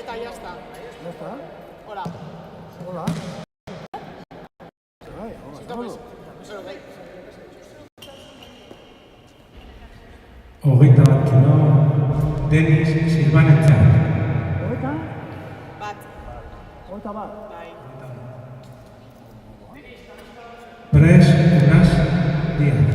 eta ya está. ¿Ya está? Hola. Hola. Hogeita bat kilo, Denis Silvanetza. Hogeita bat? Bai. Pres Unas Díaz.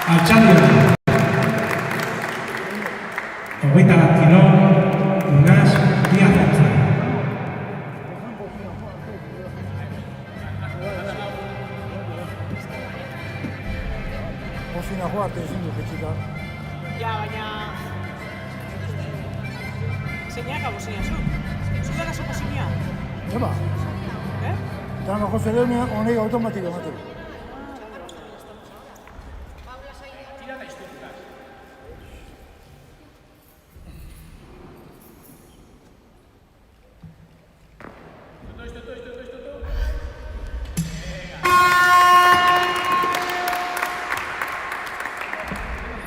Altxandio. Hogeita bat kilo, Unas Díaz. Bozina joarte ezin du jetxika. Ja, baina... Zeinaka bozina zu? Zu da gazo bozina? Eba. Eta no Jose Leone honek automatiko ematen.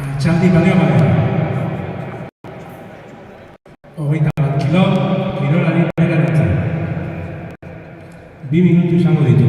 Altxaldi balio gabe. Hogeita bat kilo, kirolari beraretzen. 2 minutu izango ditu.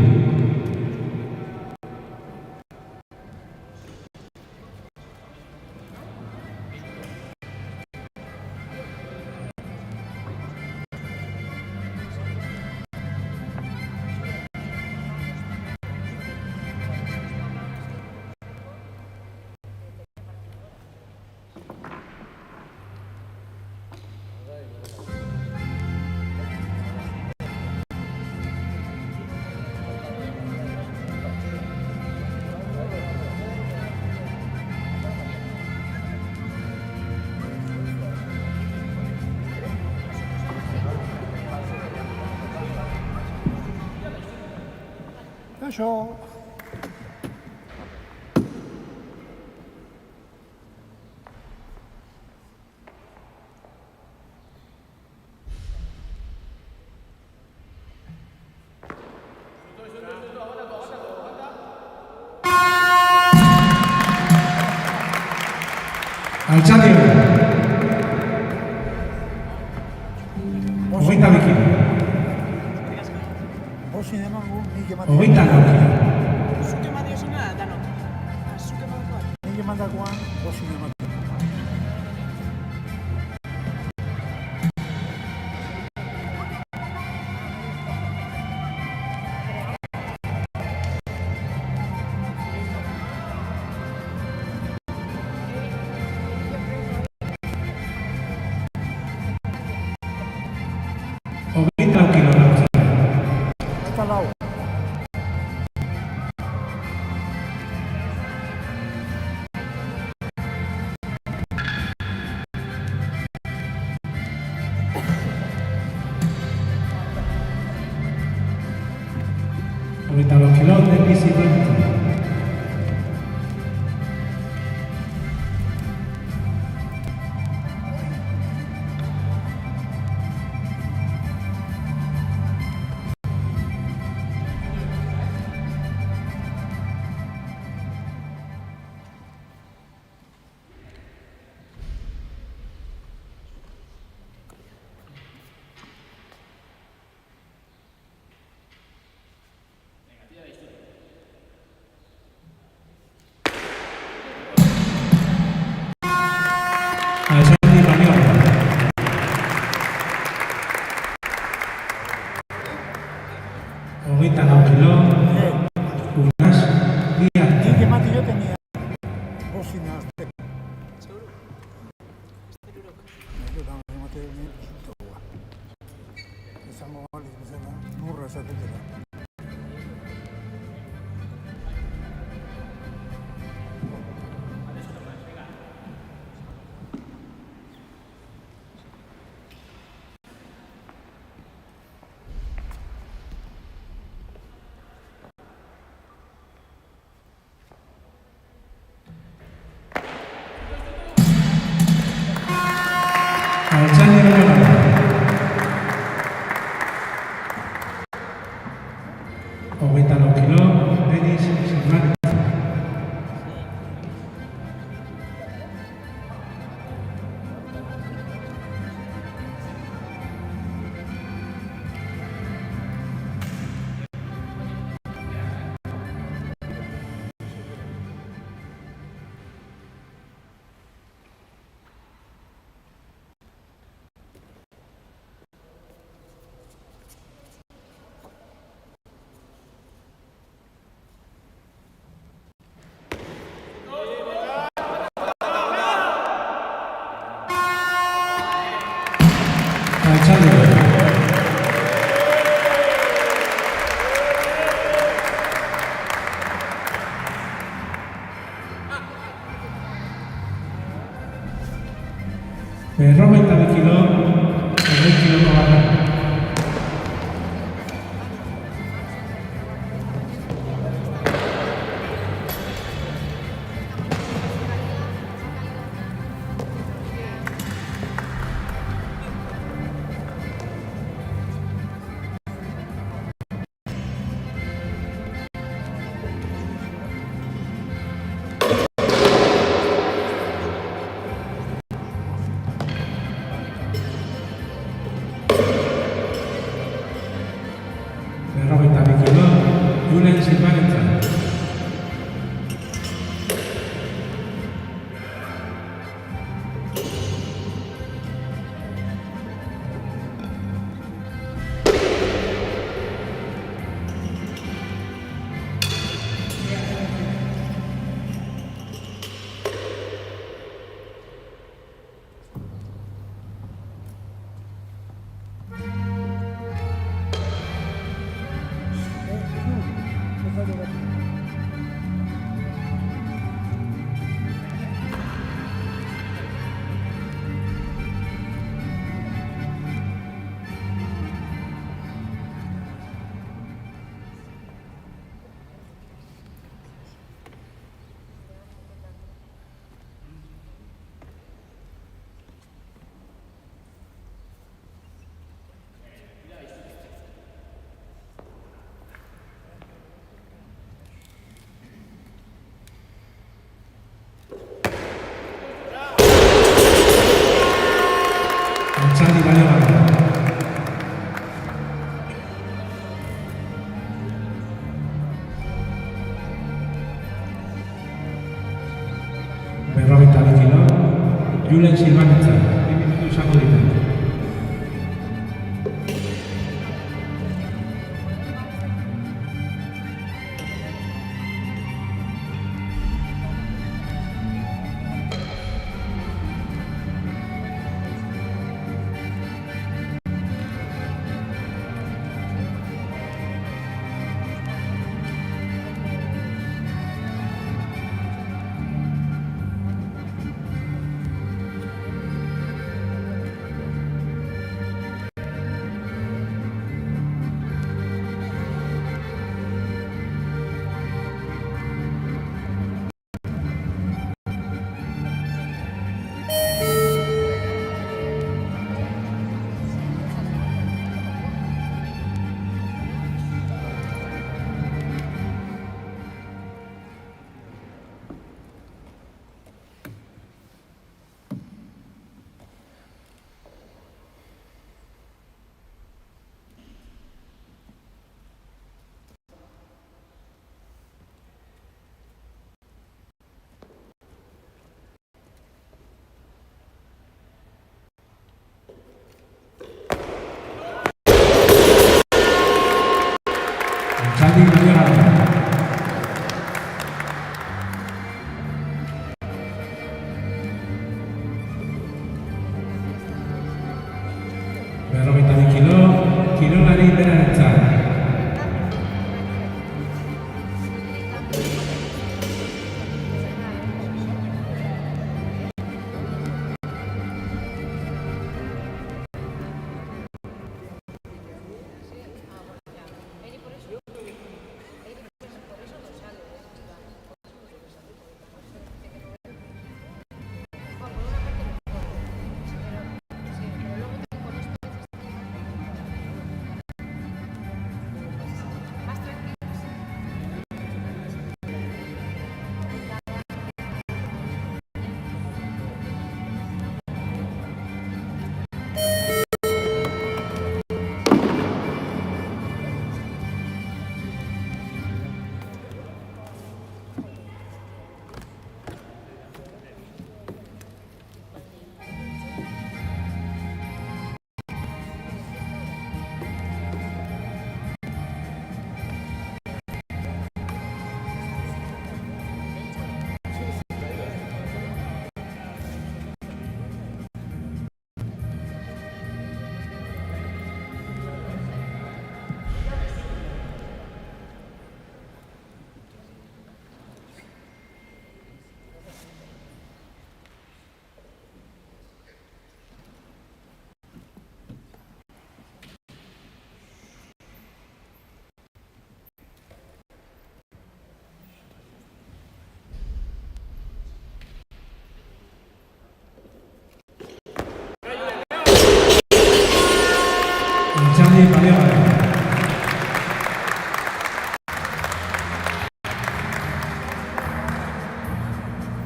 Kaixo. Altxandio. Hogeita bi kilo. Bozin emango, nik ematen. Hogeita lau kilo. Zuk eman diozuna, danok. Zuk eman Nik emandakoan, bozin ematen. Hogeita lau kilo. Eta lau. Hogeita lau kilo, Denis Silvanetza. Antzaldi baliogabe. Berrogeita bi kilo, Julen Silvanentzat, 2 minutu izango ditu. Antzaldi baliogabe. Berrogeita bi kilo, kirolari berarentzat. Antzaldi baliogabe.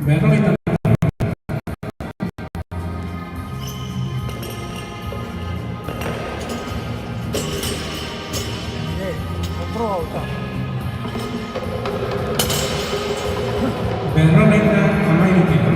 Berrogeita Konprobauta. berrogeita hamairu kilo.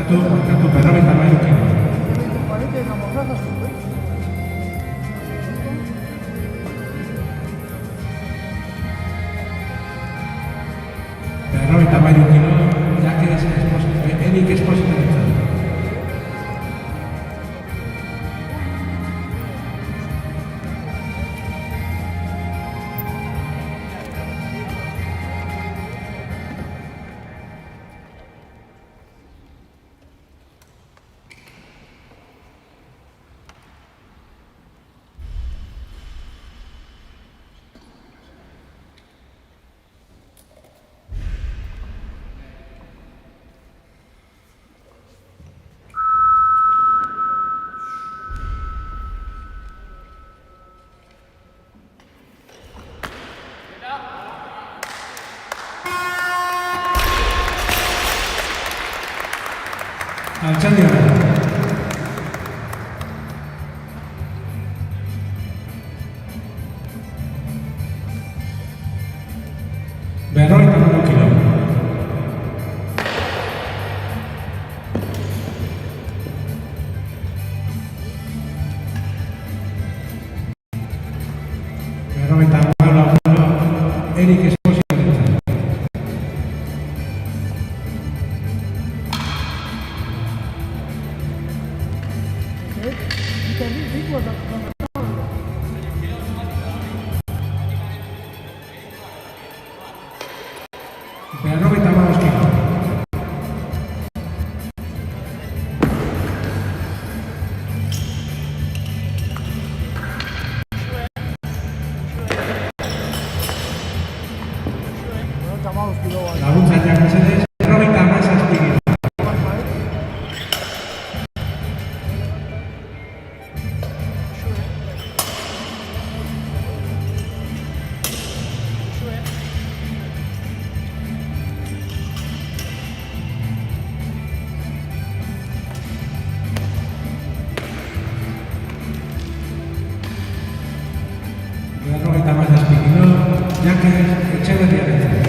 Barkatu, 53 kilo. Parece una morraza, ¿sí? Berrogeita hamairu kilo, Jaques Erik Espositorentzat. Altxaldi gara. Berrogeita hamairu kilo. Berrogeita hamairu kilo, Erik Espositorentzat. Berrogeita hamabost kilo. Laguntzaileak mesedez, berrogeita hamazazpi kilo. Berrogeita hamazazpi kilo, Jaques Etxeberriarentzat.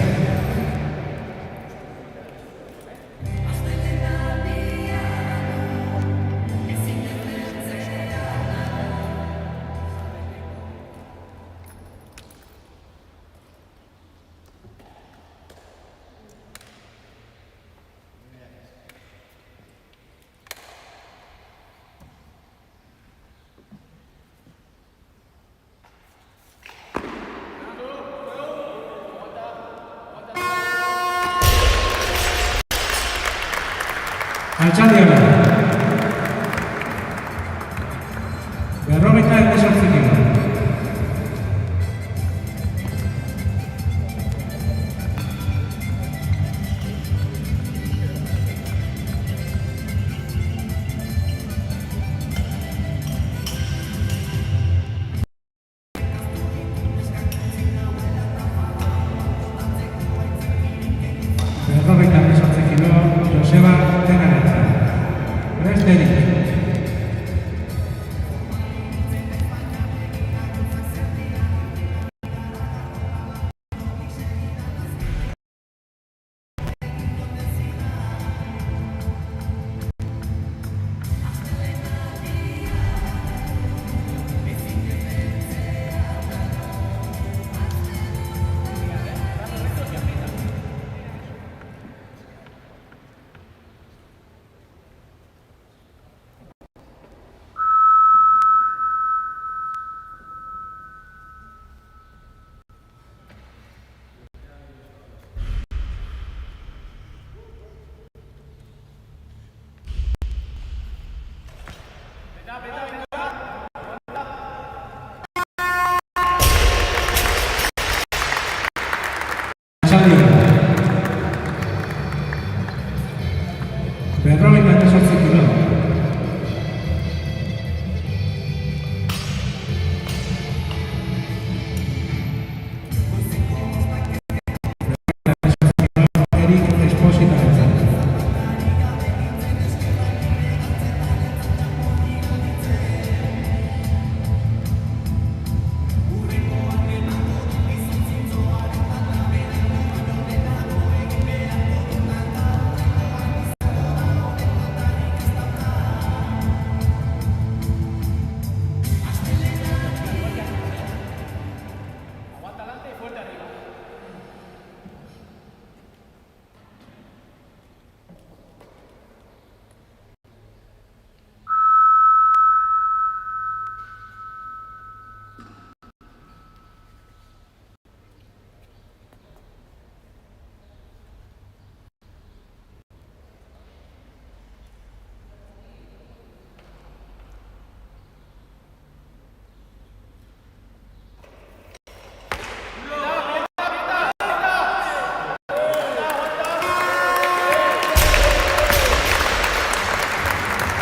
Altxaldi gara. Berrogeita hemezortzi kilo. Berrogeita hemezortzi kilo, Joseba Tenarentzat. Presterik.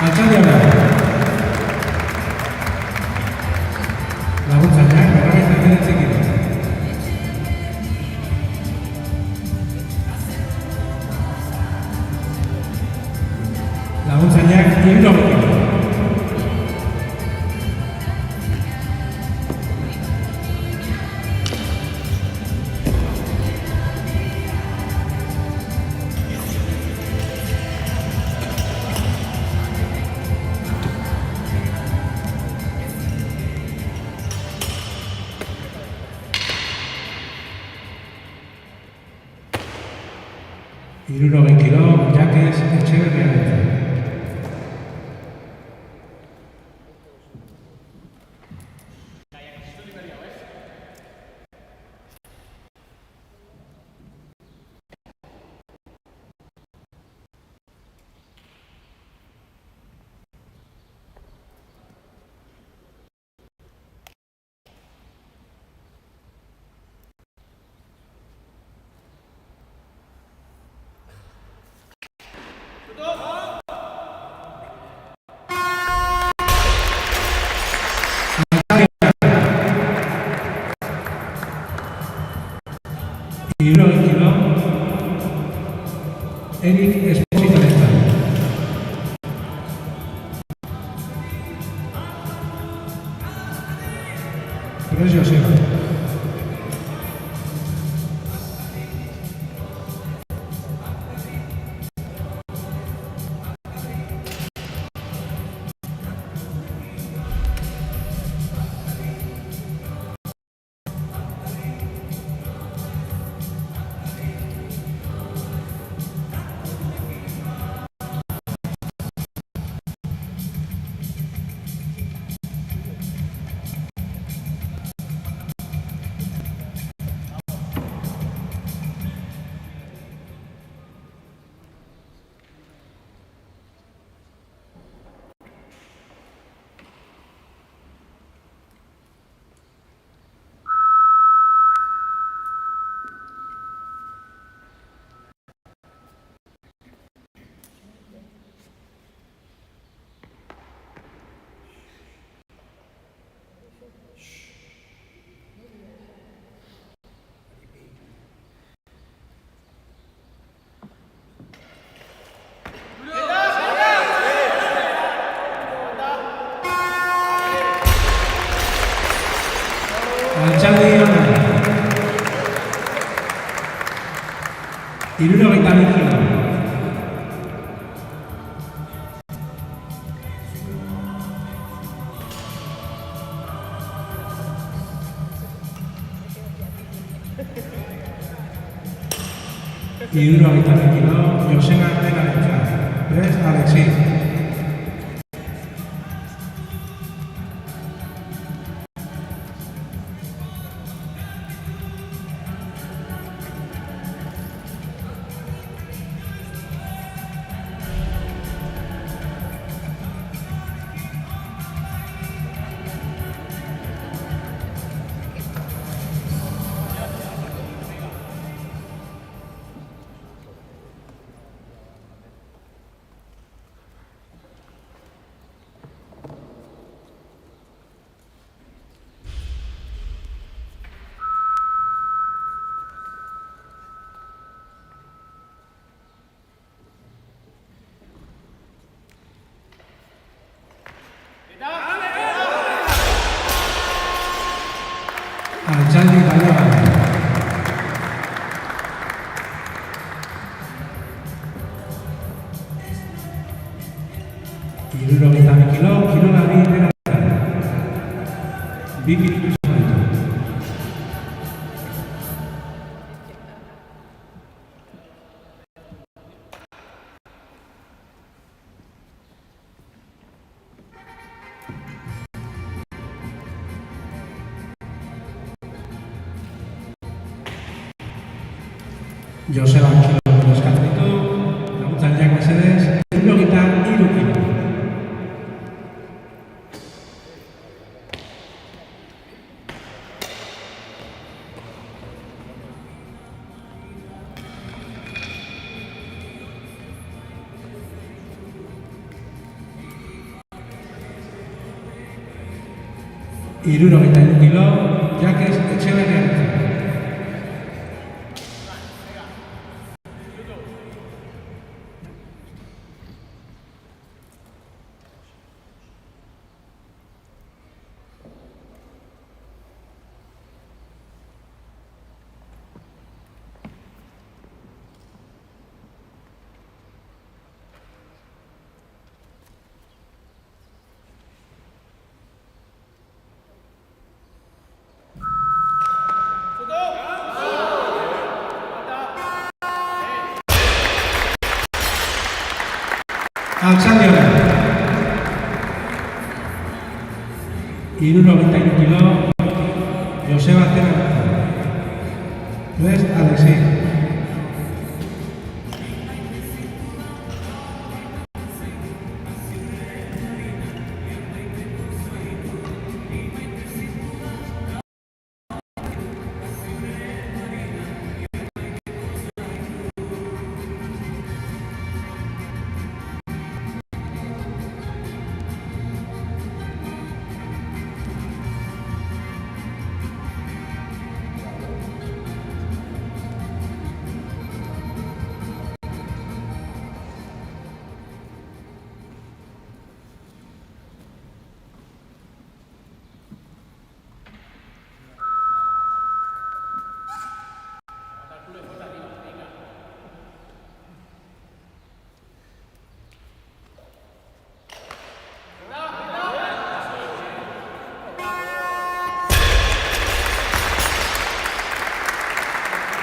Altxaldiona. Laguntzaileak 49 kilo. Laguntzaileak 70 kilo. Hirurogei kilo, Jakes Etxeberriarentzat. Hirurogei kilo, Erik Espositorentzat. Pres Joseba. Altxaldiona. Hirurogeita bi kilo. Hirurogeita bi kilo, Joseba Artegarentzat. Pres Alexi. Altxaldi Balioa. Hirurogeita bi kilo, kirolari berantzat. 2 minutu izan ditu. Joseba kilo eskatzen ditu, laguntzaileak mesedez, 73 kilo. hirurogeita kilo, Jakes Etxeberriarentzat. Altzandiora. Hirurogeita kilo, Joseba Zerarentzat. West Alexei.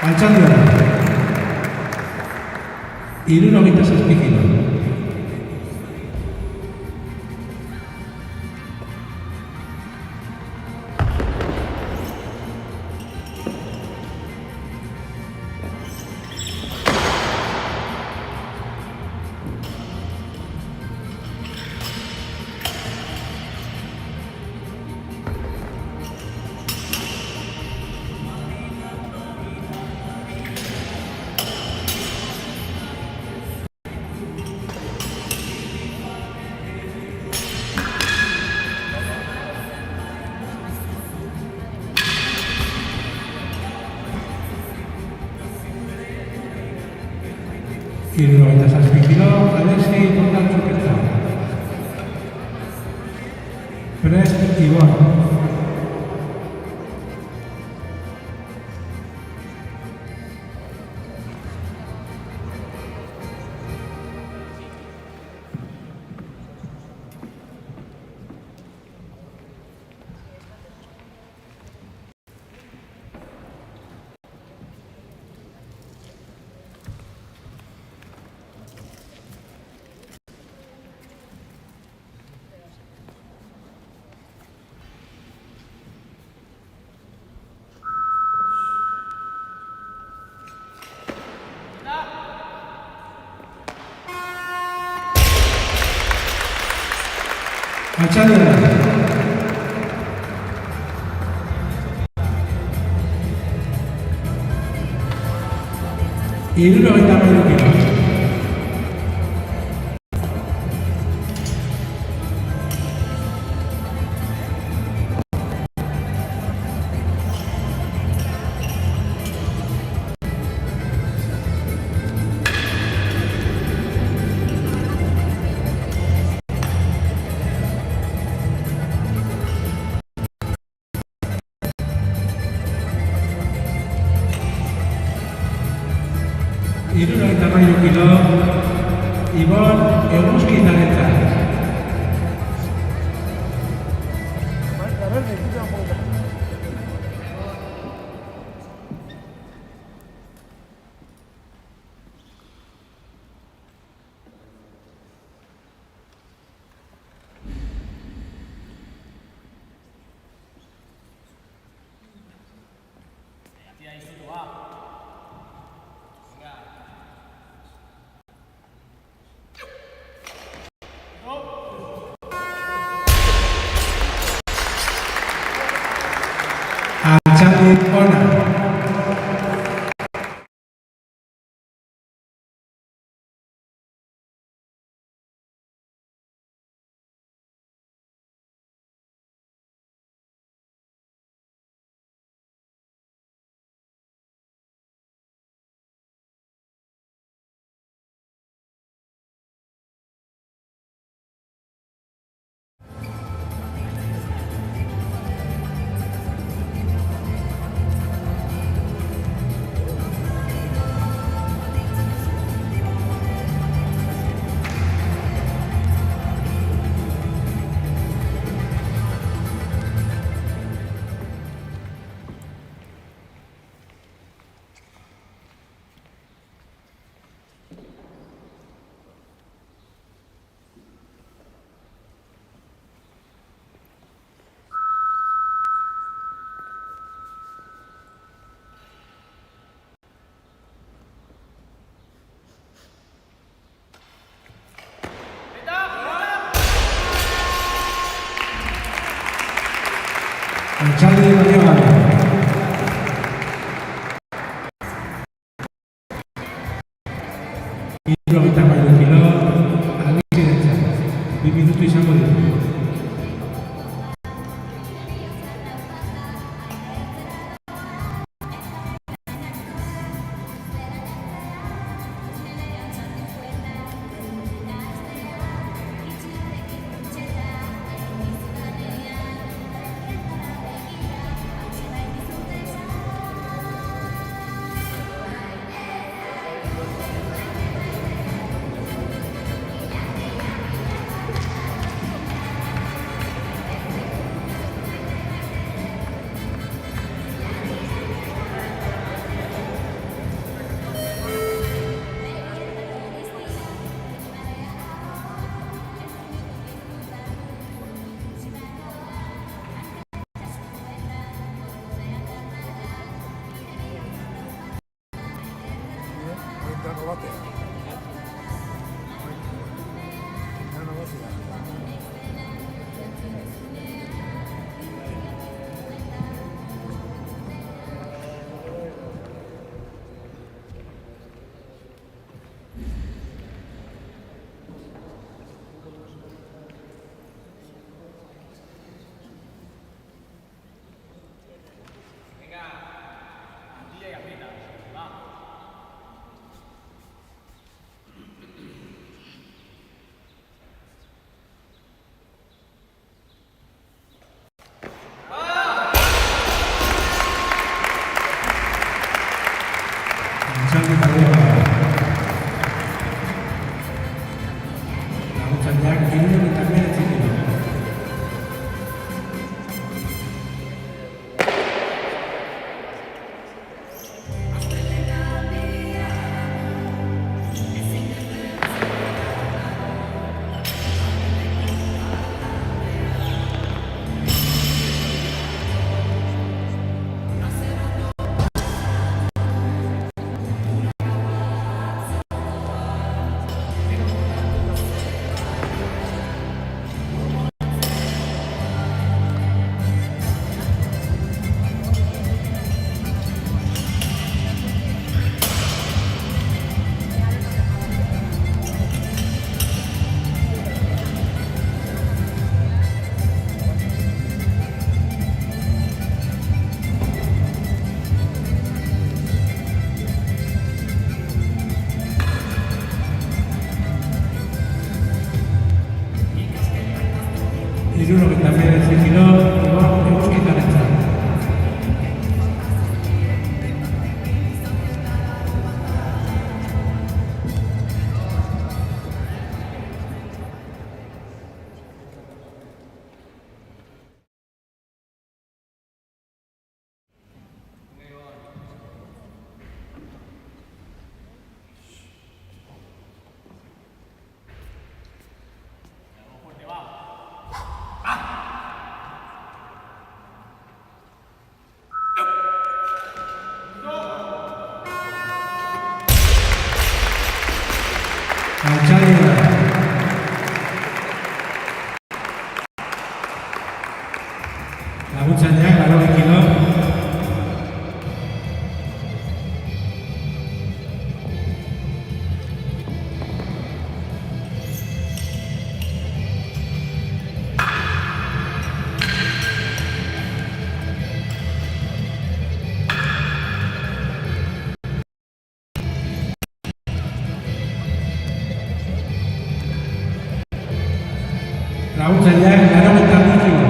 Altzandiora. Hirurogeita kilo. Hirurogeita kilo, Alexei Bondartzukertzat. Prest Ibon. Altzandiora. Hirurogeita kilo. Hirurogeita kilo, Ibon Eguzkitarentzat. La verde, quita un poco. Altzandi ona. Altxaldi Mariaga. Hirurogeita hamairu kilo, albizirentzat. 2 minutu izango ditu. Entrano batean. Entrano batean. Altxaldi Mariaga. Laguntzaileak 219 kilo. Hirurogeita hemeretzi kilo, Eguzkitarentzat. Altxaldi. Laguntzaileak 80 kilo. Laguntzaileak 92 kilo.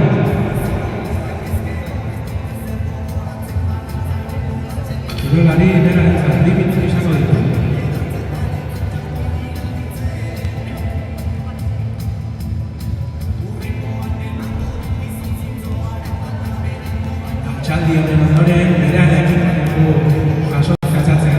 Kirolari Nerarentzat 2 minutu izango ditu. Altxaldi honen ondoren berarekin jaso kantzatzen.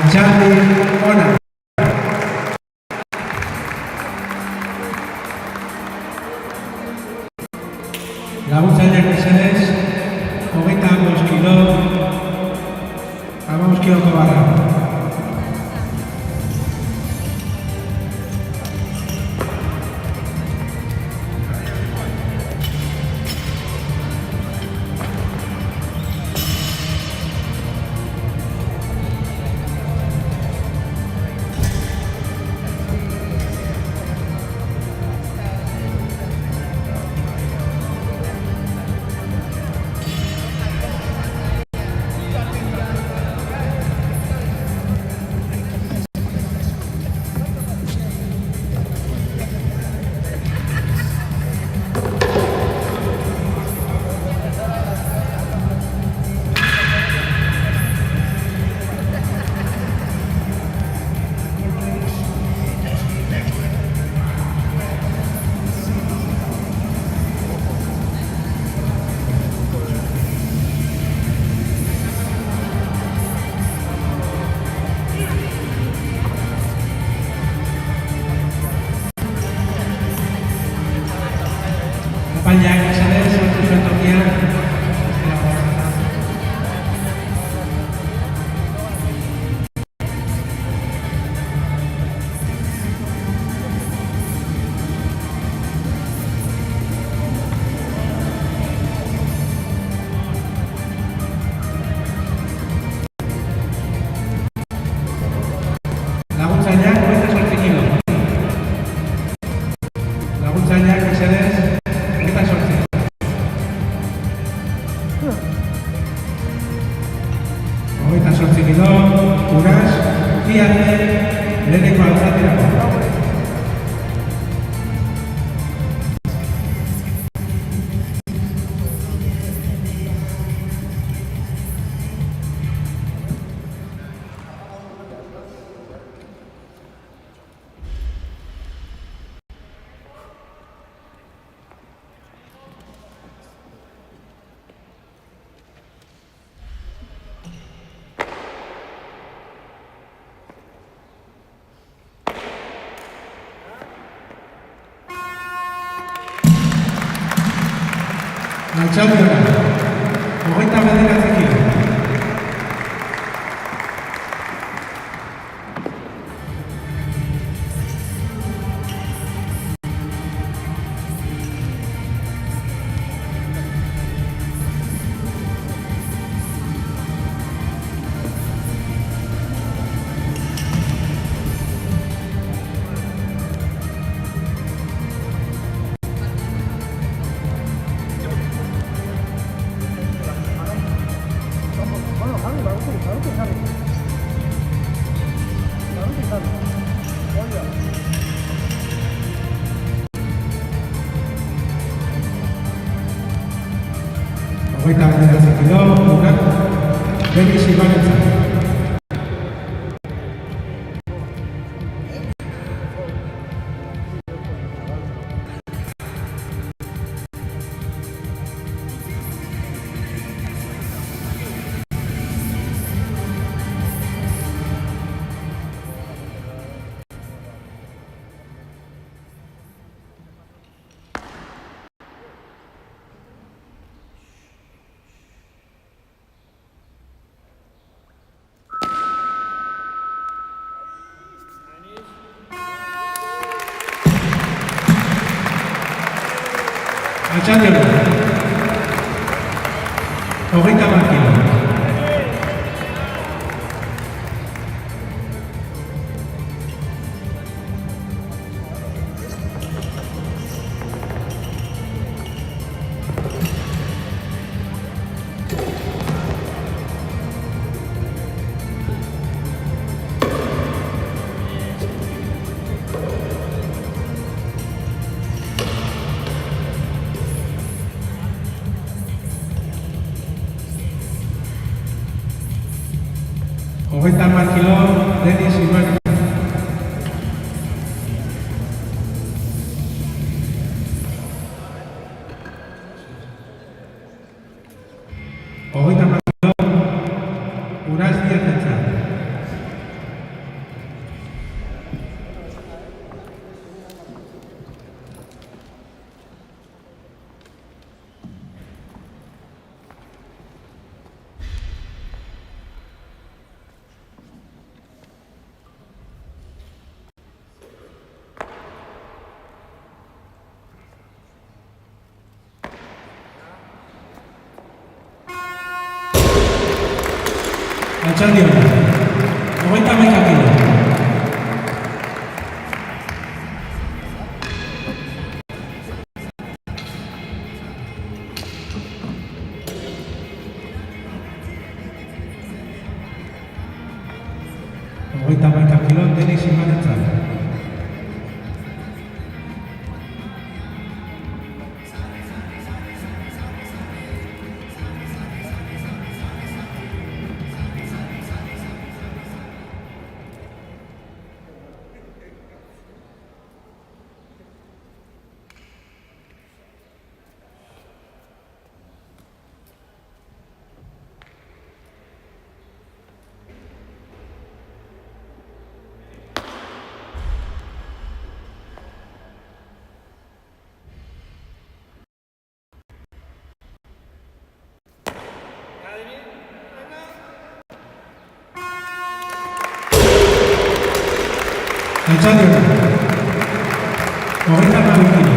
Altxaldi ona. Laguntzaileak mesedez, 25 kilo, 15 kiloko barra. Epaileak mesedez, hartu zuen tokian. Laguntzaileak 28 kilo. Laguntzaileak mesedez, 28. Hogeita 8 kilo, uraz, tiate, leheneko altzaterako. Altxaldi ona, 29 kilo. Hogeita 9 kilo, urak, Benis Ibanetza. Altxaldi ona, 30 kilo. Hogeita 10 kilo, Benis Ibanetza. Hogeita 10 kilo, uraz 10 entzat. Arratsaldeon. 31 kilo. Hogeita hamaika kilo Denis Imanentzat. Arratsaldeon. 32 kilo.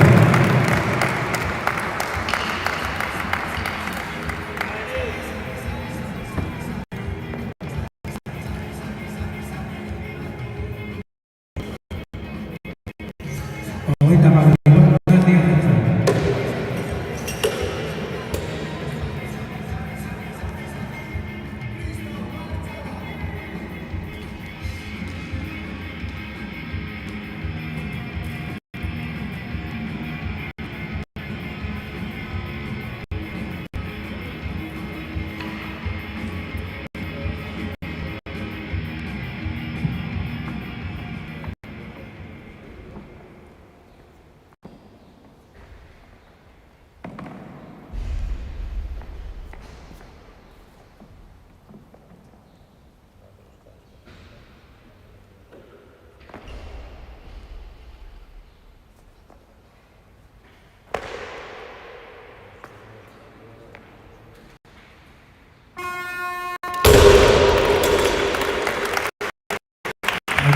Hogeita hamabi kilo Zati Arantzan.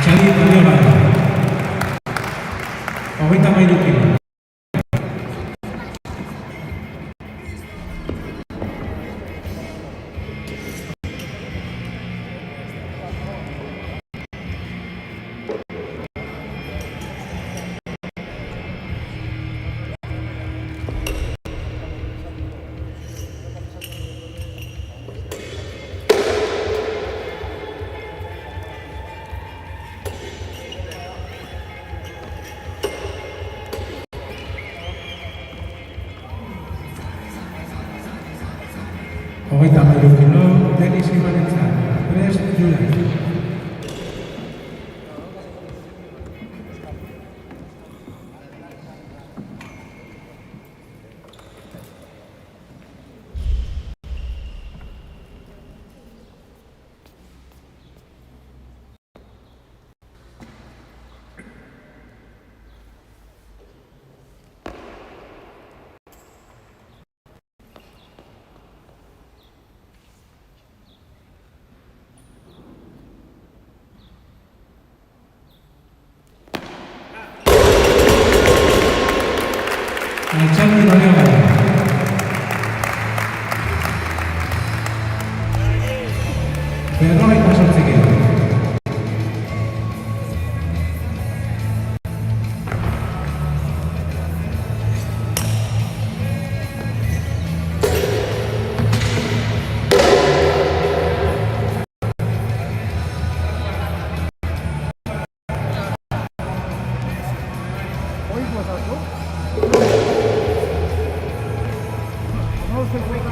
Txali Baliola. 33 kilo. Hogeita hamahiru kilo Denis Imanentzat. Andres Julai. Txali Baliola. Berrogeita zortzi kilo. Hoy pues algo. No se puede.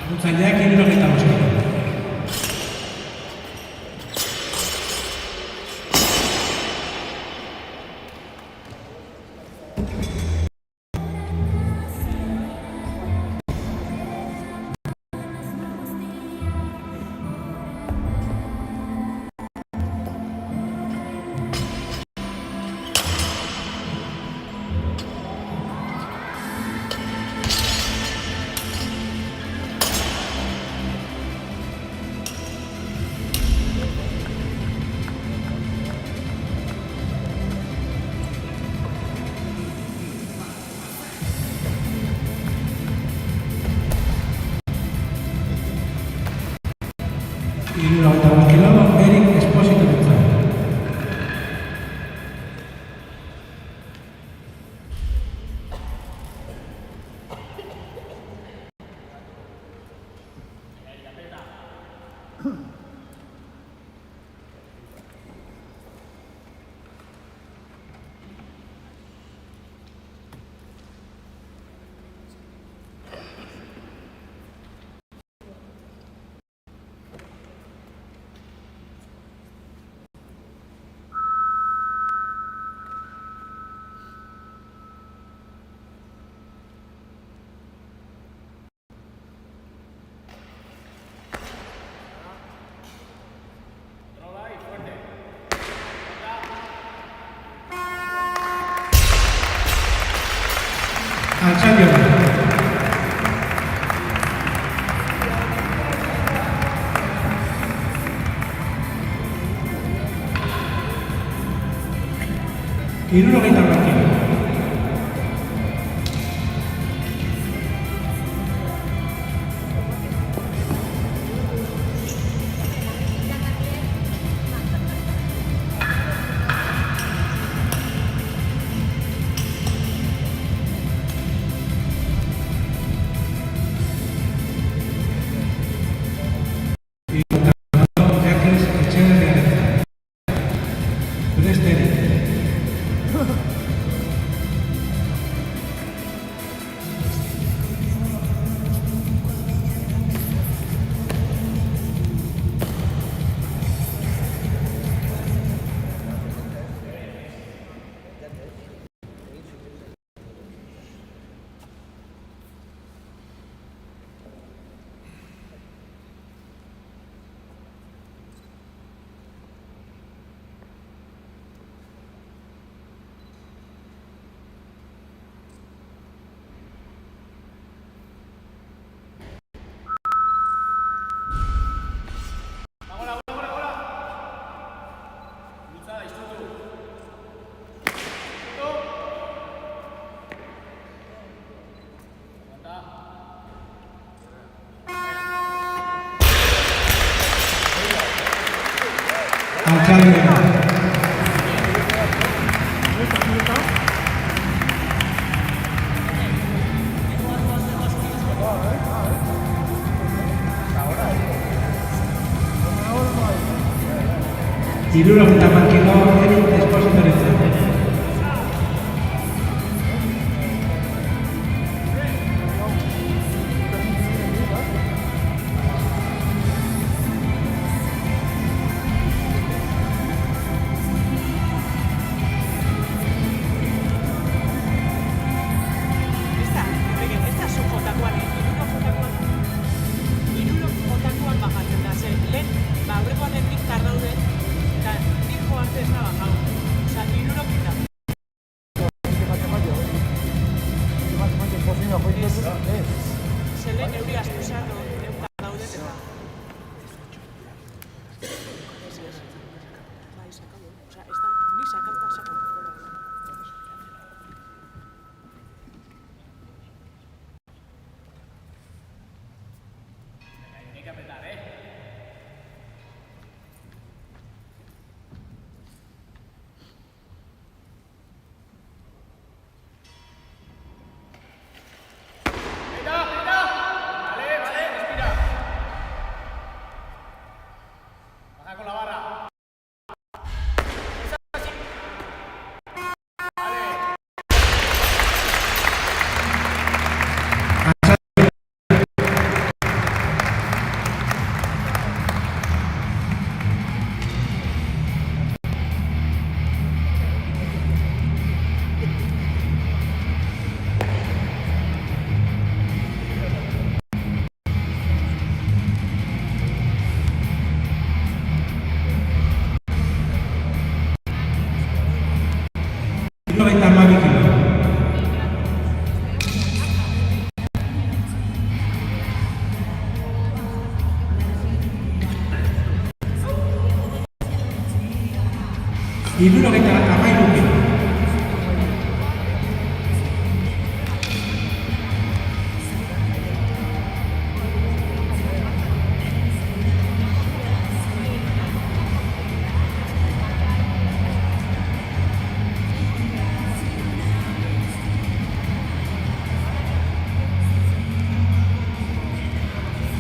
Gontzaileak 75 kilo. Hirurogeita bost kilo, Erik Esposito Gontzalo. Altxaldion. Hirurogeita hamar kilo. Hirurogeita hamar kilo, Erik Esposito Gontzalo. Zelen euri astu zan, eutak daudet eta... Bai, sakabo. Osa, ez da, ni sakalta sakabo. Hay que apretar, Vale, vale. Hirurogeita hamabi kilo. Hirurogeita hamairu kilo.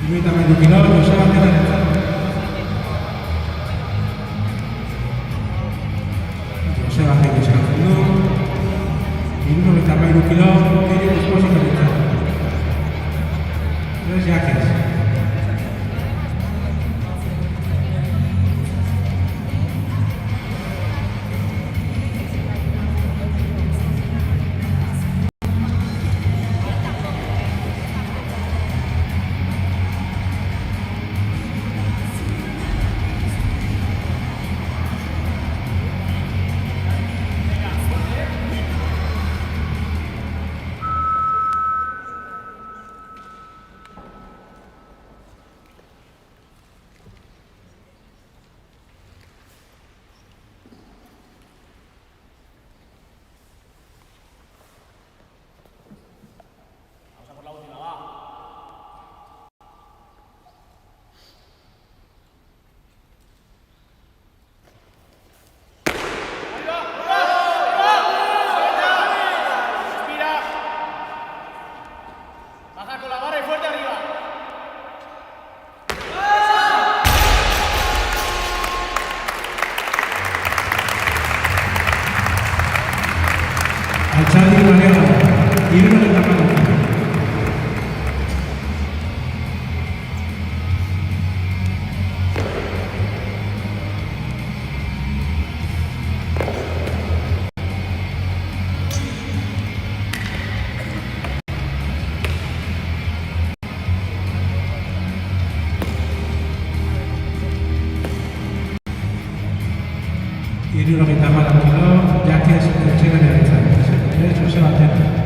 Hirurogeita hamairu kilo, Joseba Penarentzat. Joseba Penarentzat eskatzen du. Hirurogeita hamairu kilo, Eric Espositorentzat. Tres Jaques. Altxaldi Manera, hirurogeita hamalau kilo. Hirurogeita hamalau kilo, Jaques Etxeberriarentzat. Joseba Penarentzat.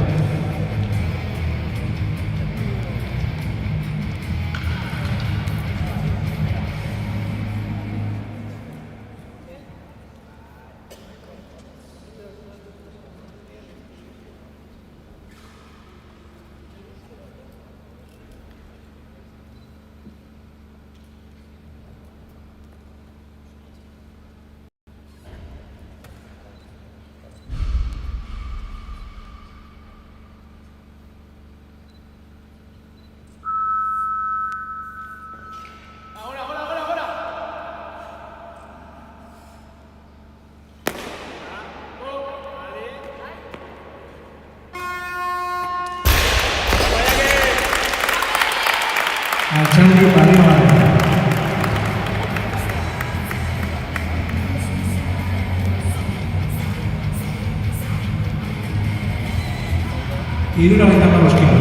Altxaldi Manera. Hirurogeita hamabost kilo.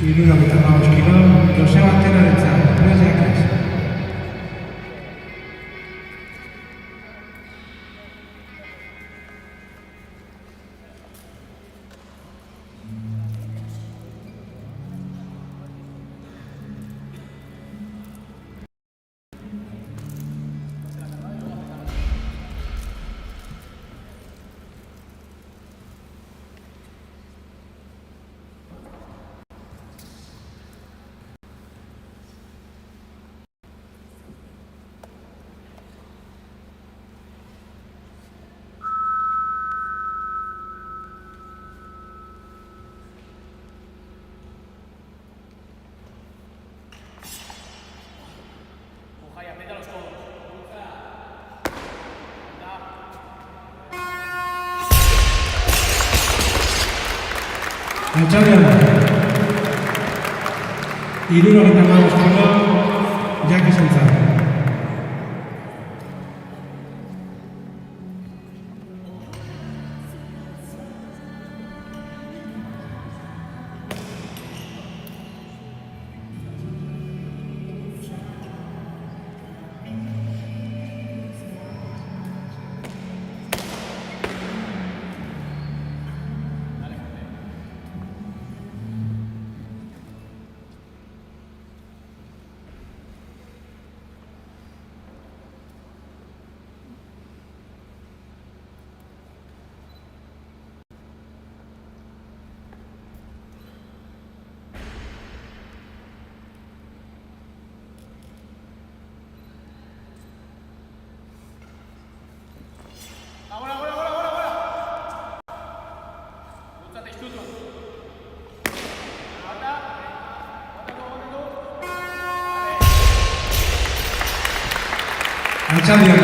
Hirurogeita hamabost kilo, Joseba Penarentzat. Tres Jaques. Altxaldean, 75 Jaki Santza. Altxaldean,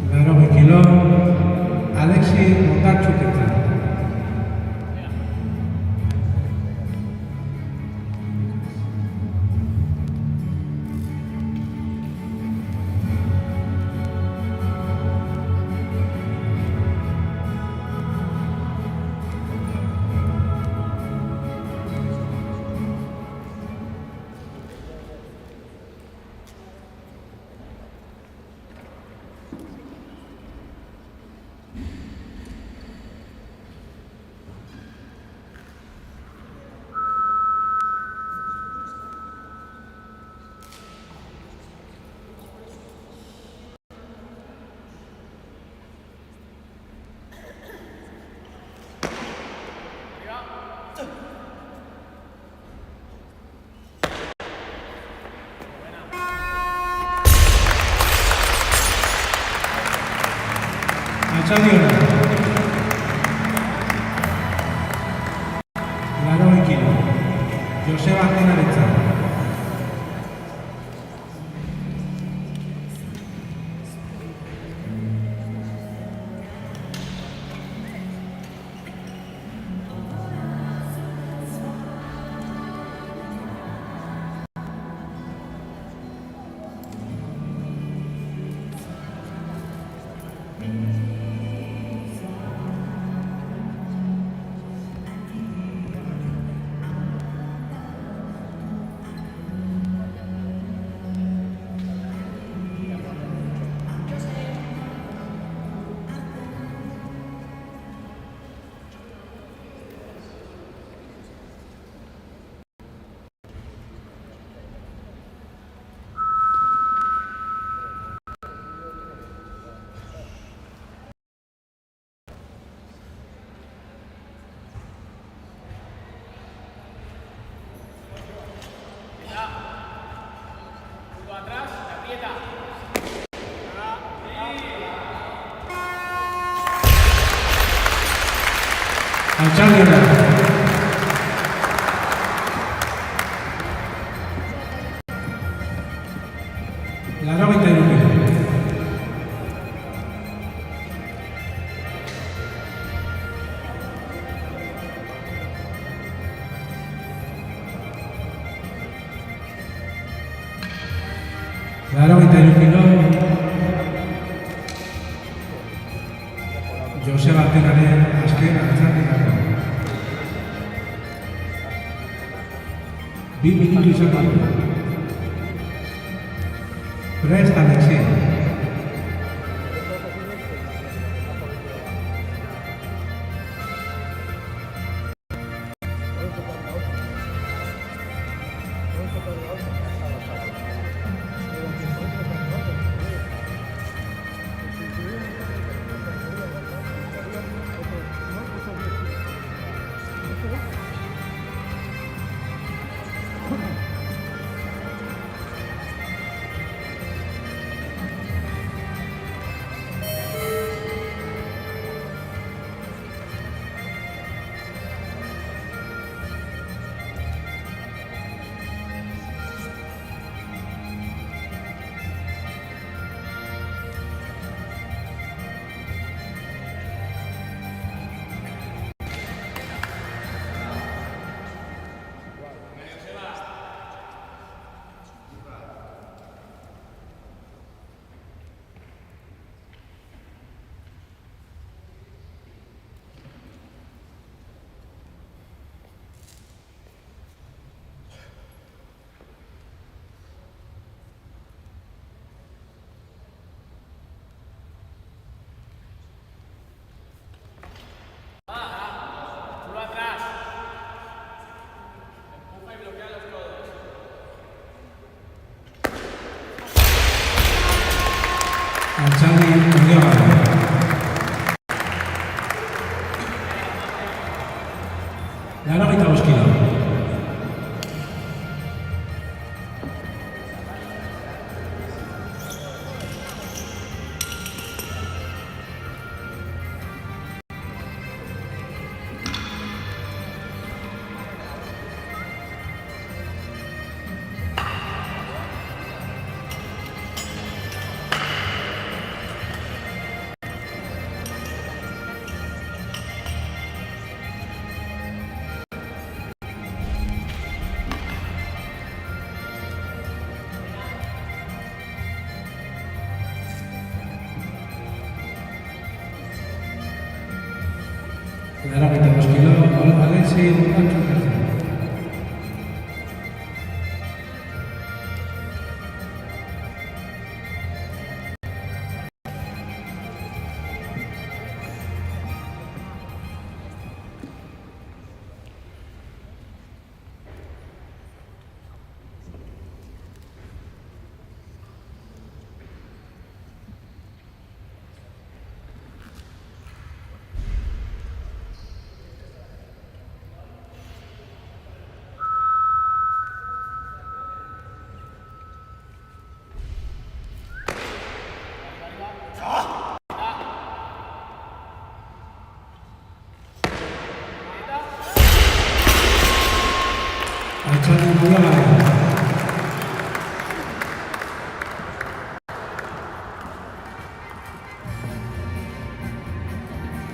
80 kilo. Alexi Mondartxuketan. Altxaldean, 80 kilo. Joseba Atenaretza. Altxaldean, 83 kilo. Joseba Atenaren azken antzarketako. 2 minutu izango du. Prest, Alexi. 85 kilo. Ahora 22 kilos, Alexi Urbancho tercero. Altzari Mugalaga.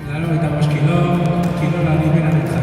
Claro, 22 kilos la libera de esta.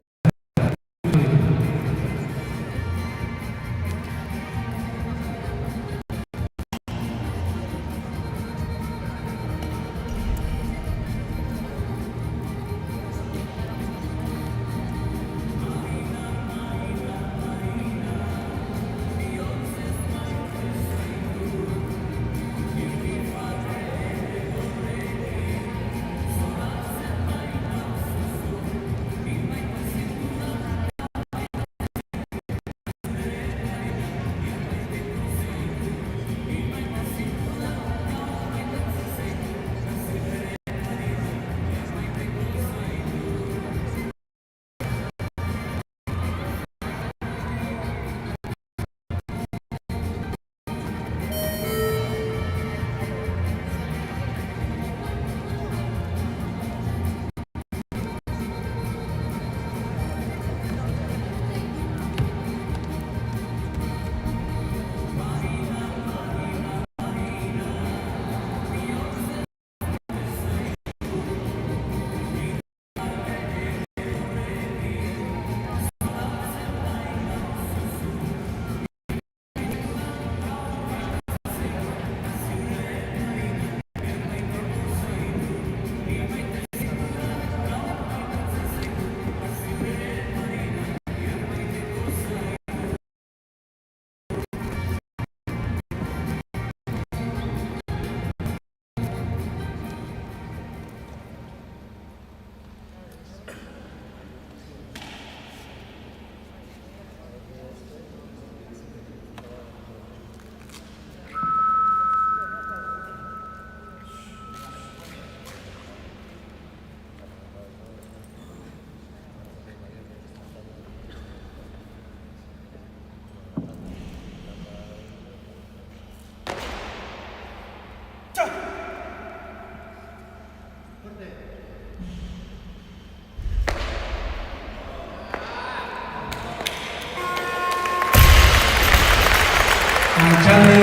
Altzari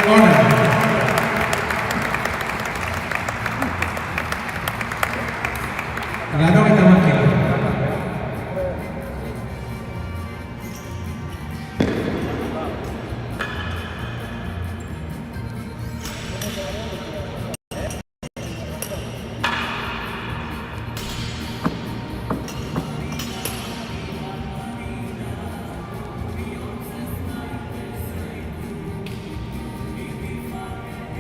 Ona. Ganó esta máquina.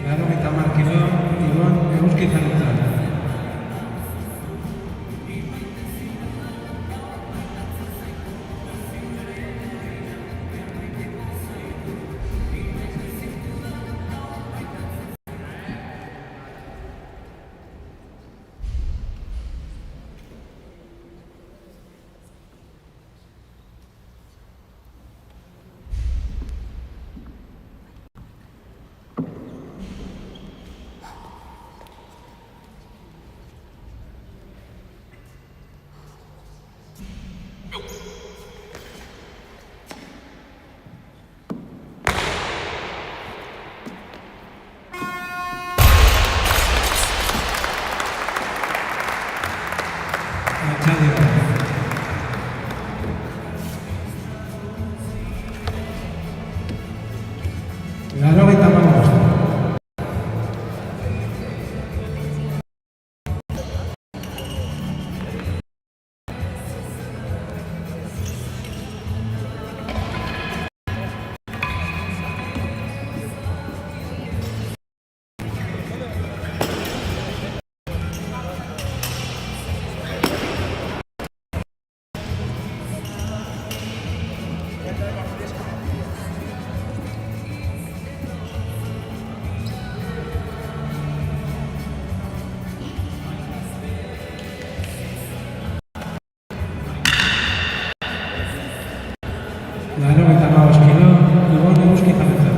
Ganó esta máquina. Iván Euski Zanzara. Arratsaldeon. Laurogeita hamabost. Laurogeita hamabost kilo, Ibon Eguzki Jabetzak.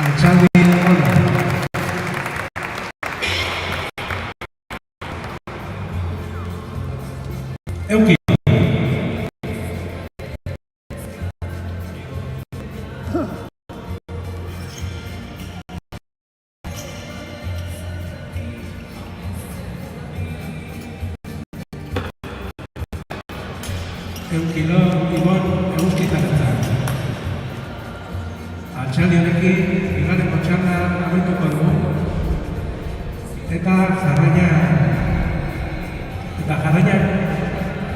Arratsaldeon ona. Euki. Kilo, Ibon Eguzki Jabetzak. Arratsalde honekin, bigarren txanda amaituko dugu. Eta jarraian,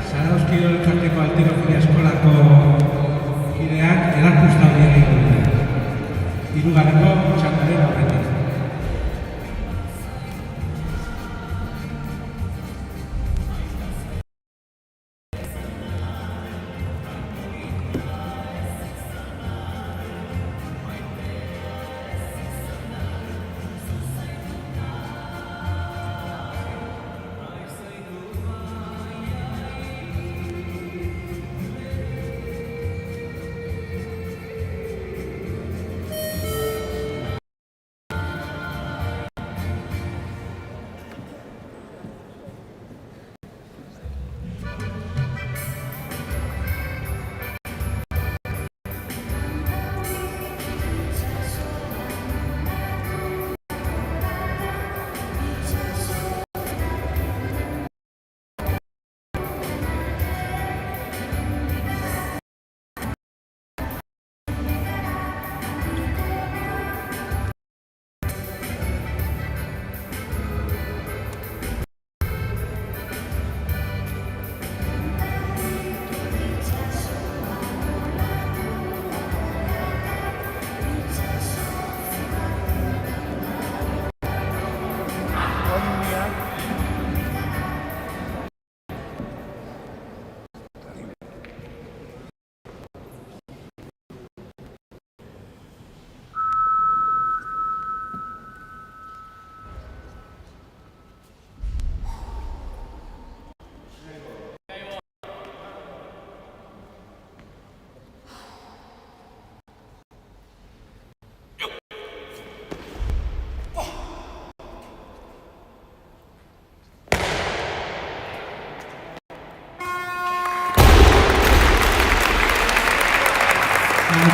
Zarauzkio elkarteko alterofilia eskolako kideak erakusta hori egin dute. Hirugarrengo txandaren aurretik.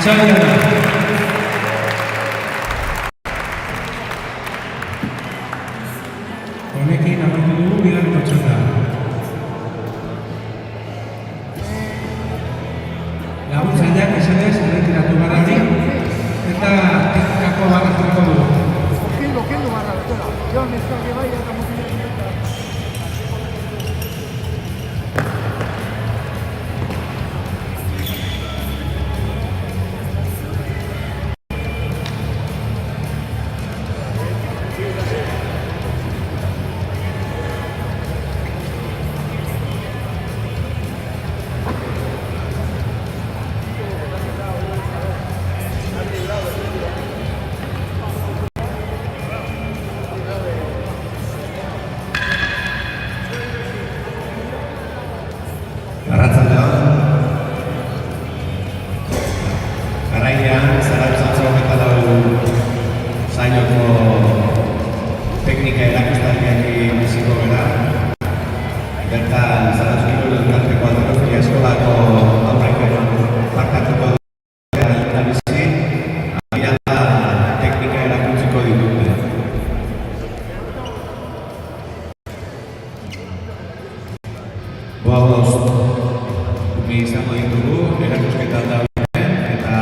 Otsailana. Honekin amaitu dugu bigarren txanda. Laguntzaileak esanez erretiratu barratik eta teknikako barra jarriko dugu. Kendu barra, betela. Joan ez da, que bai, eta mutilak. Arratsaldeon. Garaian, zarautzatzea eta sailoko teknika erakustaldiak biziko gara. Bertan, Zarauzkiko elkarteko alterofia eskolako aurrek parte hartuko dute bizi, agian da teknika erakutsiko dituzte. Izango ditugu, erakusketan dauden eta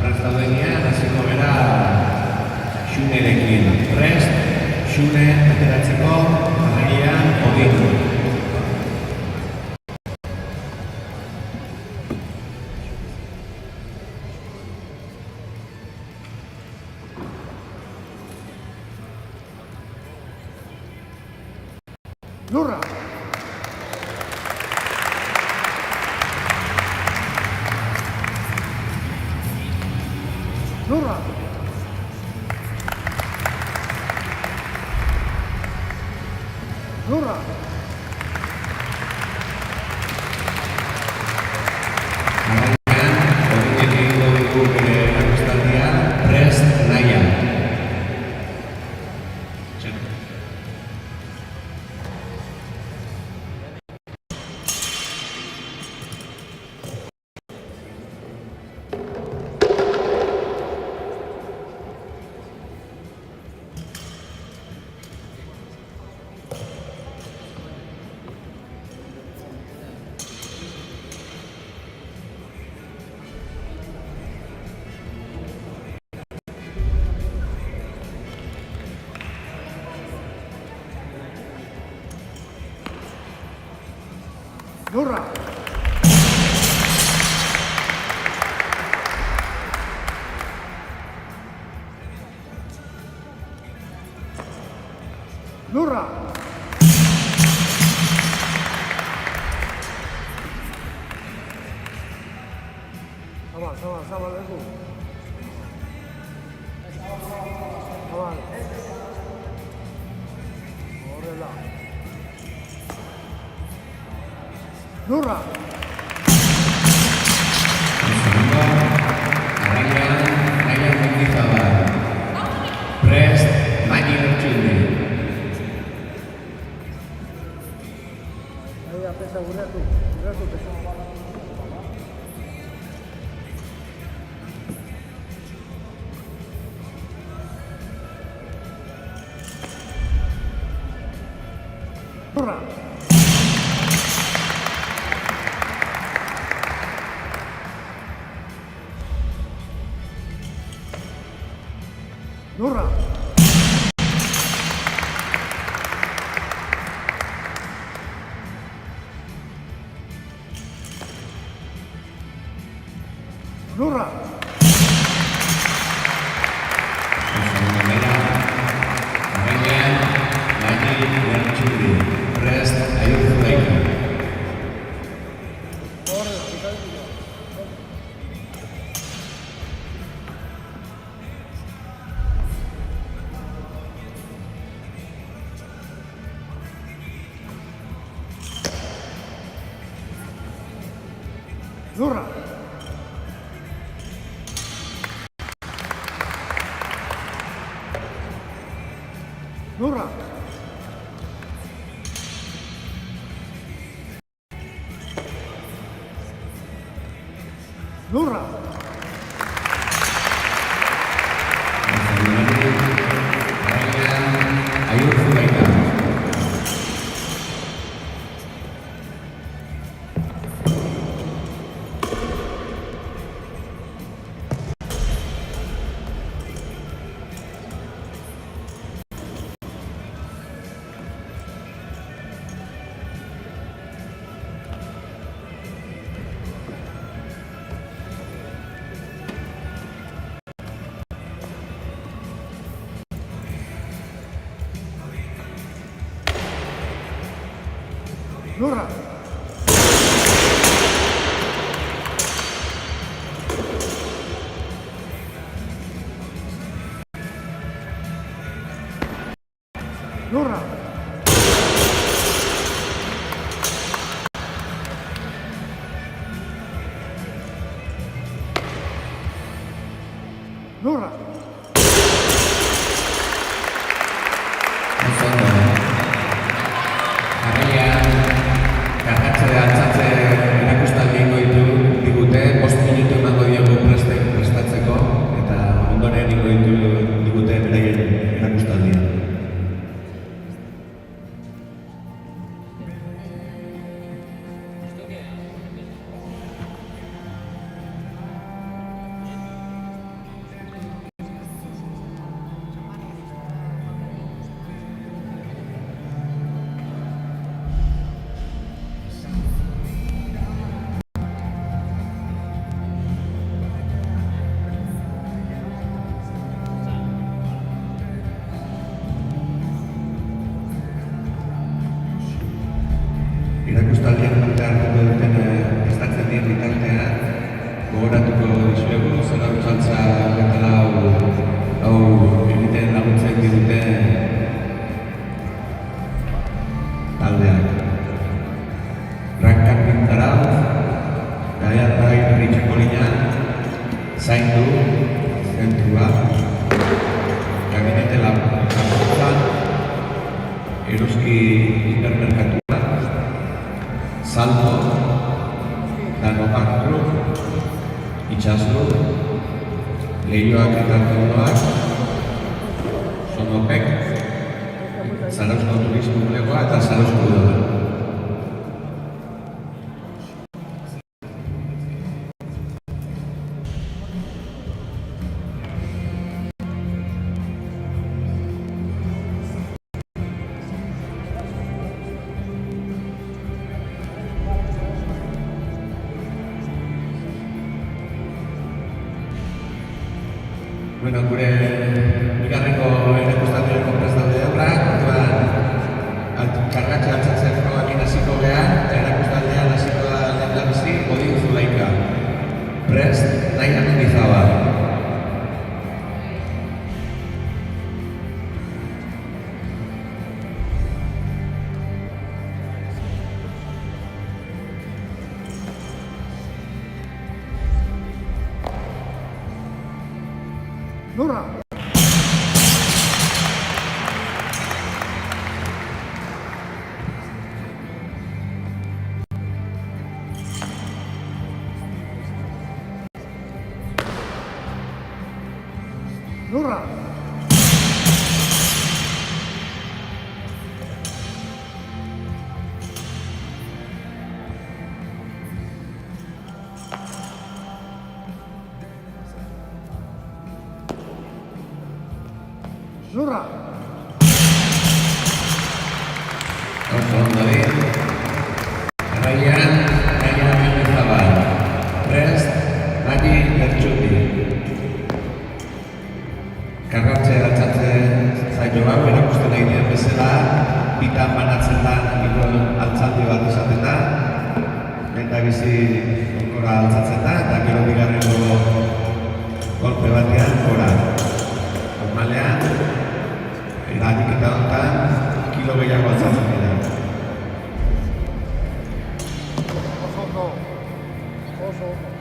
prest daudenean hasiko gara Xunerekin. Prest, Xune ateratzeko, jarraian Odin. Lurra! Lurra! Lurra! Jarraian, Odin egingo dugu bere erakustaldia, Prest, Naia. Lurra! Lurra! Zabal, leku. Zabal. Horrela. Lurra! Jarraian, Naia Mendizabal. Prest, Mani Lertxundi. Ahí apesa guratu pesa. Lurra! Lurra! Lurra! Jarraian, Mani Lertxundi. Prest, Aiur Zulaika. Lurra! Lurra! Lurra! Lurra. Lurra. Lurra. Oso ondo. Jarraian, kargatze altzatze erakustaldi egingo digute, 5 minutu emango diogu prestatzeko, eta ondoren egingo digute beraien erakustaldia. Erakustaldian parte hartuko duten prestatzen dien bitartean, gogoratuko dizuegu, zer hautsaltza betala hau egiten laguntzen diguten taldeak. Rankan Pintarau, Gaiarrai Ritxakolina, Zaindu, Zentrua, Gabinete Laguntza, Eroski Hipermerkatua, Salto, Danomakro, Itxaslo, Lehioak eta Arteuloak, Sonopek, Zarauzko Turismo Bulegoa eta Zarauzko Udala. Bueno, gure bigarrengo erakustaldiaren prestatu daura, orduan kargatze altzatze frogakin hasiko geha, eta erakustaldean hasiko da lehendabizi Odin Zulaika. Prest, Naia Mendizabal. Lurra. Lurra. Lurra. Oso ondo di. Jarraian, Naia Mendizabal. Prest, Magi Lertxuti. Kargatze altzatze zailo hau erakusten nahi dien bezala, bitan banatzen da, altzaldi bat izaten da, lehendabizi gora altzatzen da, eta gero bigarrengo golpe batean gora. Normalean, eragiketa honetan, kilo gehiago altzatzen dira. Oso ondo. Oso ondo.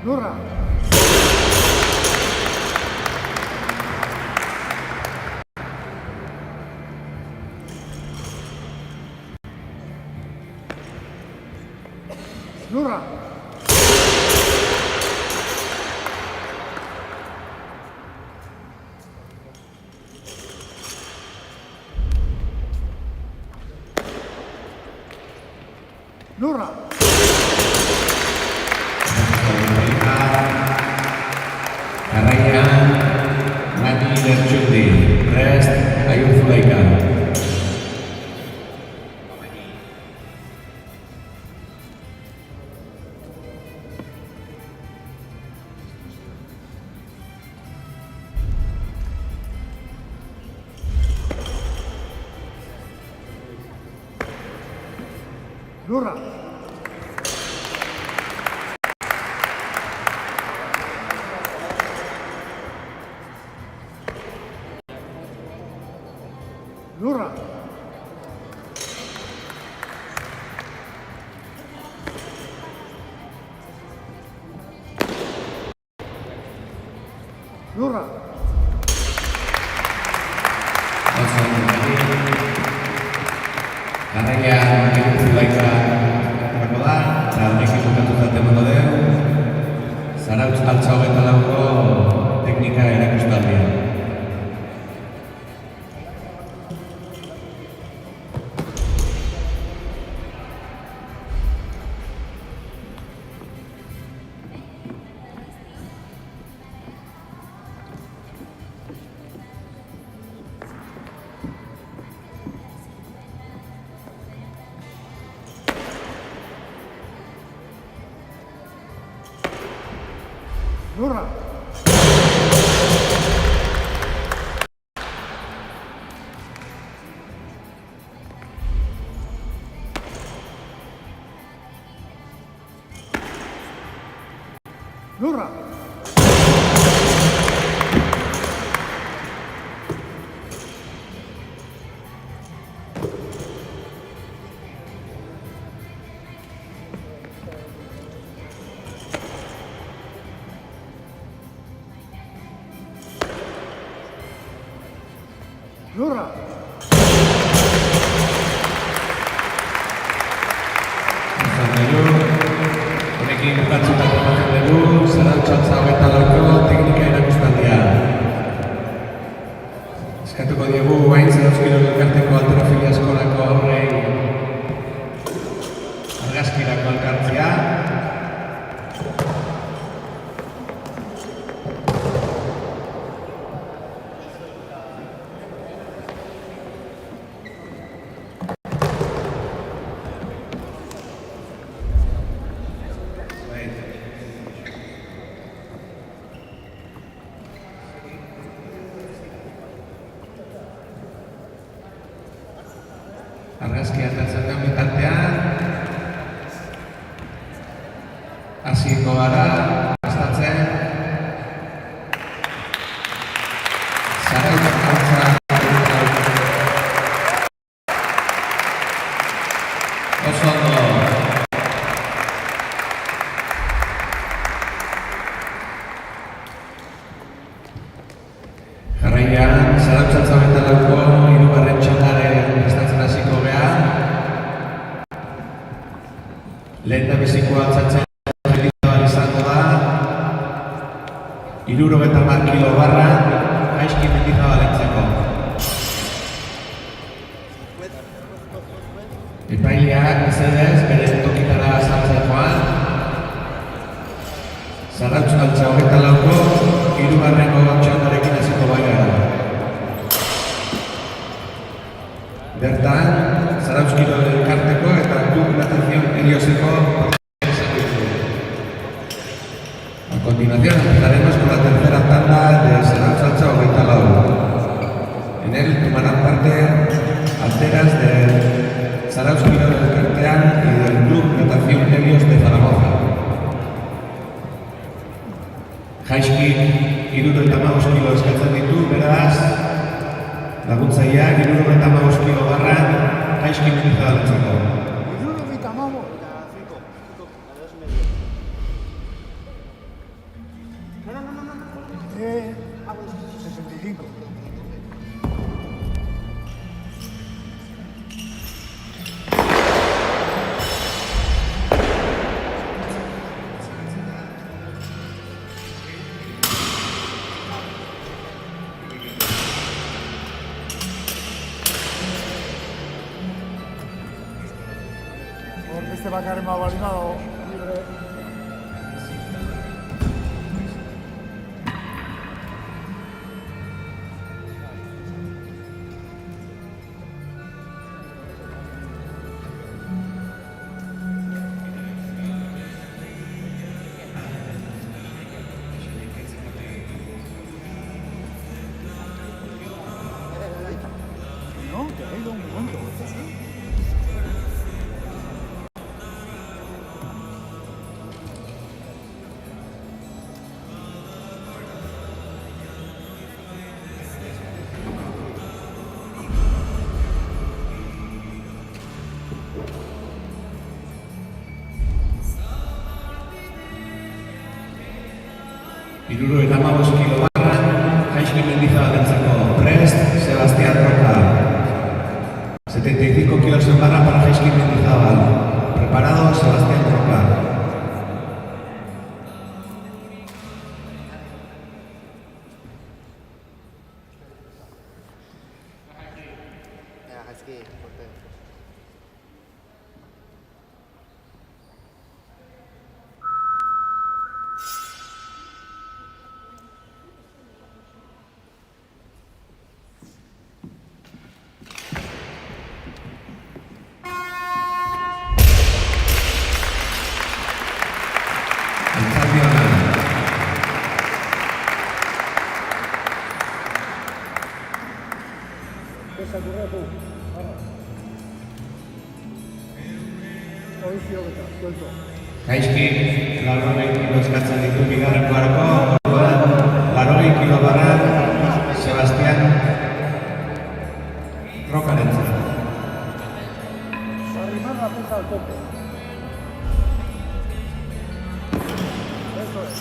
Lurra. Lurra. Lurra. Jarraian, Magi Lertxuti. Zulaika. Lurra. Lurra. Lurra. Jarraian Zulaika aterako da, eta honekin bukatu zaten modu dugu, Zarautz altza 24ko teknika erakustaldia. Lurra. Lurra. Lurra. Honekin bukatzuta topatzen dugu, Zarautz altza 24ko teknika erakustaldia. Eskatuko diegu hain Zarautz Kirol Elkarteko Halterofilia Eskolako aurrei argazkirako elkartzea. Argazki atertzen den bitartean, hasiko gara, gastatzen, Zarautz altza 24ko. Oso ondo. Jarraian, Zarautz altza 24ko hirugarren txandaren gastatzen hasiko gara. Lehendabizikoa altzatzen izango da 70 kilo barra gaizki mendizabalentzako. Epaileak mesedez bere tokitara sartzen joan. Zarautz altza 24ko hirugarrengo txandarekin hasiko gara. Bertan, Zarautz Kirol Elkarteko eta Club Natación Helioseko a continuación empezaremos con la tercera tanda de Zarautz altza 24. En él tomarán parte alteras de Zarautz Kirol Elkartean y del Club Natación Helios de Zaragoza. Jaizkik 75 kilo eskatzen ditu, beraz, laguntzaileak 75 kilo barra gaizki mendizabalentzako. De 65. Este va a caer más valinado. 75 kilo barran, Jaizki Mendizabalentzako Prest, Sebastián Roca. 75 kilos en barra para Jaizki Mendizabal. Preparado, Sebastián Roca. Esa correcto. Hoy sí que está, suelto. Jaizki, 80 kilo eskatzen ditu bigarren barako, 80 kilo barran, Sebastián Rocarentzat. Arrimar la pesa al tope. Eso es.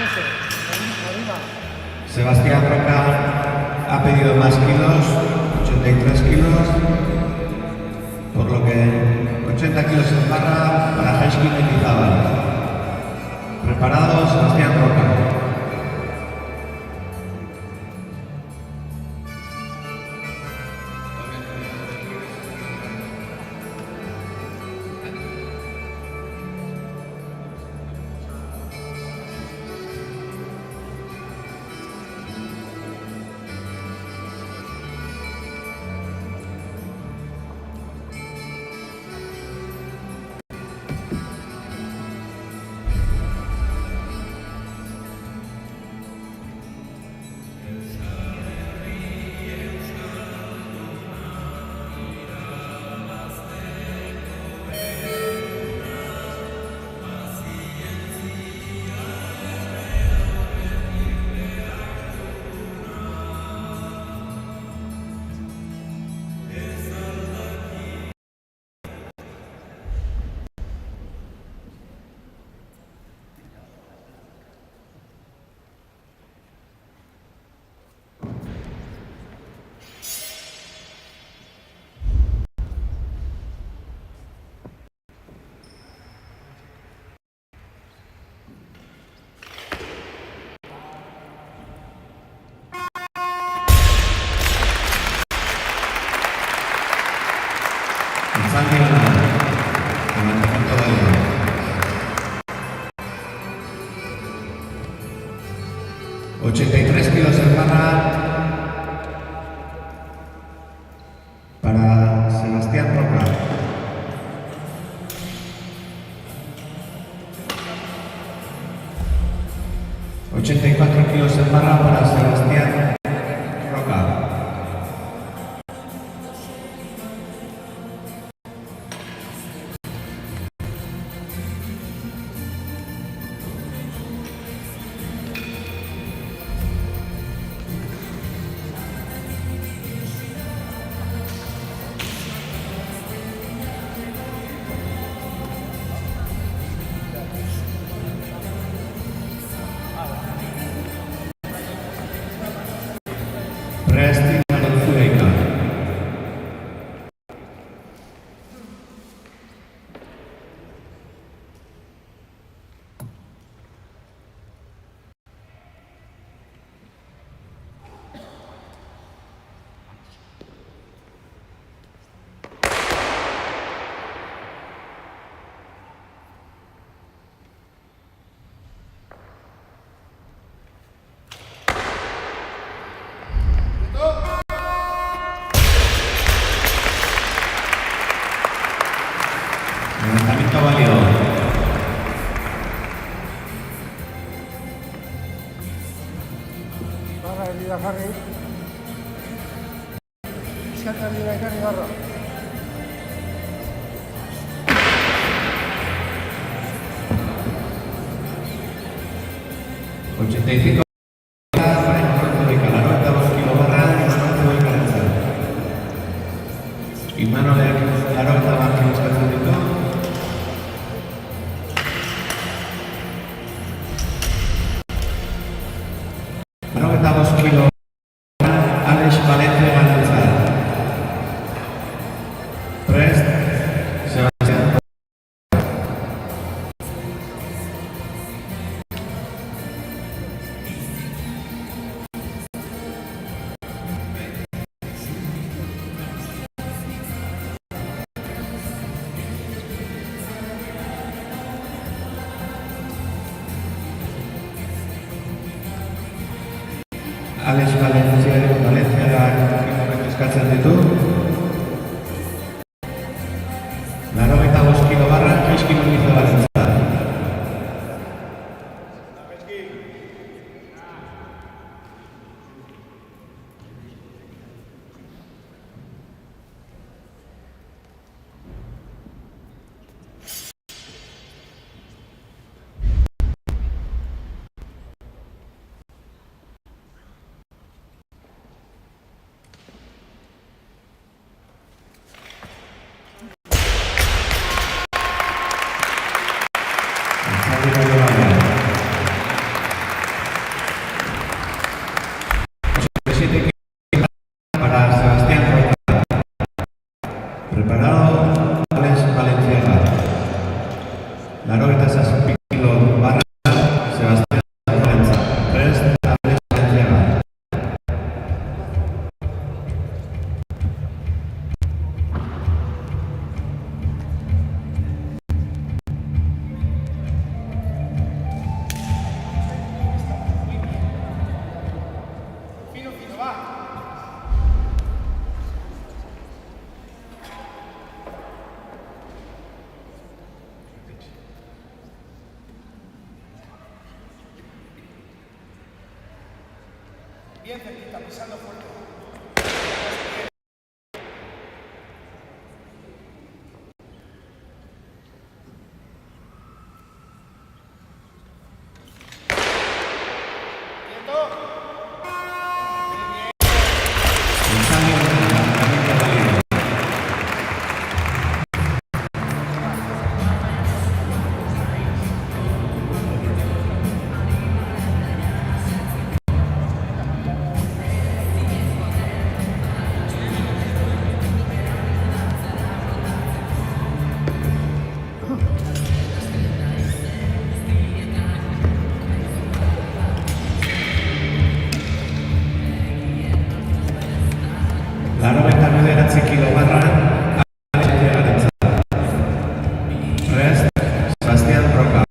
Eso, arriba. Sebastián Roca ha pedido más kilos, 83 kilos, por lo que 80 kilos en barra para Jaizki Mendizabal. Preparado, Sebastián Roca. Levantamiento válido. 83 kilos en barra para Sebastián Roca. ...84 kilos en barra para Sebastián Roca. Presti Valenzuela. Levantamiento válido. Barra herida jarri. Pizkata herida ekarri barra. ...85 Imanolek Laroeta Martínez Católico. Alex Valentziarak eskatzen ditu. 95 kilo barra, Jaizki Munizo Valentzia. Para Sebastián Roca. Preparado Alex Valenciaga. 96 kilo barra Sebastián Roca. 3 Alex Valenciaga. Bien cerquita, pisando fuerte. Laro eta 9 kilo barra Alex Rest Sebastián Roca.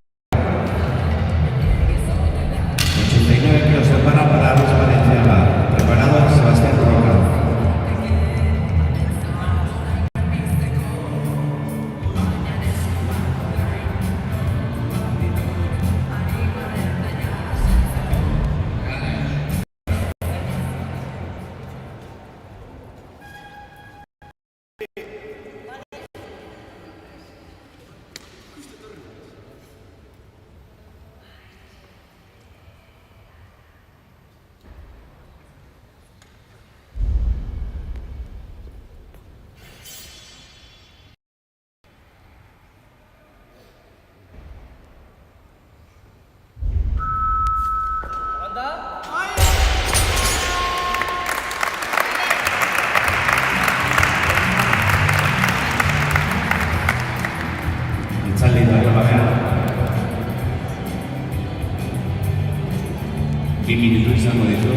89 kilos de barra para Alex Valenciaga. Preparado Sebastián Roca. Itzaldi dago gabean. 2 minutu izango ditu.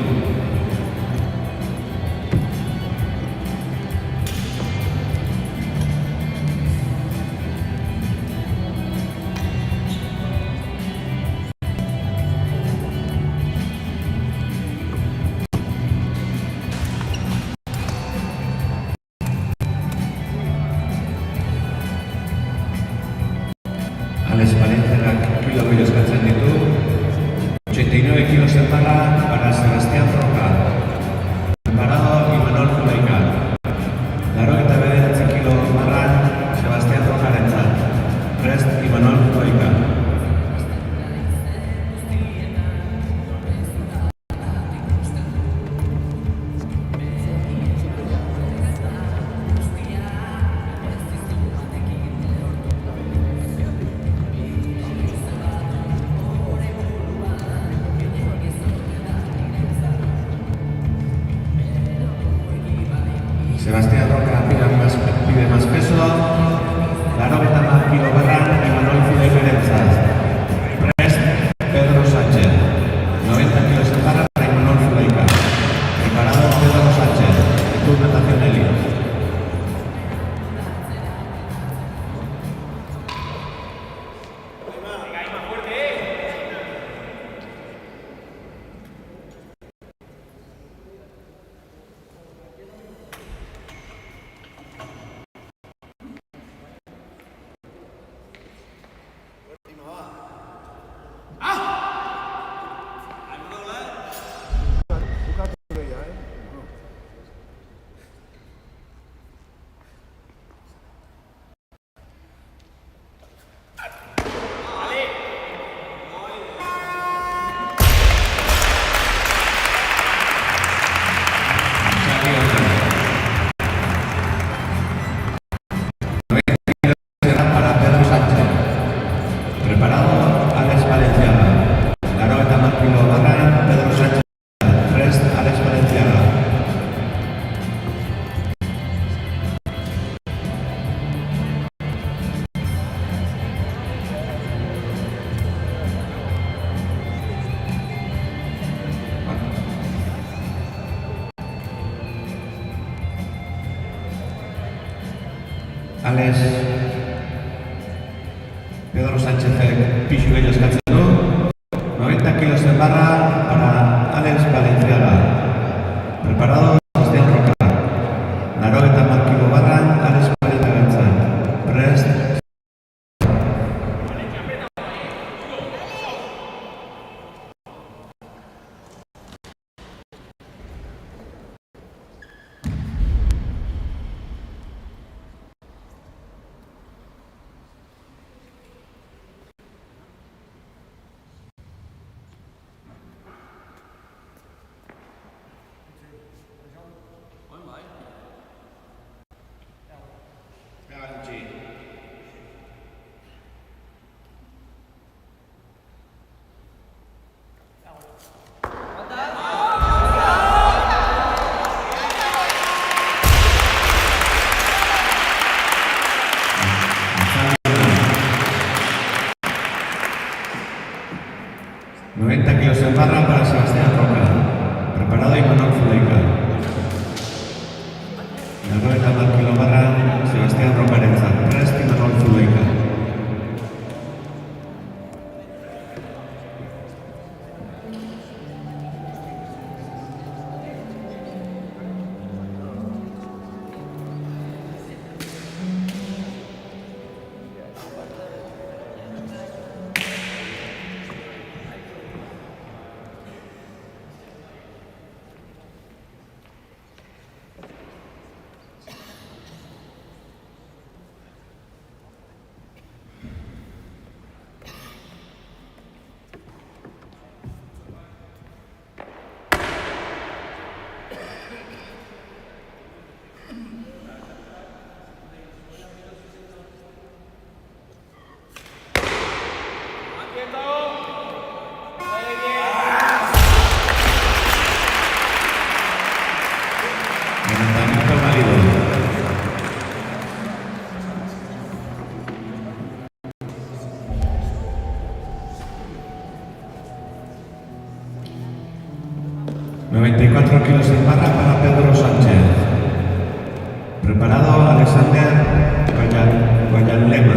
Alex Valenciaga kilo gehiago eskatzen ditu. 89 kilos en barra para Sebastián Roca. Preparado Imanol Zulaika. 89 kilo barra Sebastián Roca arentzat. Rest Imanol Zulaika. Sebastián Roca pide más peso. La 90 kilo barra Imanol Zulaika arentzat. Rest Pedro Sánchez. 90 kilos en barra para Imanol Zulaika. Preparado Pedro Sánchez. De Club Natación Helio. Alex Pedro Sánchez Pixuello eskatzen du. 90 kilos en barra para Alex Valenciaga. Preparado Sebastián Roca. 90 kilo barra Alex Valenciaga. Prest. Kilos en barra para Sebastián Roca. Preparado Imanol Zuleika. 90 kilo barra Sebastián Roca Arenza. Prest Imanol Zuleika. Levantamiento válido. ...94 kilos en barra para Pedro Sánchez. Preparado Alexander Guayalema.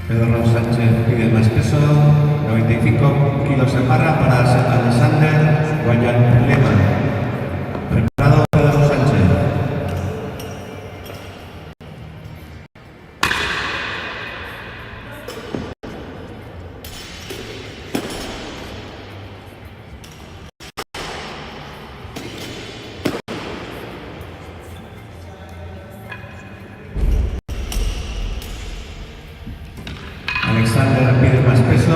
Pedro Sánchez pide más peso, 95 kilos en barra para Alexander Guayalema. Preparado Pedro Sánchez. Alexander pide más peso,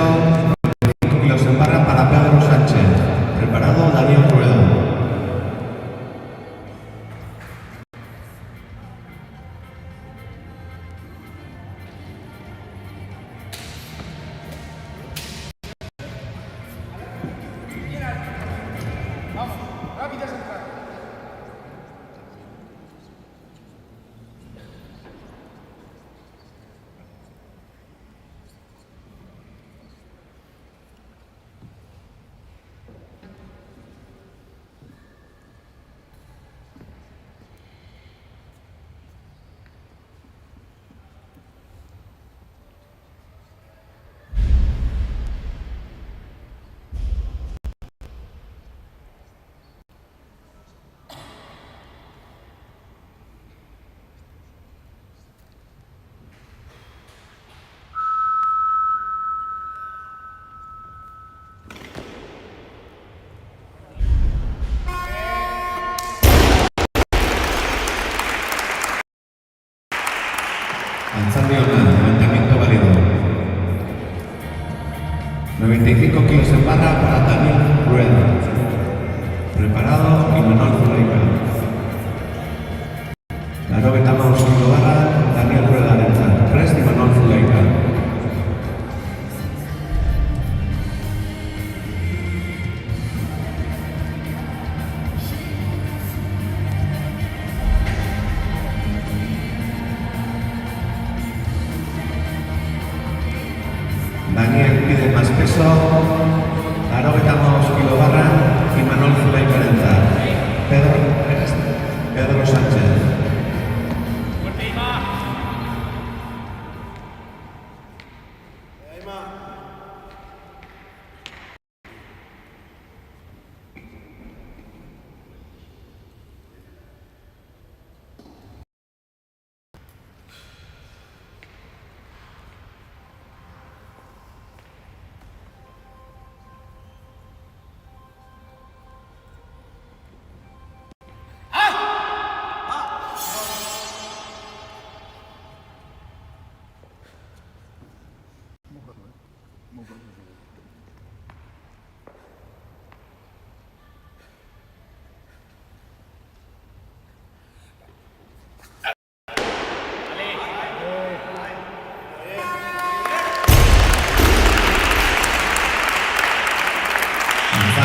95 kilos en barra para Pedro Sánchez. Preparado Daniel Ruedo. Alzando levantamiento válido. 95 kilos en barra para Daniel Rueda. Preparado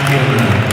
Zaldiona.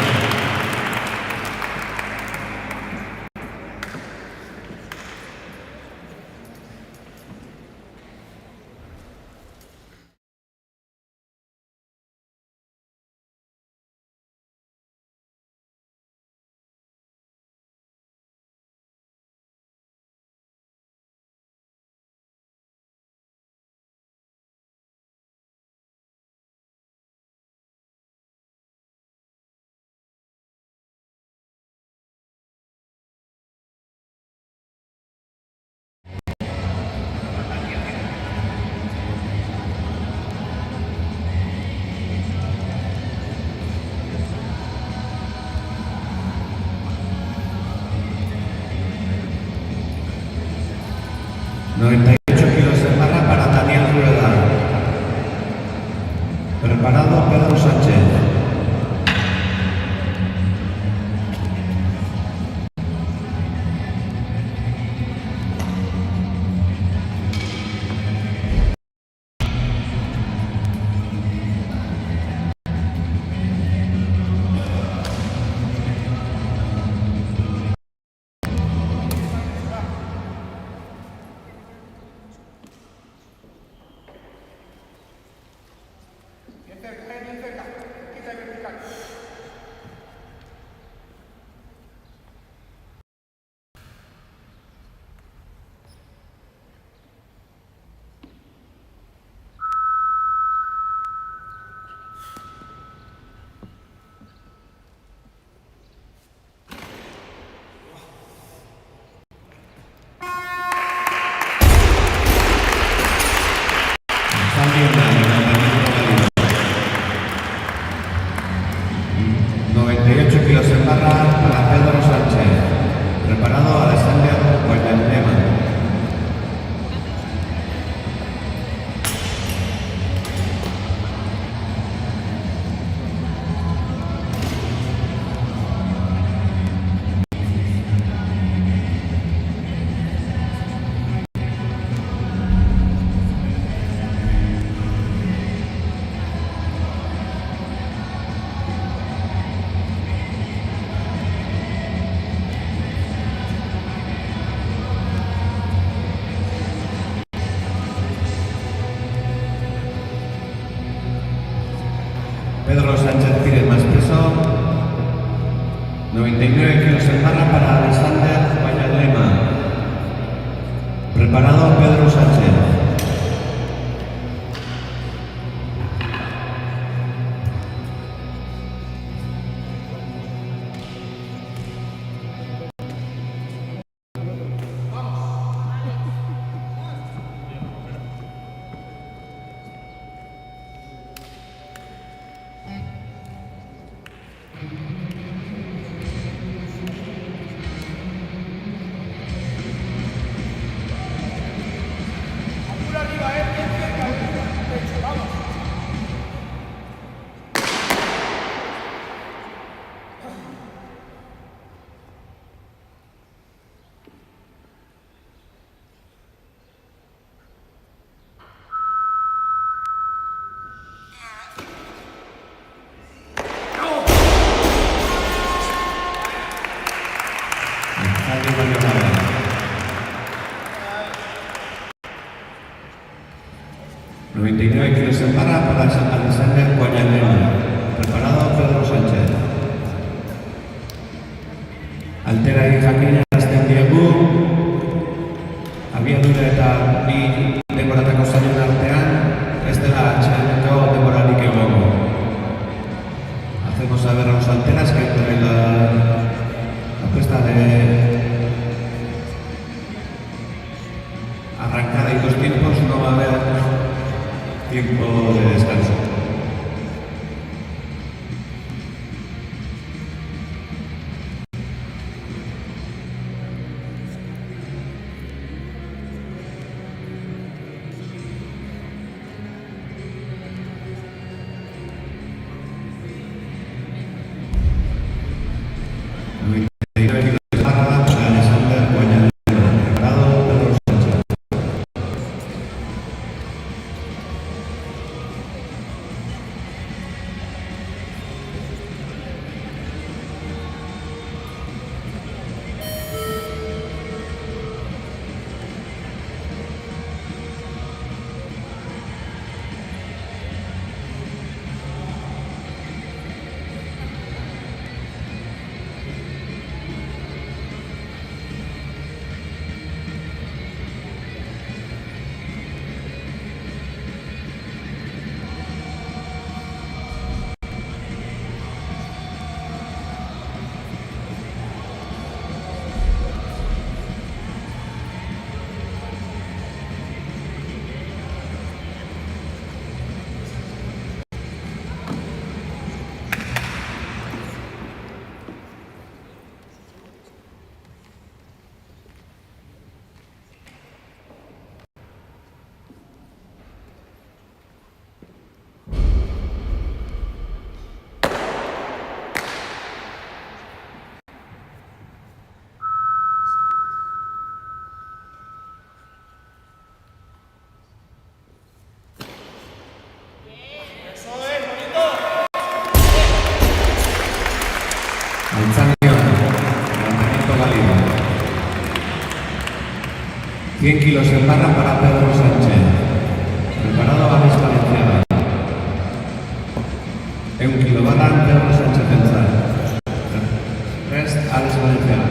kilos de barra para Daniel Rueda. Preparado Pedro Sánchez. Kilos en barra para Pedro Sánchez. Preparado Alexander Guayandema. Pedro Sánchez pide más peso. 99 kilos en barra para Alexander Valladolema. Preparado Pedro Sánchez. Kilos en barra para Alexander Guayandema. Preparado Pedro Sánchez. Altera y jakina azten diegu. Abiadura eta bi denboratako zailen artean ez dela atxeaneko denborarik egongo. Hacemos saber a los alteras que entre la puesta de arrancada y dos tiempos no va a haber tiempo de descanso. Alzamión, levantamiento válido. 100 kilos en barra para Pedro Sánchez. Preparado Alex Valenciaga. 1 kilo barra Pedro Sánchez Tenzar. Rest Alex Valenciaga.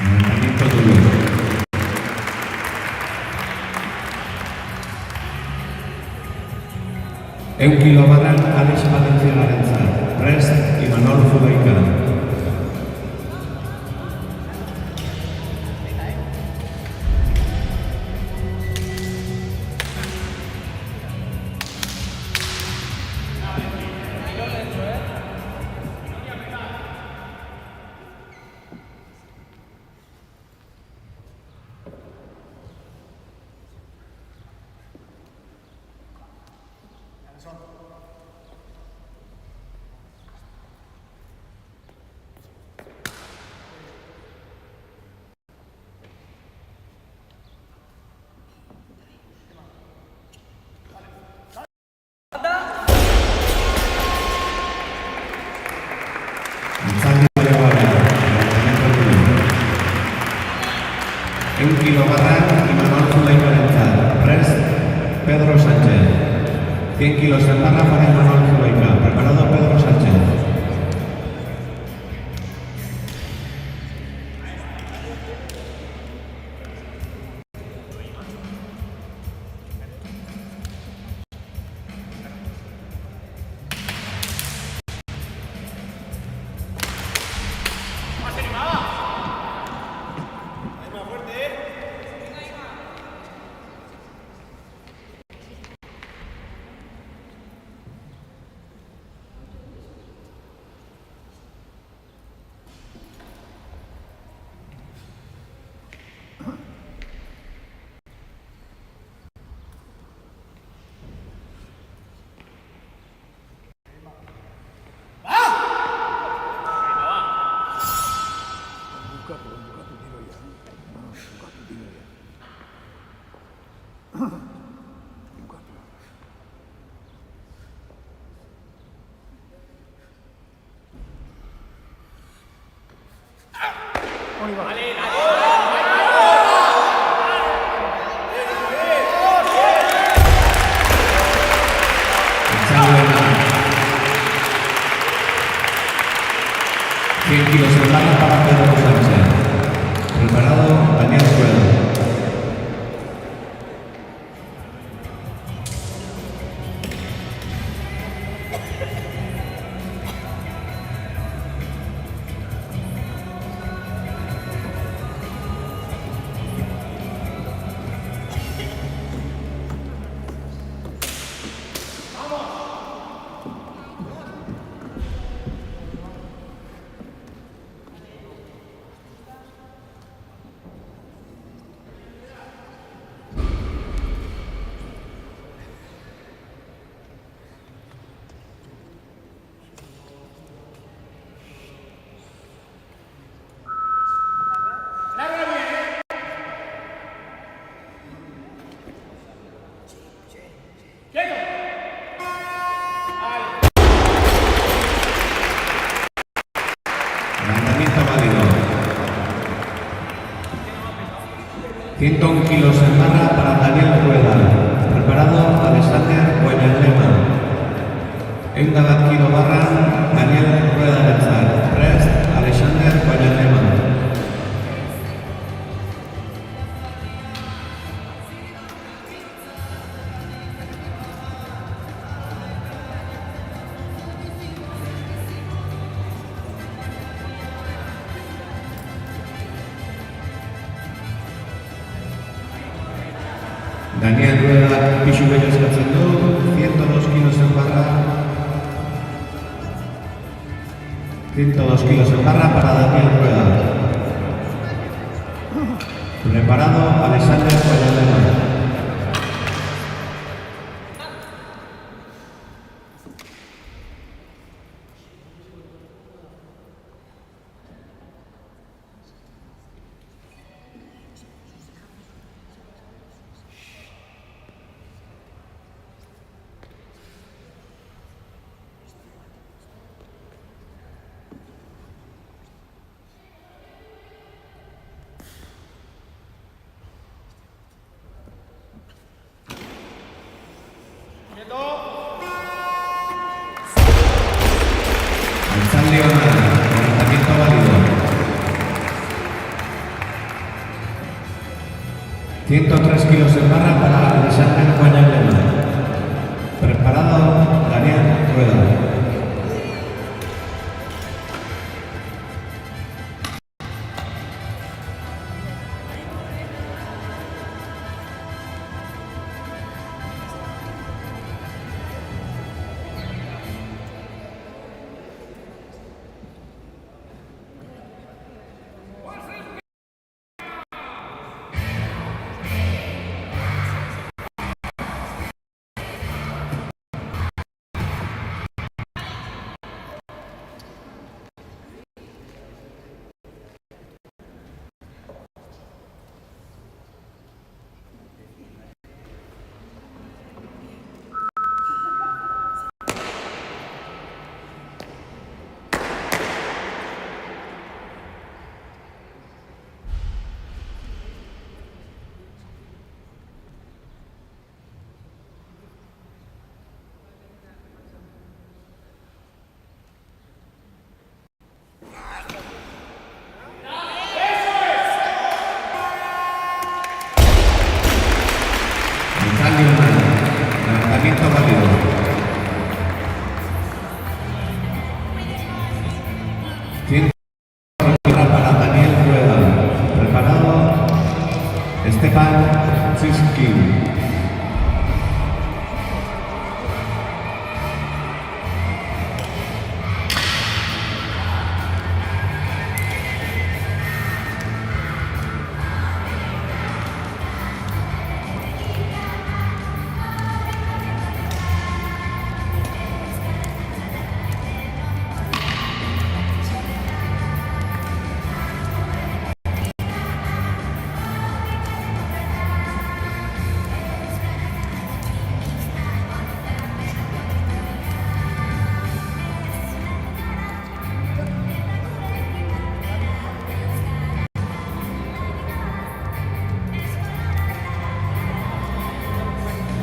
Levantamiento duro. 1 kilo barra Alex Valenciaga. Rest Imanol Zulaika. Un kilo barra Imanol Zulaika Tenzar. Rest Pedro Sánchez. 100 kilos en barra para Imanol Zulaika. Preparado Pedro Sánchez. Kilos en barra para Pedro Sánchez. Preparado Daniel Rueda. 101 kilos en barra para Daniel Rueda. Preparado Alexander Guayanlema. 101 kilo barra Daniel Rueda Letzar. Prest Alexander Guayanlema. Daniel Rueda pisu bello eskatzen du, 102 kilos en barra. 102 kilos en barra para Daniel Rueda. Preparado Alexander Guayanlema. Alzandi Omar, levantamiento válido. 103 kilos en barra para Alexander Guayanlema. Preparado Daniel Rueda. Levantamiento válido. 100 para Daniel Rueda. Preparado Esteban Chiski.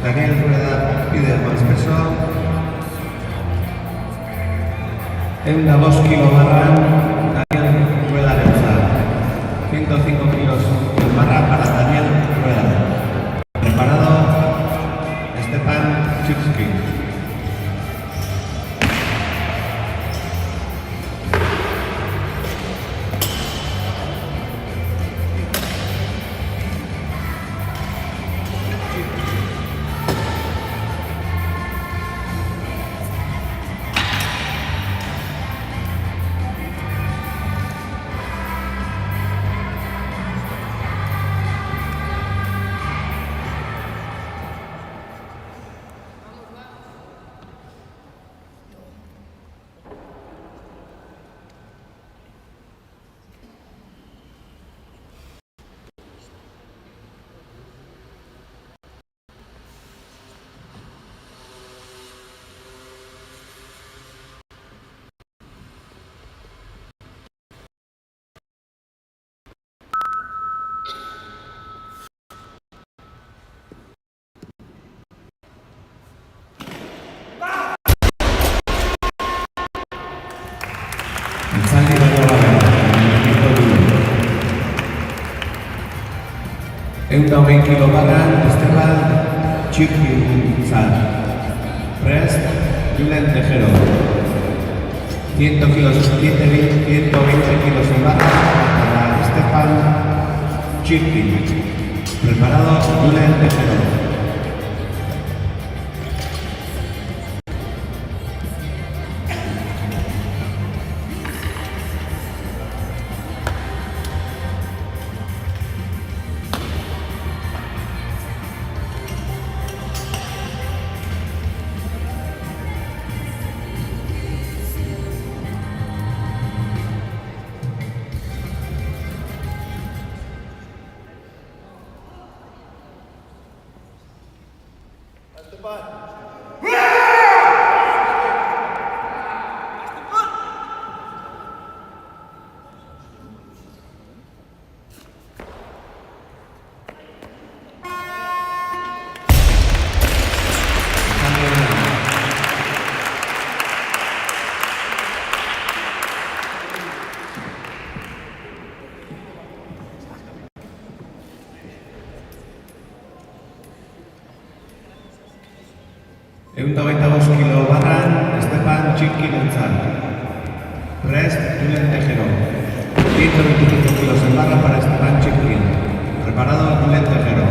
Daniel Rueda pide más peso. En la 2 kilos barra Daniel Rueda Letzar. 105 kilos en barra para Daniel Rueda. Preparado Esteban Chiski. 20 kilo barran, Esteban Chirpinzar. Prest, Julen Tejero. 120 kilos en barra para Esteban Chirpin. Preparado, Julen Tejero. Kilo barran, Esteban Chirpinzar. Prest, Julen Tejero. 125 kilos en barra para Esteban Chirpin. Preparado, Julen Tejero.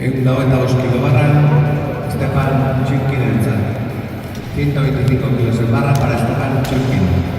En 92 kilo barra, Esteban Chirpin. 125 kilos en barra para Esteban Chirpin.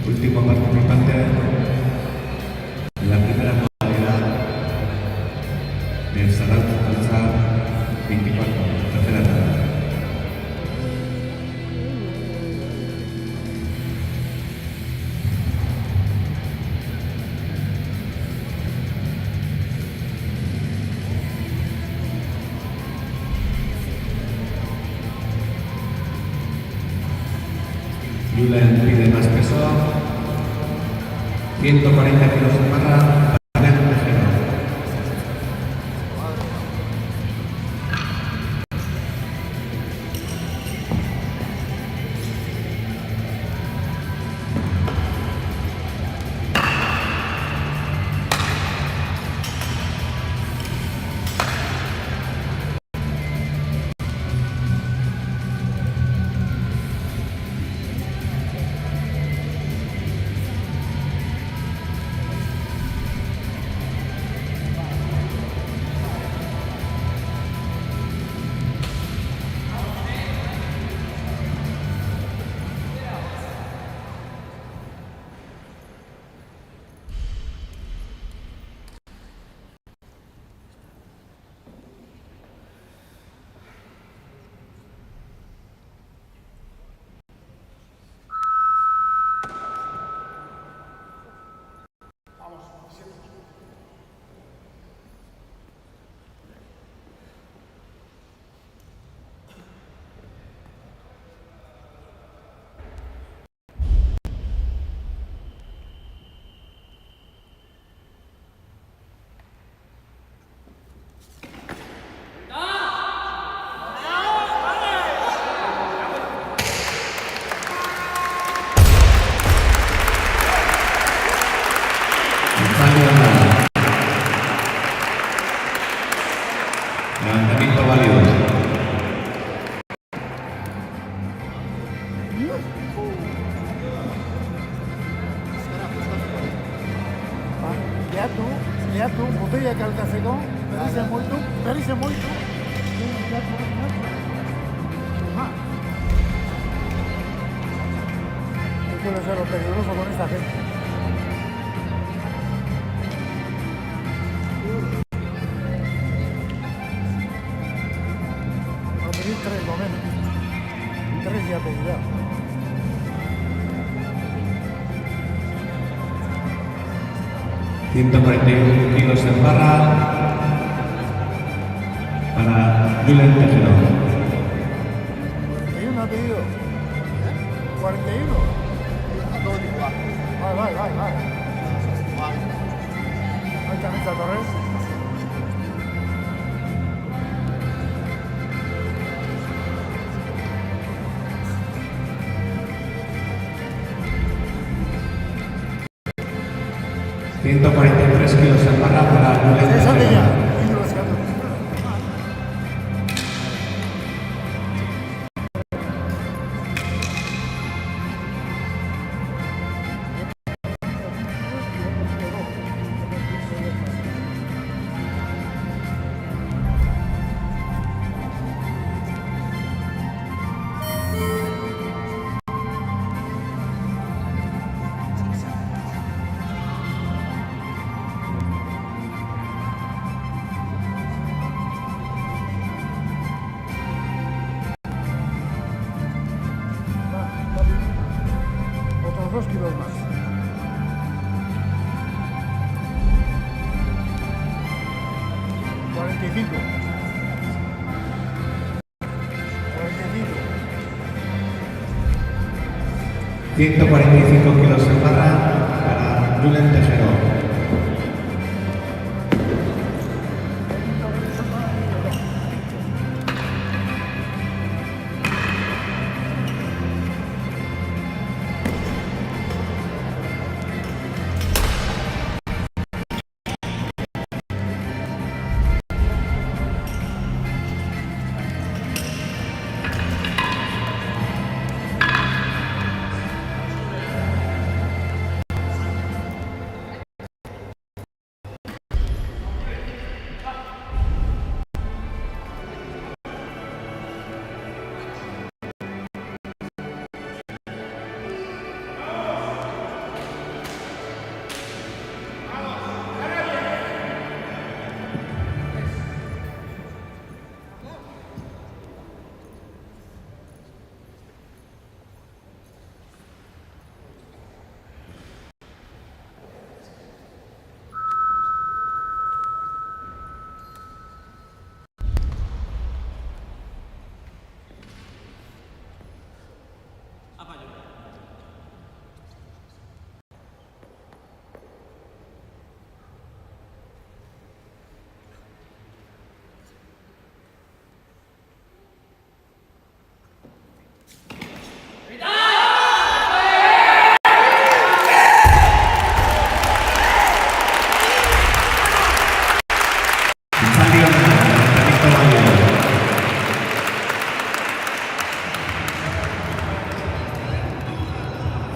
último participante en la primera modalidad del Salón Alza 24, tercera etapa. Julen pide más peso, 140 kilos en barra, para el tejero. Levantamiento válido. Ya tú, botella que al café me dice mucho. Eso debe ser lo peligroso con esta gente. A pedir 3 lo menos. 3 ya pedirá. ...141 kilos en barra para Julen Tejero. 41 ha pedido. 41. Vai. Ahí está Mesa Torres. ...143 kilos en barra para Julen Esa de Tejero. ya. Otros 2 kilos más. $45. 145 kilos en barra para Julen Tejero.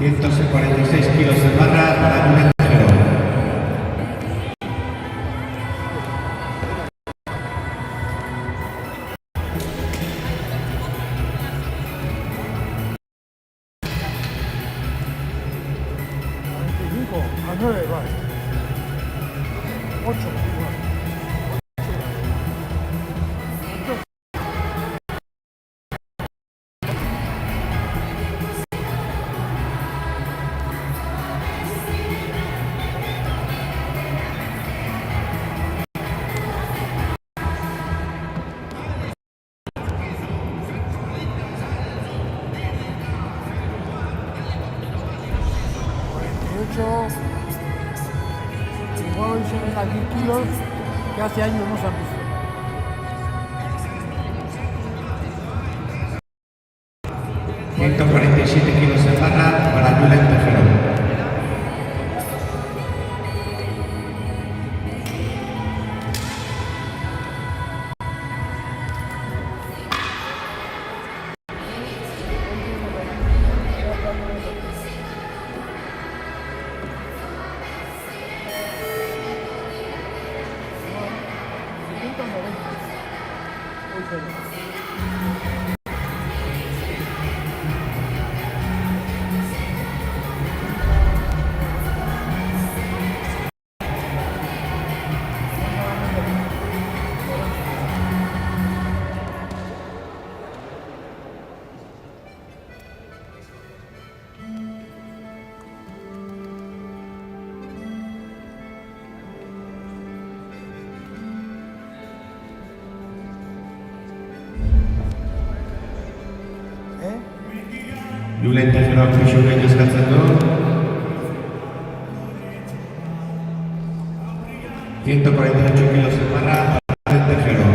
146 kilos en barra para Julen Tejero. A 9, vale. 8, igual. Igual hoy se ven aquí kilos que hace años no se han visto. $147 kilos en barra para Julen Tejero. Julen Tejeroak pixuren eskatzen du. 148 kilos en barra para Julen Tejero.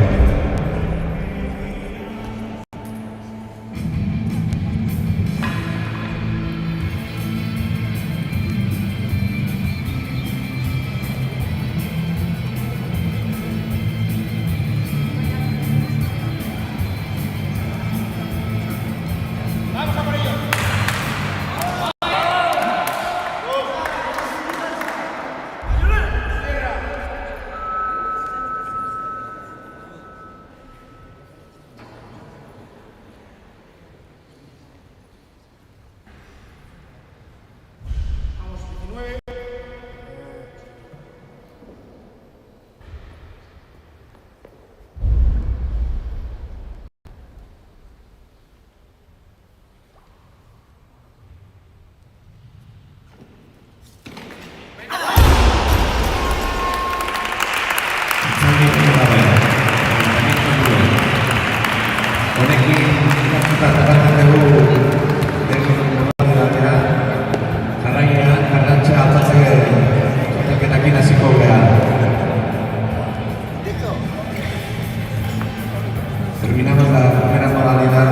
Terminamos la primera modalidad.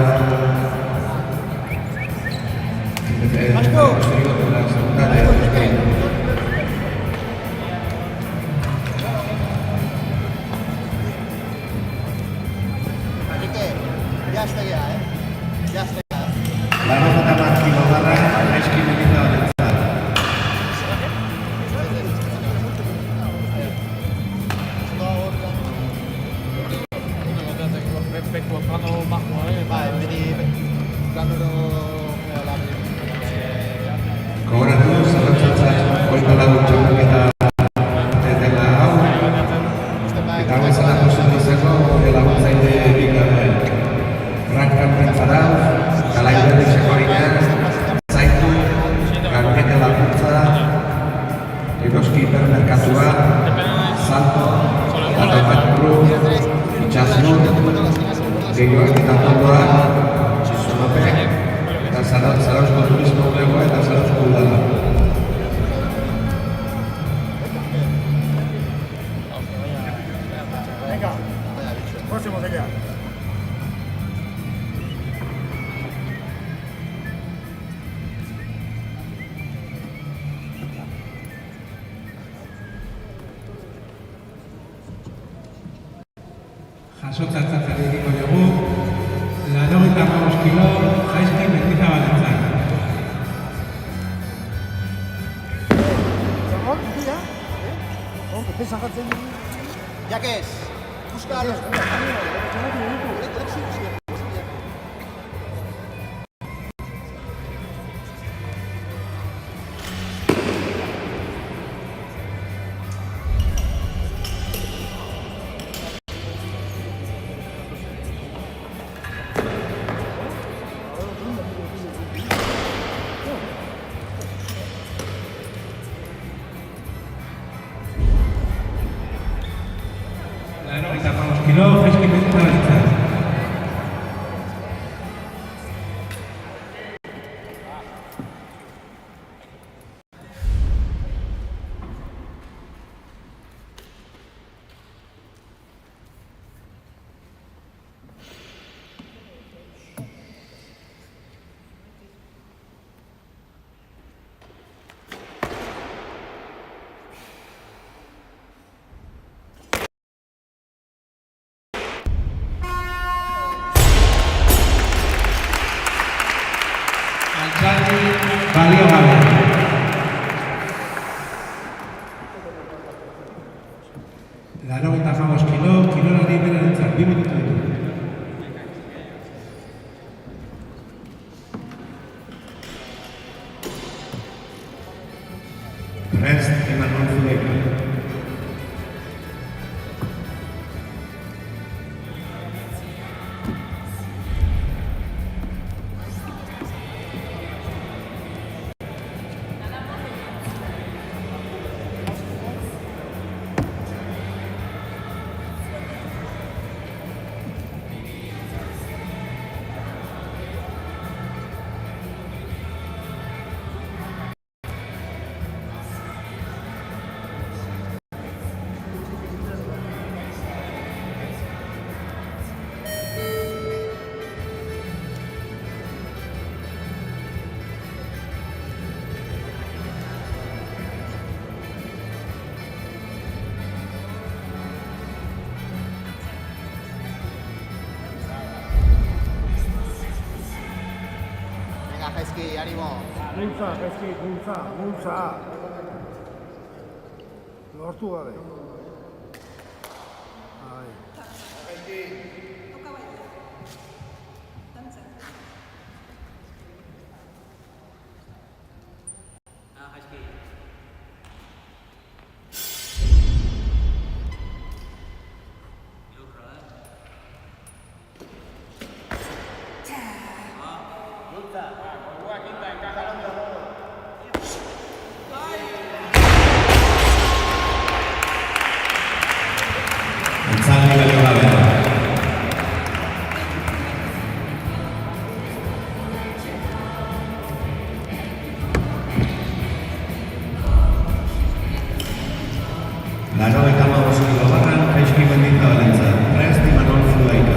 Seguimos con la segunda de Ya está ya, ¿eh? Ya está ya. la nota máxima barra Reski Mediza Valentzat. Gogoratu, zerratzatzat, hogeita lau txapelketa dela hau, eta hau ezan atozen dizeko, laguntzaile bikabe. Rankan pentsara, galaiberri txekorinean, zaitu, gabinete laguntza, eroski hipermerkatua, salto, Automatru, itxasur, gehioak eta tondoak, Zonopek, eta Zarauzko turismo bulegoa eta Zarauzko udala. Venga, próximo sería. Jasotzatzat egiteko dugu, 95 kilo, Reski Mediza Valentzat. defensa jartzen dugu. Jakez, busca los... Laurogeita hamabost kilo, jaizki mentalantza. Altxaldi balio gabe. Laurogeita hamabost kilo, kirolari berarentzat 2 minutu ditu. Prest, Imanol Zuleika. Venga, Jaizki, ánimo. Bultza, gaizki, bultza. Lortu gabe. Altxaldi balio gabe. Laurogeita hamabost kilo barran, jaizki mentalantza. Prest, Imanol Zuleika.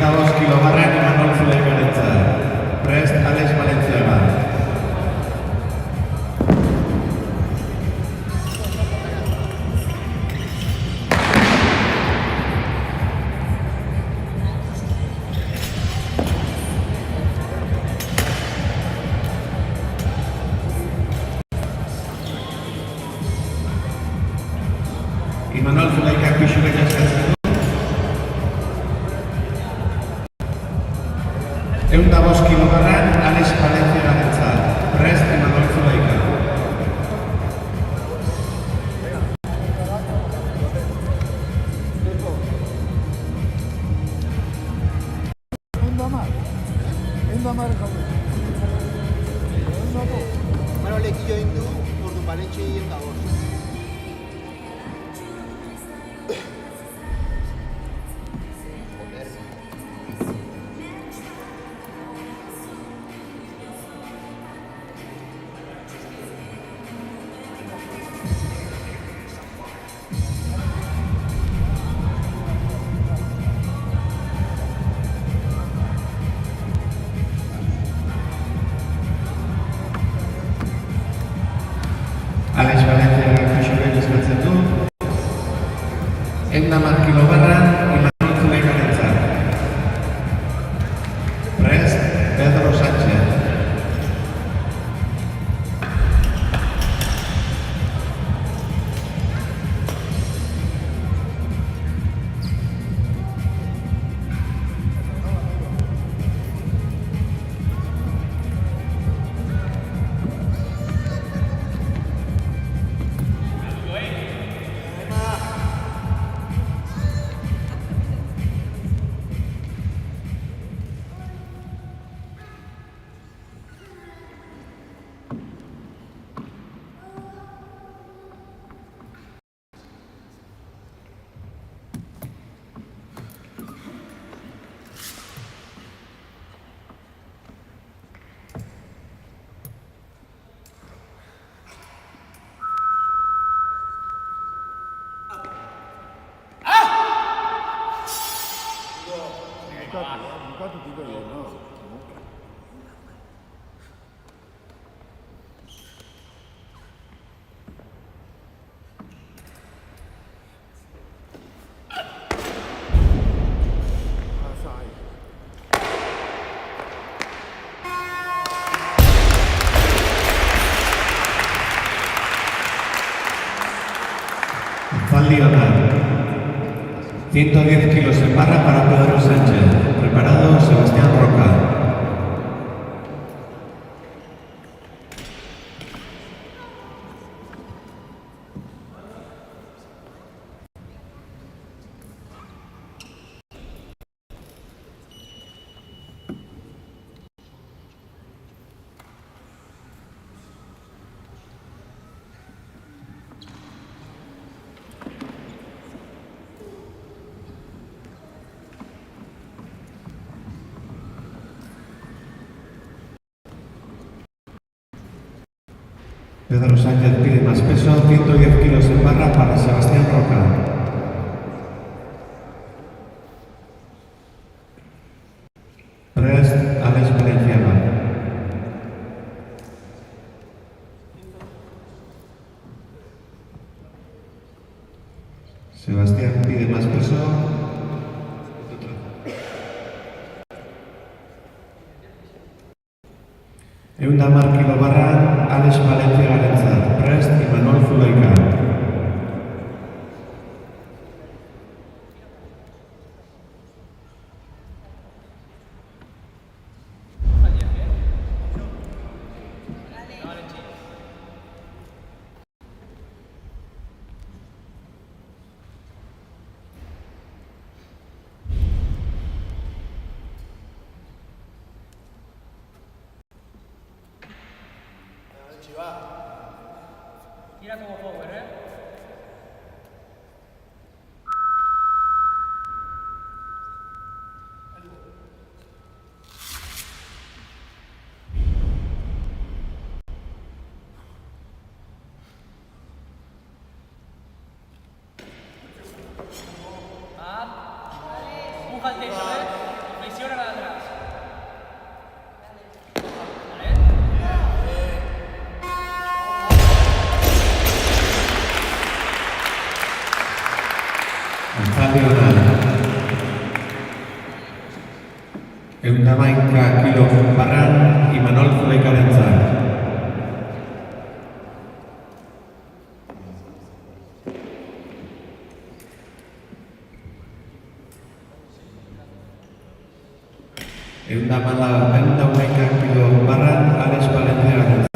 25 kilobarren Imanol Zulaikarentzat. Prest, Alex Valenciaga. Imanol Zulaikak pixurek eskatzen du. 105 kilobarren Alex Valenciagarentzat. Prest, Imanol Zulaika. Endamar jarri. Endako. Bueno, lekillo hindu, ordu balentxe y el cabos. Alex Valenciagak pixurek eskatzen du. 110 kilobarren Imanol Zulaikarentzat. Prest, Pedro Sánchez. Bukatu dira no. Faldi Ona. 110 kilos en barra para Pedro Sánchez. Preparado Sebastián Roca. Pedro Sánchez pide más peso, 110 kilos en barra para Sebastián Roca. Prest, Alex Valenciaga. Sebastián pide más peso. 110 kilobarren Alex Valenciagarentzat. Prest, Imanol Zulaika. Tira como power, ¿eh? Empuja al techo, ¿eh? Altzaldiona. 111 kilo barran Imanol Zuleikarentzat. Eunda hamaika kilo barran Alex Valentziarentzat.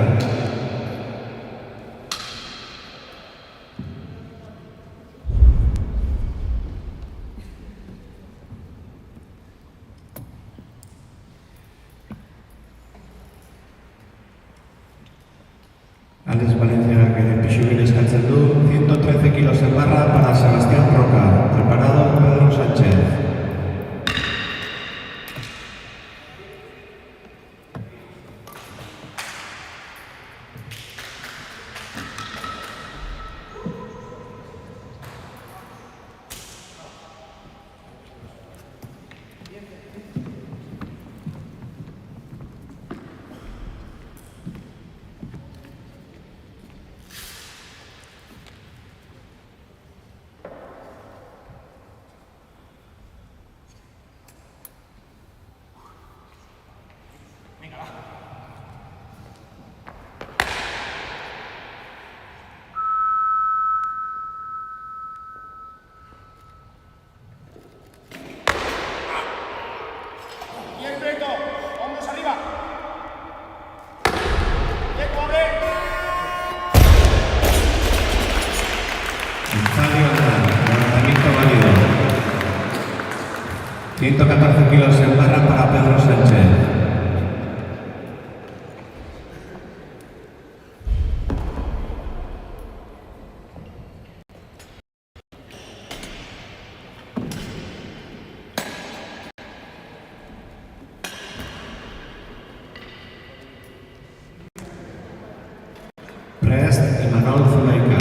Alex Valenciaga que pixuin eskatzen du 113 kilos en barra para Sebastián Roca. Preparado Pedro Sánchez. Bien, Beto. Hombros arriba. Beto, abre. Levantamiento válido. 114 kilos en barra para Pedro Sánchez. Prest Imanol Zuleika.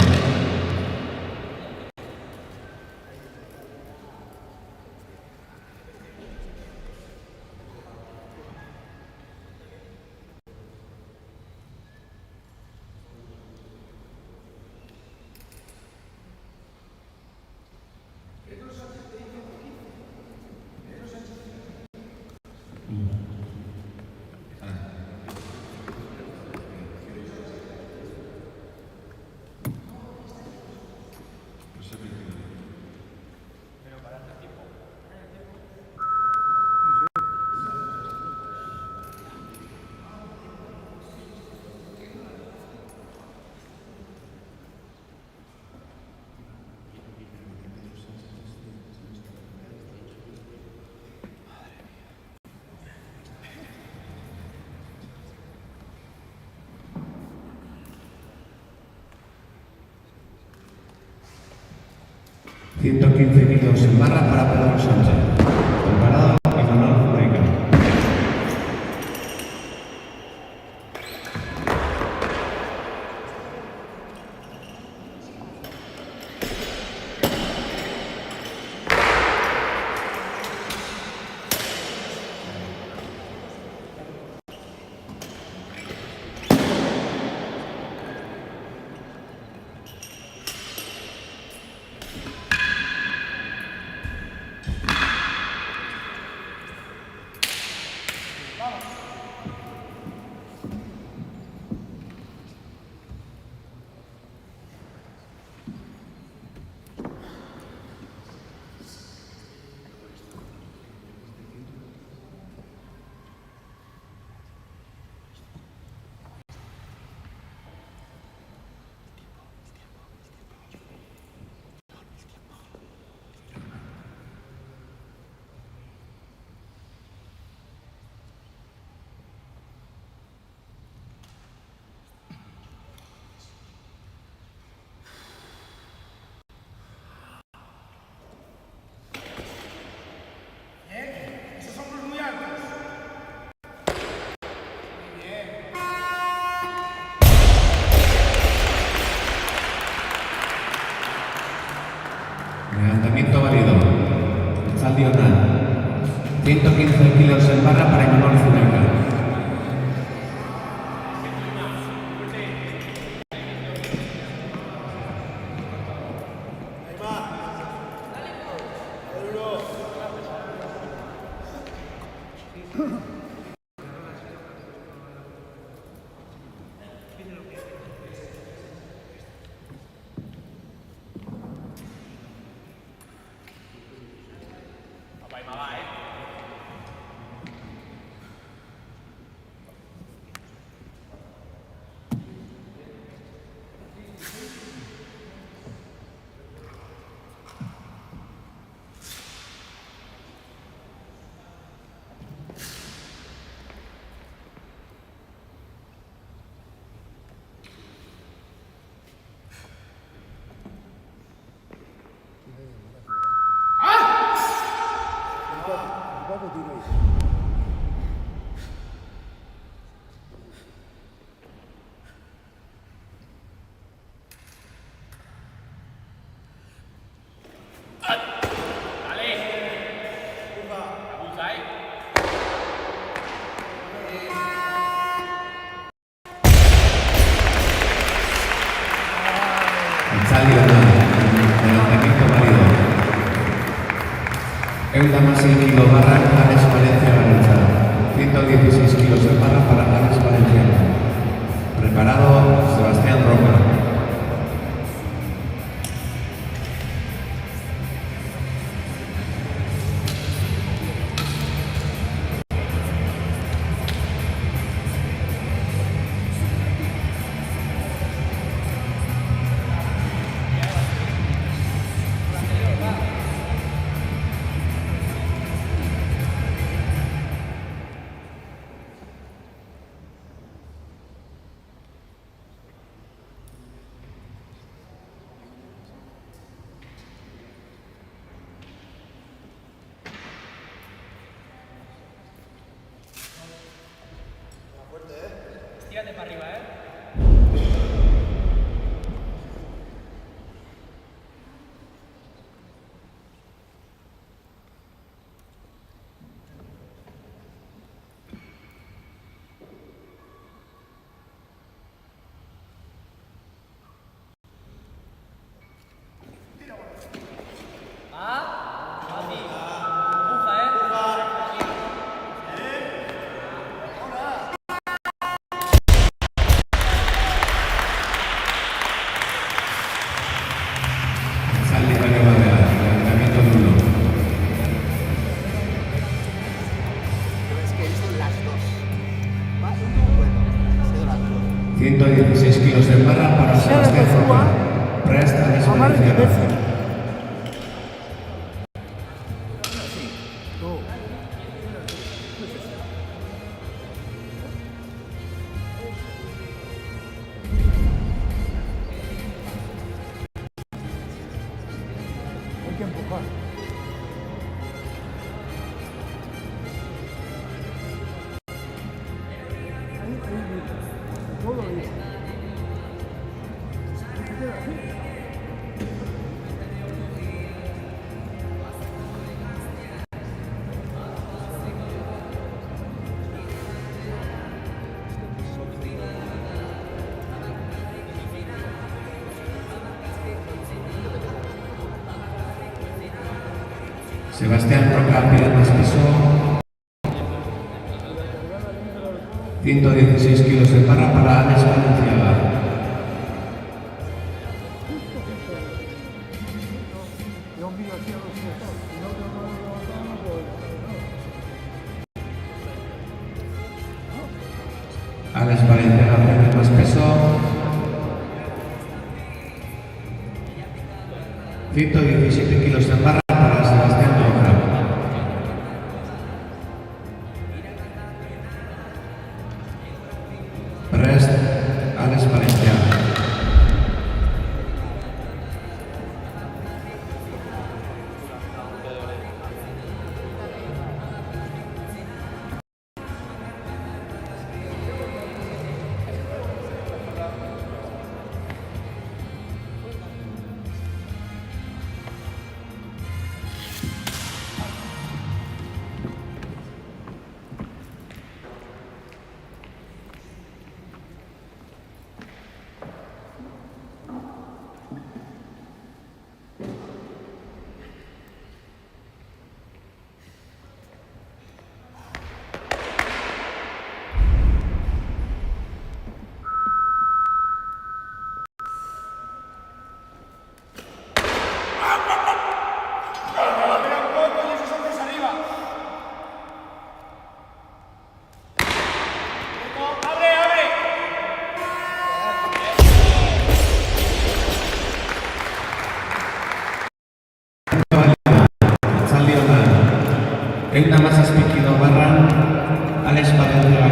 ...115 kilos en barra para Pedro Sánchez. Preparado Imanol Zuleika. Esos hombros muy altos. Levantamiento válido. Altzaldiona. 115 kilos en barra para Imanol Zuleika. Ahí va. salió adelantamiento válido. Eutamasí kilo barra Alex Valencia Valencia. 116 kilos de barra para Alex Valencia. Preparado Sebastián Roca. Estírate para arriba, ¿eh? Así. Empuja, ¿eh? Sale Mario Barrera, levantamiento nulo. Es que he visto las dos. Va uno bueno, ha sido las dos. 116 kilos de barra para Sebastián Roca. Presta Alex Amar Valencia. imbécil. Hay que empujar. Ahí, todo bien. Se queda así. Sebastián Roca pide más peso. 116 kilos de barra para Alex Valenciaga. Yo miro aquí a los costados. Si no tengo que levantar, no puedo levantar. Alex Valenciaga pide más peso. 117 kilos de barra para Sebastián Roca. Prest Alex Valenciaga. Espera un poco y esos hombros arriba. Quieto, abre, abre. Salió una más kilo barra Alex Valenciaga.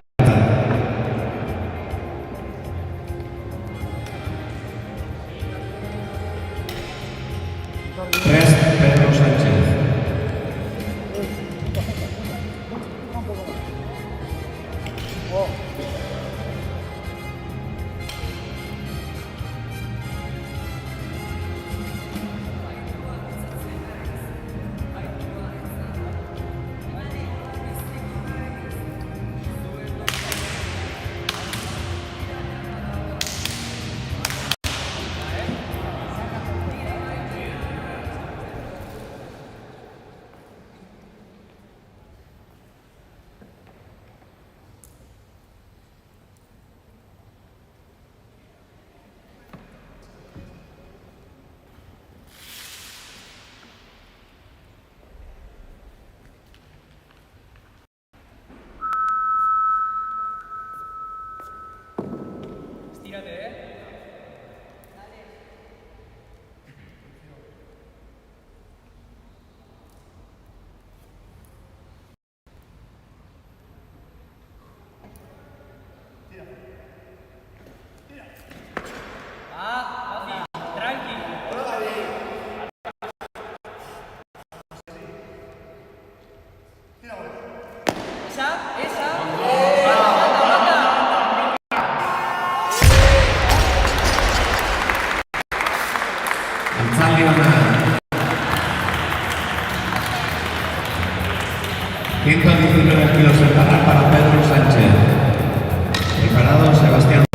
Prest Pedro Sánchez. Wow. Altzaldi ona. 119 kilos en barra para Pedro Sánchez. Preparado Sebastián.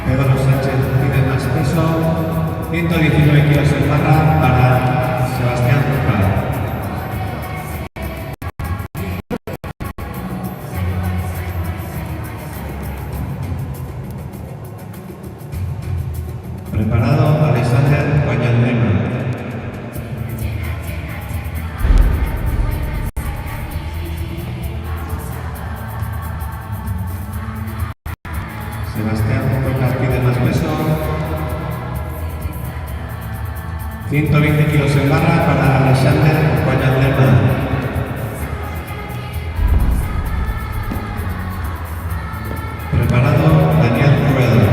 Pedro Sánchez pide más peso, 119 kilos en barra para Sebastián Roca. Preparado Alexander Guayandema. Sebastián Roca pide más peso. 120 kilos en barra para Alexander Guayandema. Preparado Daniel Rueda.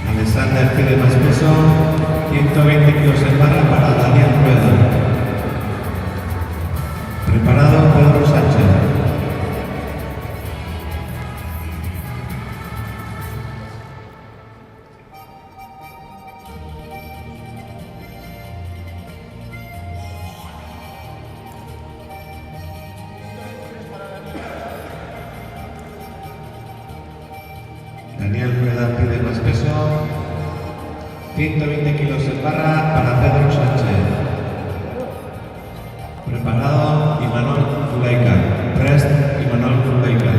Alexander pide más peso, 120 kilos en barra para Daniel Rueda. Preparado Pedro Sánchez. Daniel Rueda pide más peso, 120 kilos en barra para Pedro Sánchez. Preparado Imanol Zulaika. Prest Imanol Zulaika.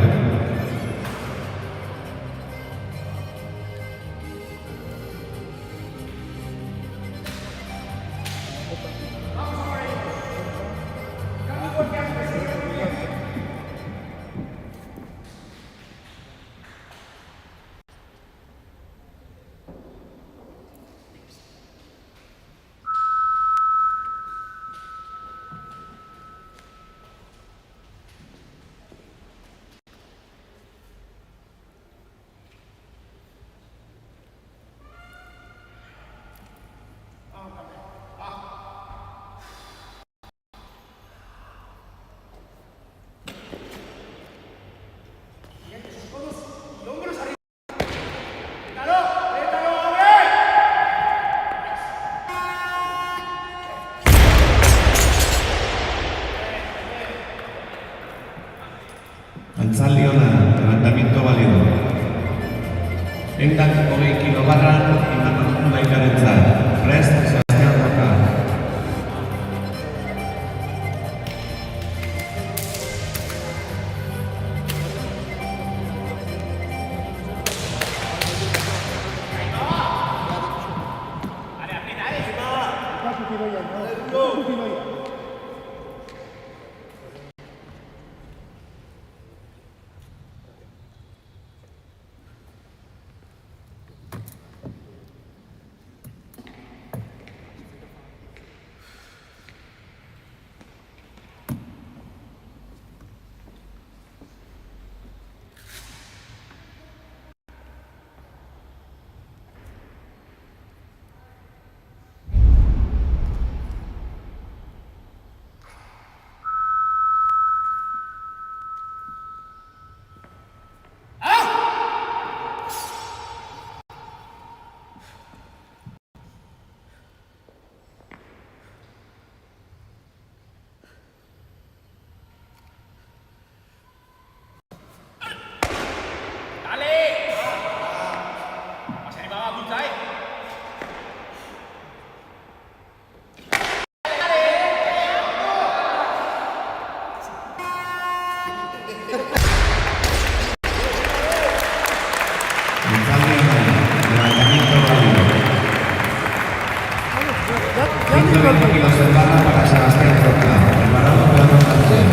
Altzaldi ona, levantamiento válido. Endak 20 kilo barra, Imanol Zulaikarentzat. Prest Sebastián Roca. Casi tiro ya, ¿no? Casi tiro ya. 120 kilos en barra para Sebastián Roca. Preparado Pedro Sánchez.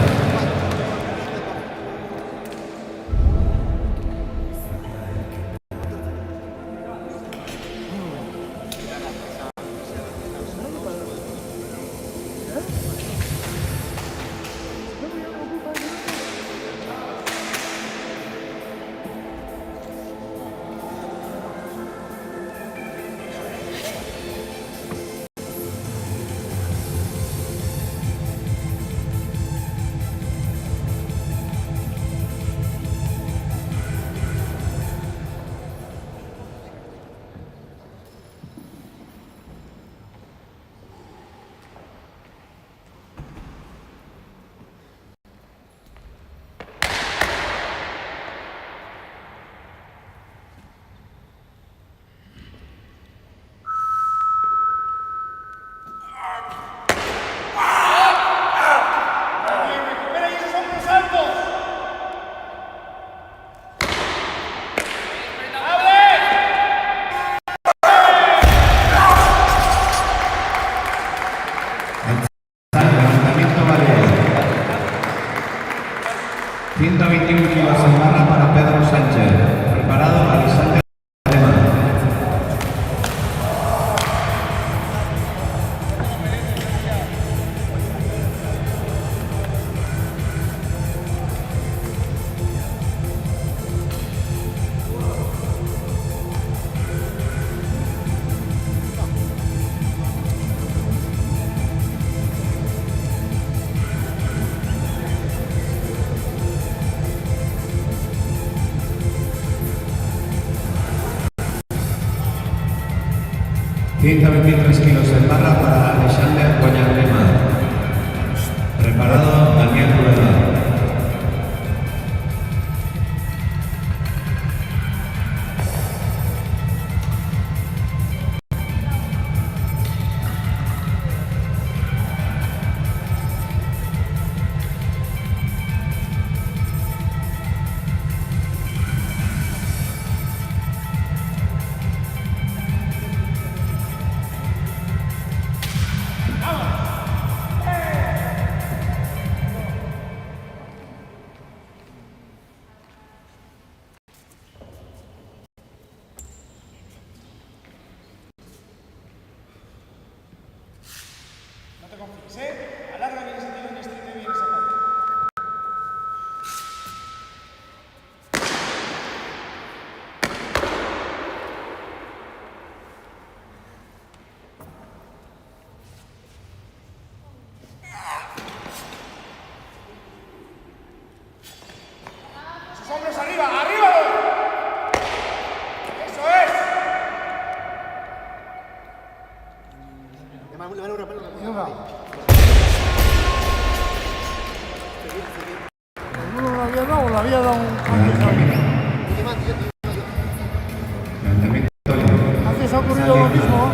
¡Recupera y esos hombros altos! Levantamiento válido. 121 kilos en barra para Pedro Sánchez. Preparado Alexander Alemán. ...123 kilos en barra para Alexander Coñarlema. Preparado Daniel Rueda. No te confíes, ¿eh? Alarga bien ese tiro y estrete bien esa cadera. ¡Esos hombros arriba! ¡Arriba! ¡Eso es! ¿Alguno lo había dado o le había dado un antes? Levantamiento válido. Antes ha ocurrido lo mismo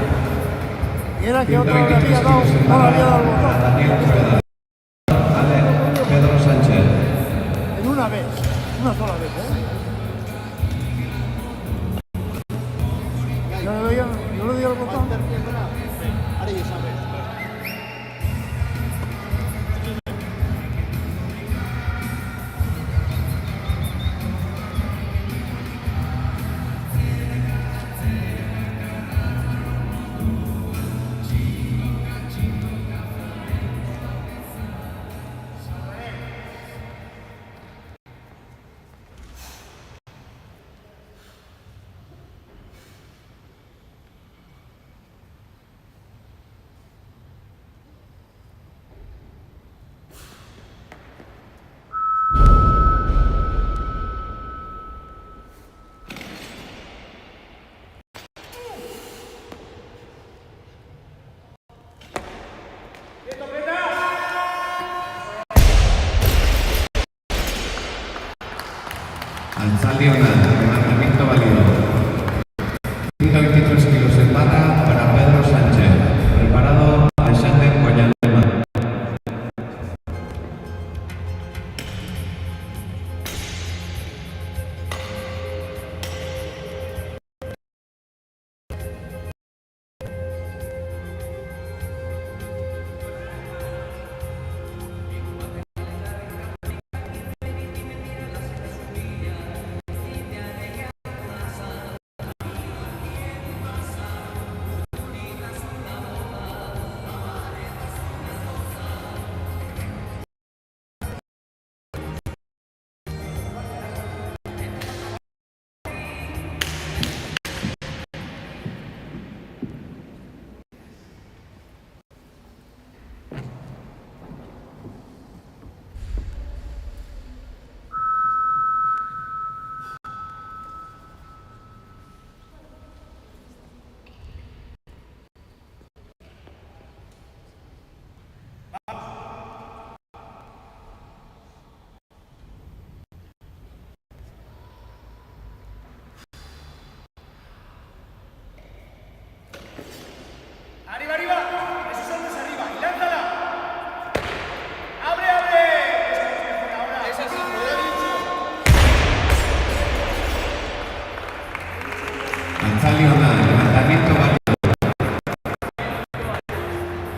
y era que otro le había 123 dado, kilos en no le había barra dado el para botón. Daniel Rueda. Pedro Sánchez. En una vez, una sola vez, ¿eh? Yo le doy al botón. Ahora ya sabes. Alzaliona, levantamiento válido. 123 kilos en barra para Pedro Sánchez. Preparado Alexander Coñarlema.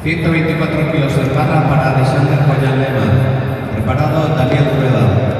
124 kilos en barra para Alexander Coyan-Lema. Preparado Daniel Rueda.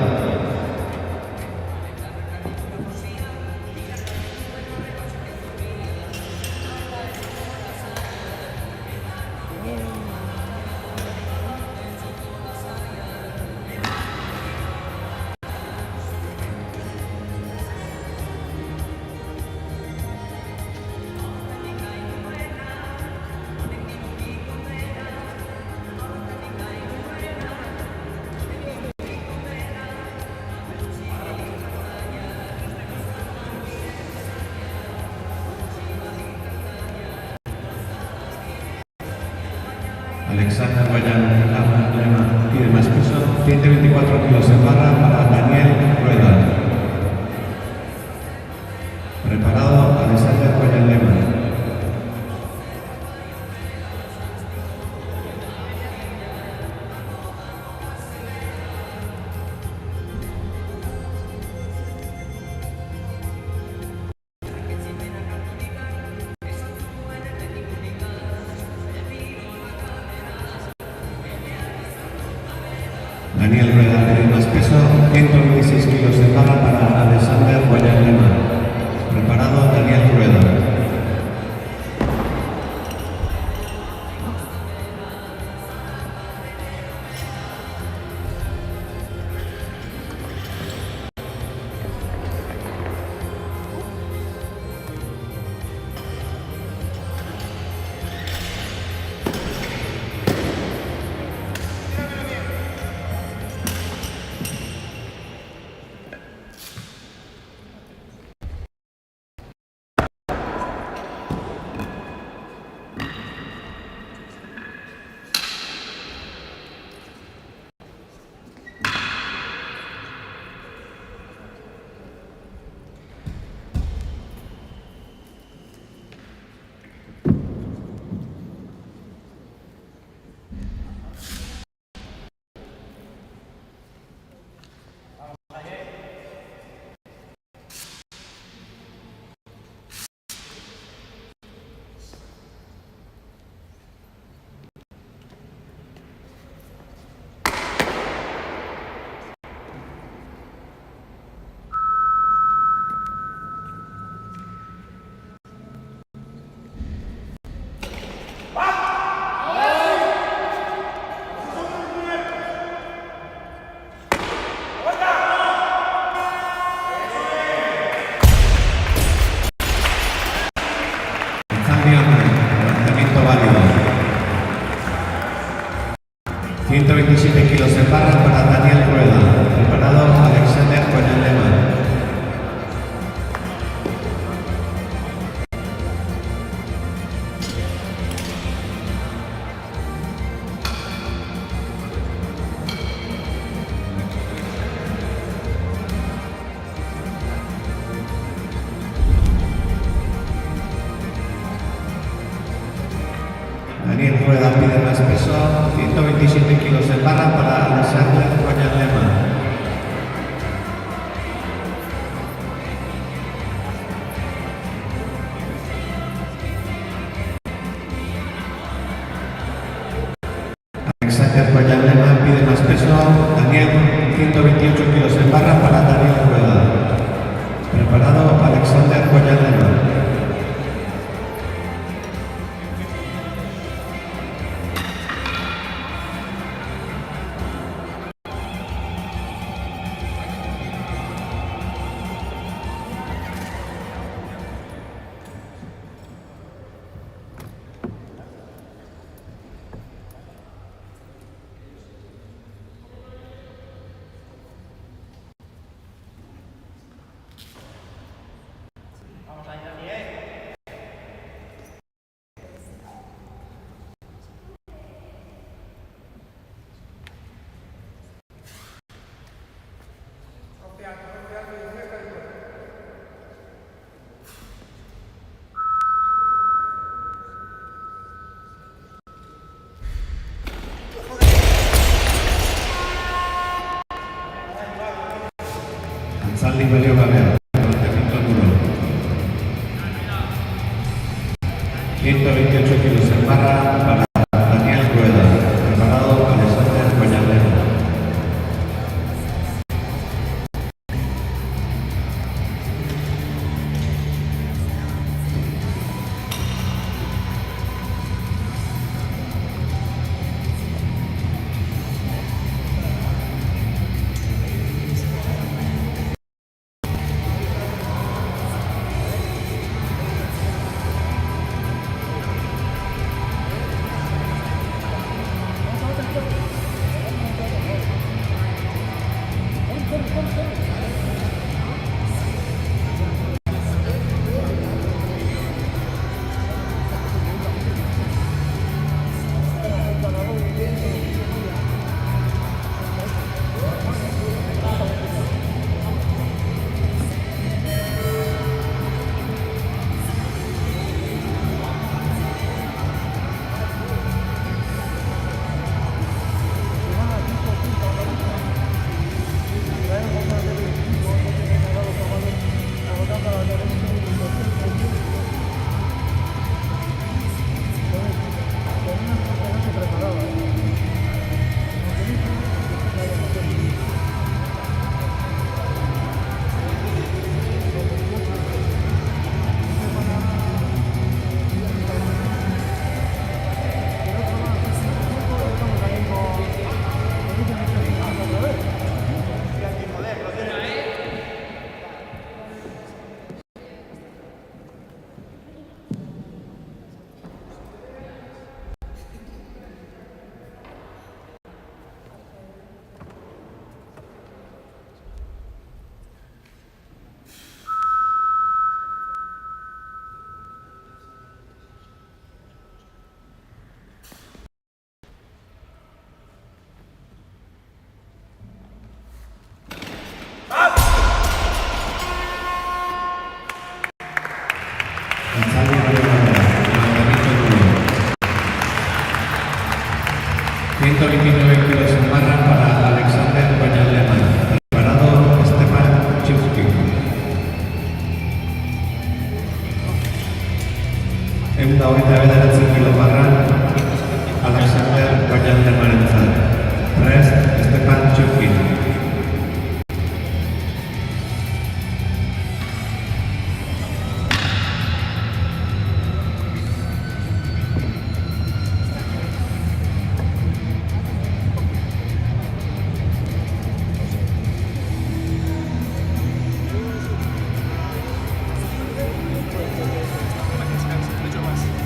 Alexander Coyan-Lema pide más peso, 124 kilos en barra para Daniel Rueda. Preparado Alexander Coyan-Lema. Daniel Rueda pide más peso, 126 kilos en barra para Alexander Coyan-Lema. Preparado Daniel Rueda. Lanzamiento válido. 127 kilos en barra para Daniel Rueda. Preparado Alexander Coyan-Lema. Daniel Rueda pide más peso, 127 kilos en barra para Alexander Coyan-Lema. Alexander Coyan-Lema pide más peso, Daniel, 128 kilos en barra para Daniel Rueda. Preparado Alexander Coyan-Lema. Sandy Valeo Galera, lanzamiento duro. 128 kilos en barra para 129 kilos en barra para Alexander Guayalema. Preparado Esteban Chivsky. En la unidad de 9 kilos barra Alexander Guayalema. Press Esteban Chivsky.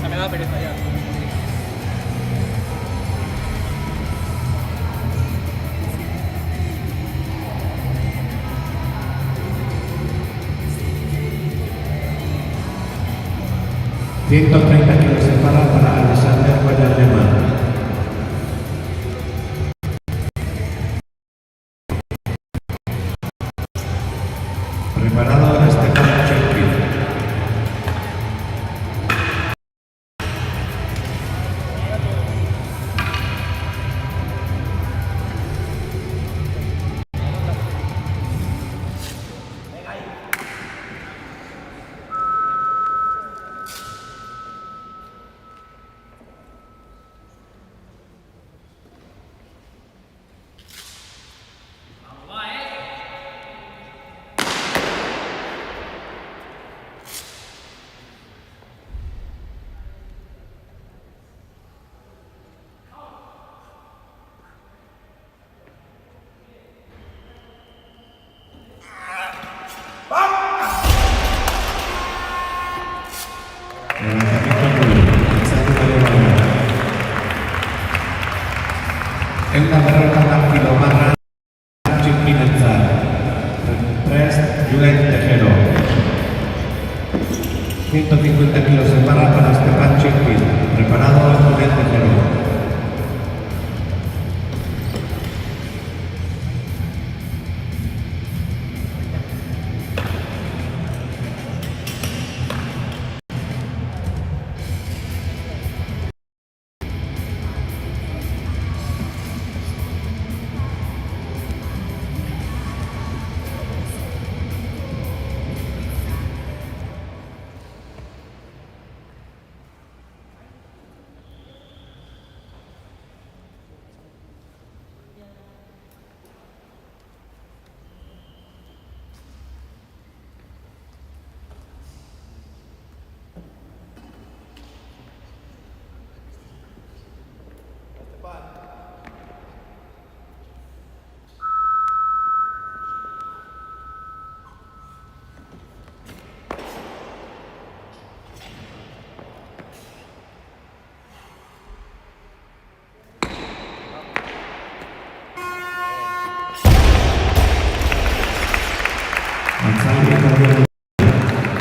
Me da pereza ya. $130 kilos en barra para Alexander Guayalema. Preparado Esteban Chivsky. Eunda berrogeita kilo barra txikinentzat. Prest Julen Tejero. 150 kilos en barra para Esteban Chivsky. Preparado Julen Tejero.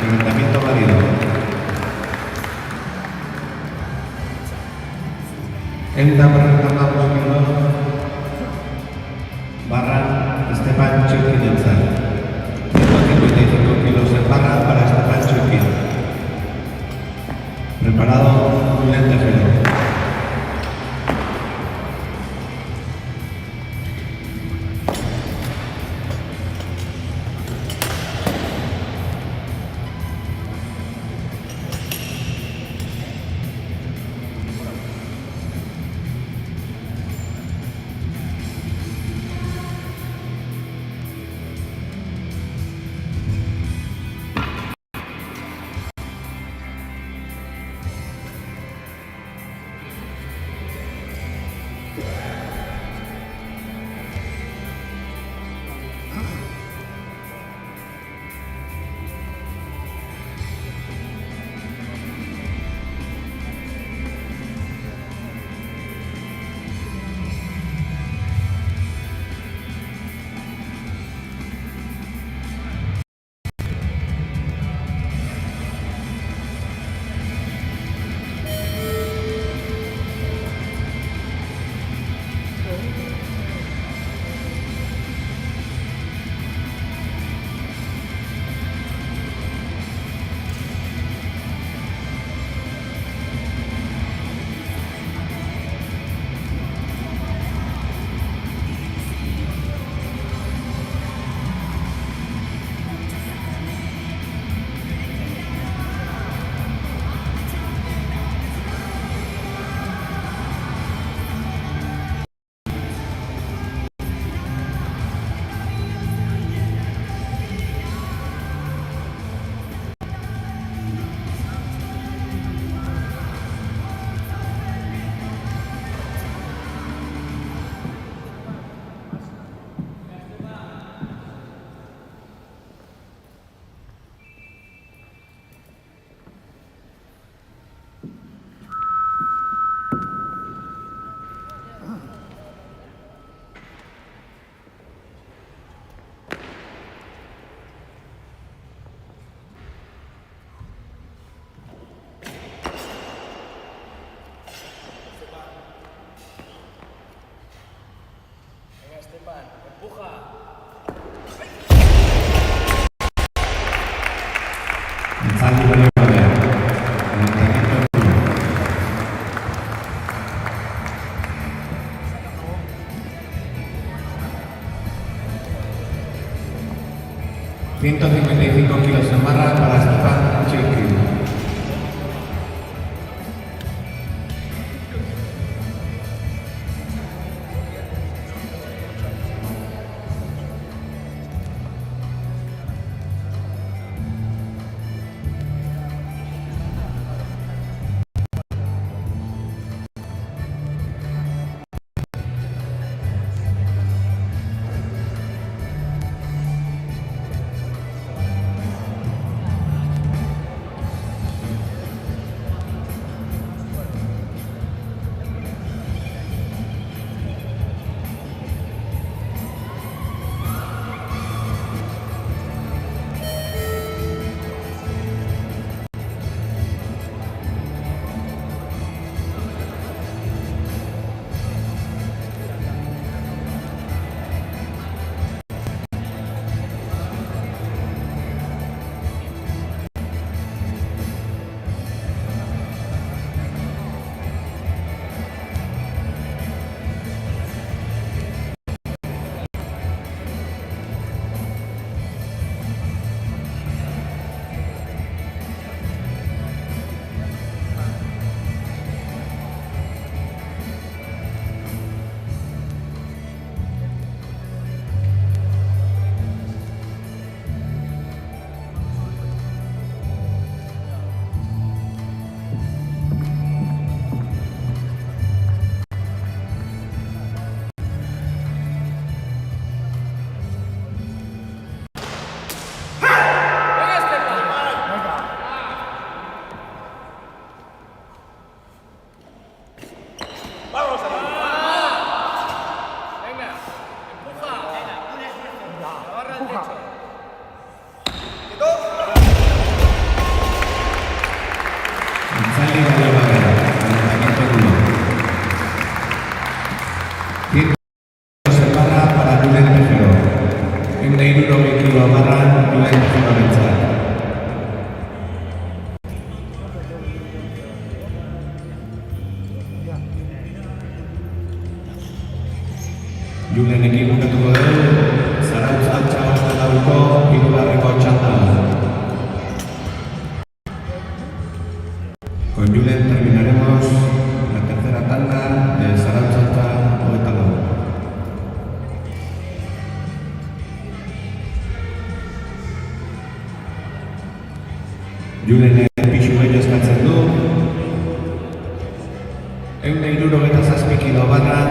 Levantamiento válido. Eunda berrogeita kilo barra Esteban Chivkinentzat. 155 kilos en barra para Esteban Chivkin. Preparado Julen Tejero. 155 kilos en barra para Stefan Chirkin. Julenekin bukatuko dugu, Zarautz altxa dauko hirugarreko txanda. Con Julen terminaremos la tercera tanda de Zarautz altxa hogeita lau. Julenek pixu gehiago eskatzen du. 167 kilo barran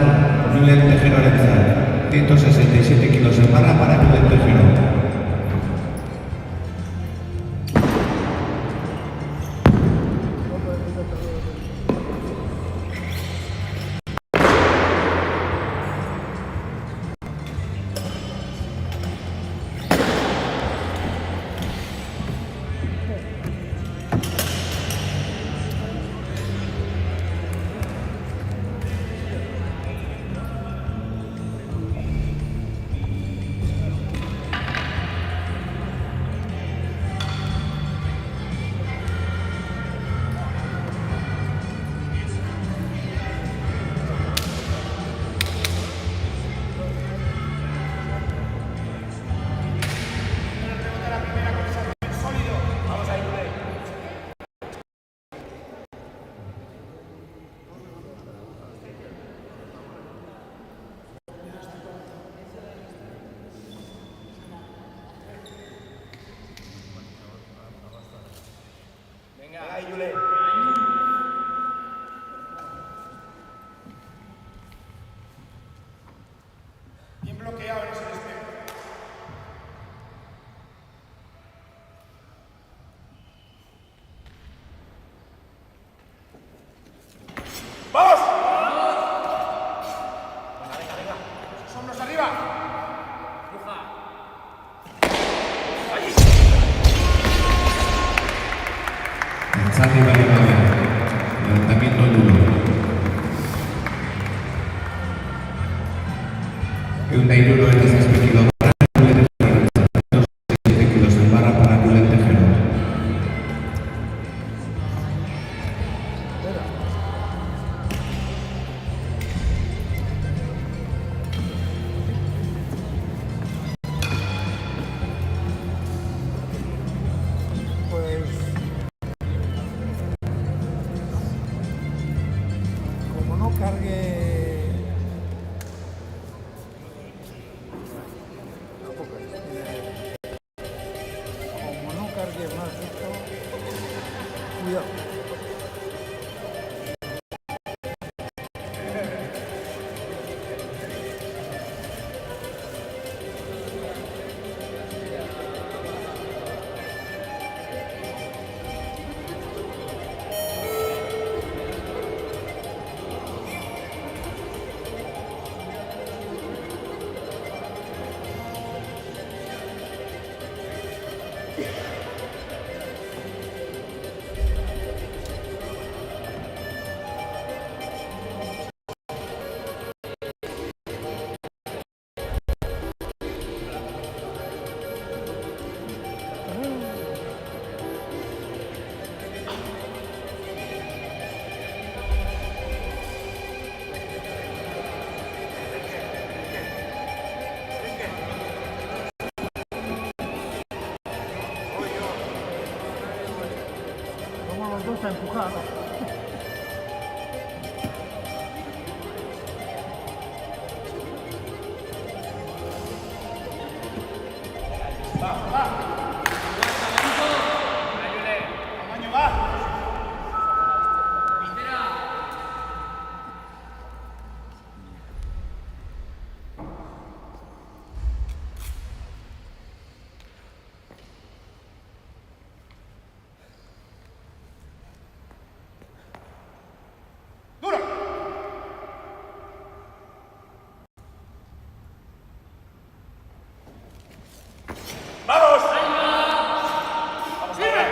Julen Tejerorentzat. 167 kilos en barra para Julen Tejero. Bien bloqueado en ese despegue. ¡Vamos! Venga, venga. Sus hombros arriba. Santi Baribaya, levantamiento duro. Un Nairuro de 16 kilos para Julen Tejero, 167 kilos en barra para Julen Tejero. gusta empujar. Tamaño va. Duro. Vamos. Vamos, sirve.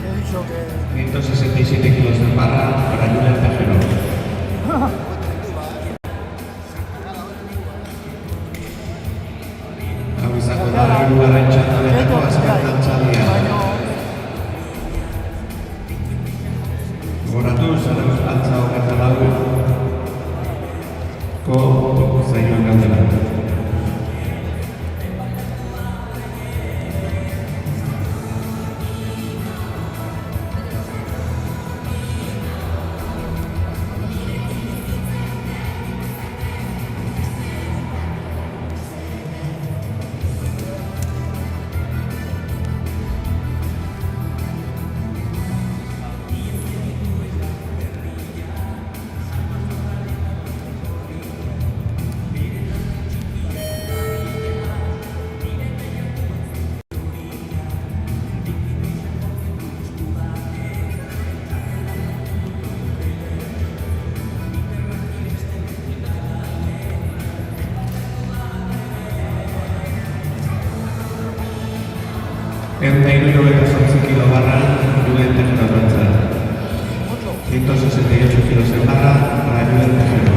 He dicho que 167 kilos de barra para Julen Tejero. Hau izango da hirugarren txandaletako azken dantzaldia. Gogoratu, zarauz altza 24ko zaioan gaudela. Eta 168 kilo barra Julen Tejero dantzat. 168 kilos en barra para Julen Tejero.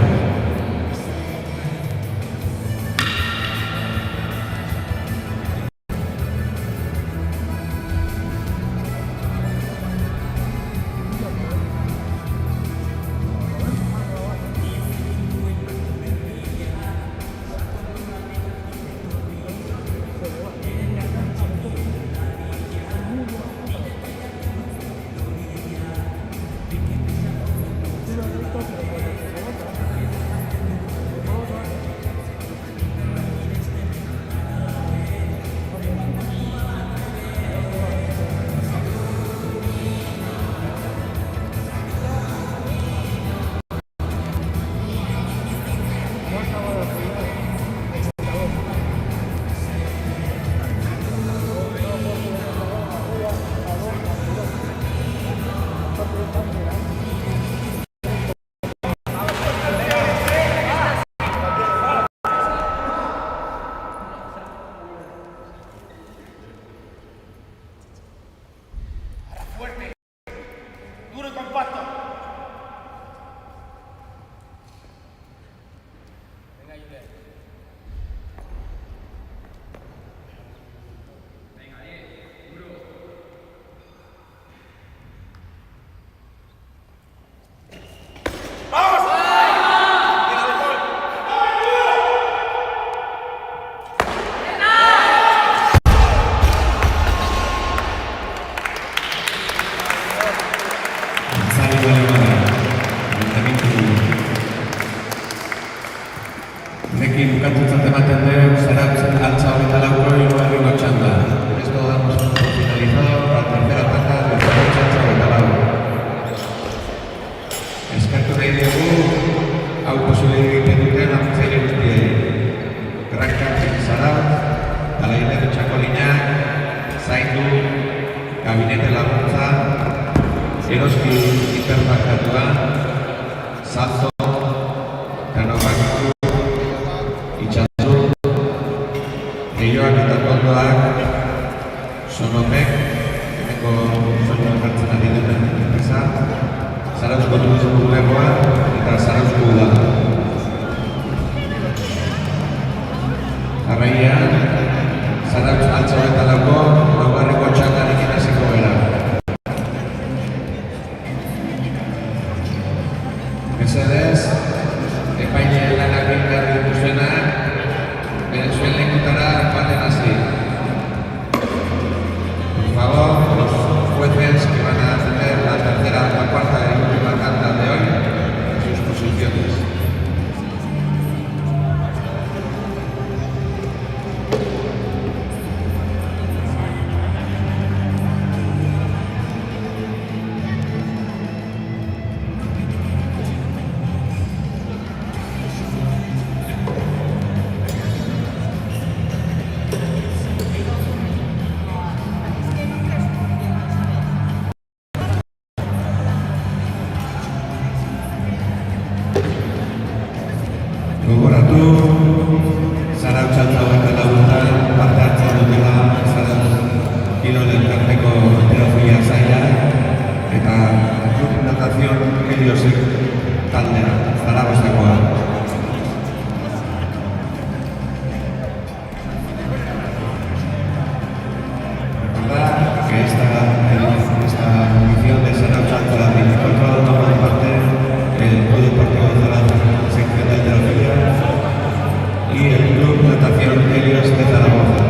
Fuerte. Duro y compacto. Venga, Julen. Nekin bukatzutzat ematen dugu, zarauz altza 24ko hirugarrengo txanda. Esto damos por finalizado la tercera tanda del txanda 24. Eskertu nahi dugu, hau posible egiten duten laguntzaile guztiei. Grankat Zarauz, Alaine Txakolinak, Zaindu, Gabinete Laguntza, Eroski Hipermarkatua, Salto, Kanobakitu, Itxazu, Geioak eta Koldoak, Sonopek, hemengo soinua jartzen ari duten enpresa, Zarauzko Turismo Bulegoa eta Zarauzko Udala. Jarraian, Zarauz altza 24ko laugarrengo txandarekin hasiko gara. Mesedez, epaile lanak egin behar dituzuenak, bere zuen lekutara joaten hasi. Por favor, los jueces que van a atender la tercera, la cuarta y última tanda de hoy, a sus posiciones. Gogoratu, zara utxaltza eta laguntan parte hartzen dutela zara kirol elkarteko heterofilia zaila eta Club Natación Heliosek taldea, Zaragozakoa. Recordar que esta edición de Zara Utxaltza 24 toma parte el Club Deportivo Zaragoza, sección de heterofilia, y el Club Natación Helios de Zaragoza.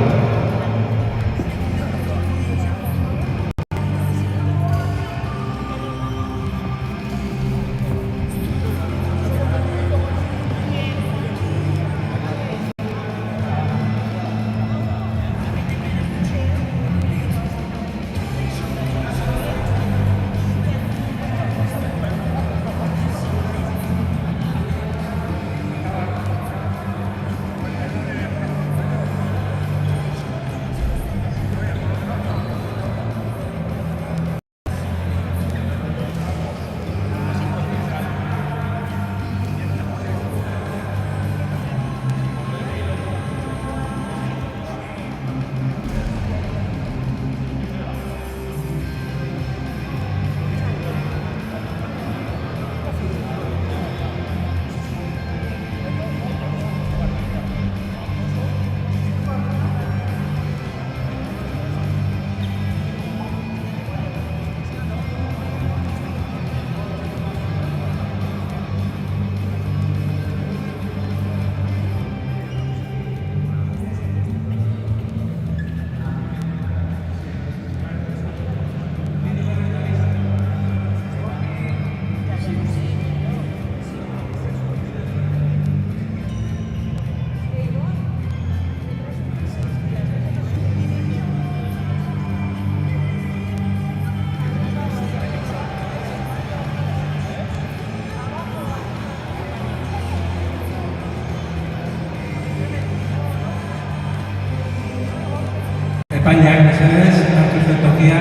Epaileak, mesedez, hartu zuen tokia.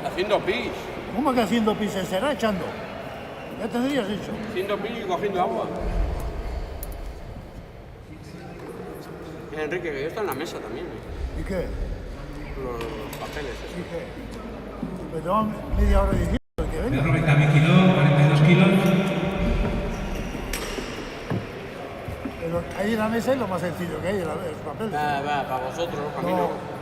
Haciendo pis. ¿Cómo que haciendo pis? Se será echando. Ya tendrías hecho. Haciendo pis y cogiendo agua. Enrique, que está en la mesa también. ¿Y qué? Los papeles. ¿Y qué? Pero van media hora diciendo que venga. Berro 20 kilos, 42 kilos. Pero ahí en la mesa es lo más sencillo que hay, los papeles. Va, para vosotros, para mí no.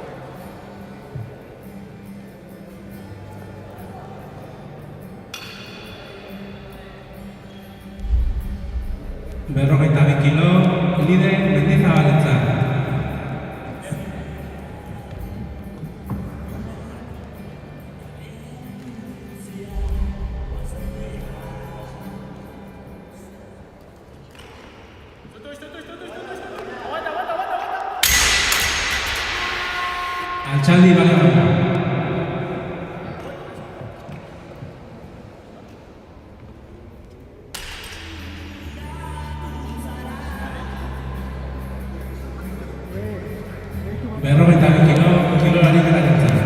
Berro 20 kilos, líder Mendizabalentzat. Altxaldi Balearra. Berrogeita bi kilolari berarentzat.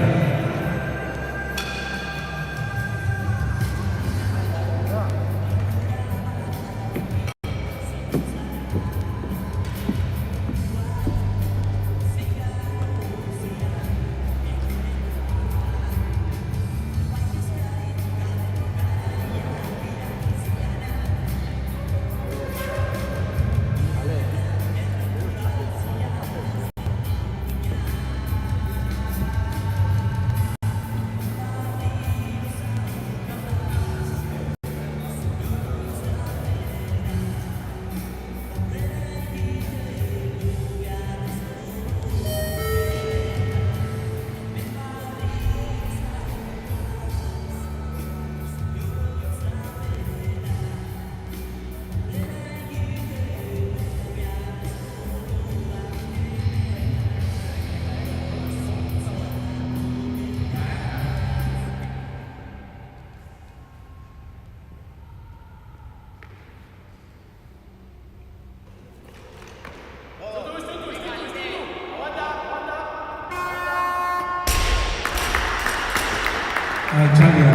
Altxaldia.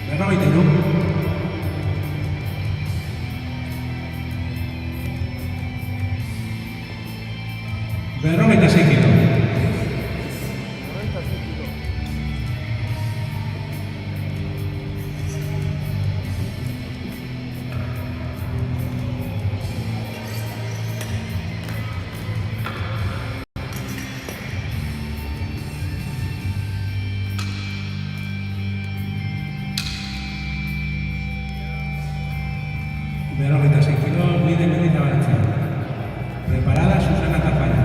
Berrogeita hiru. Berrogeita sei kilo. 96 kilos. Berrogeita sei kilo, líder Medina Valencia. Preparada Susana Tafalla.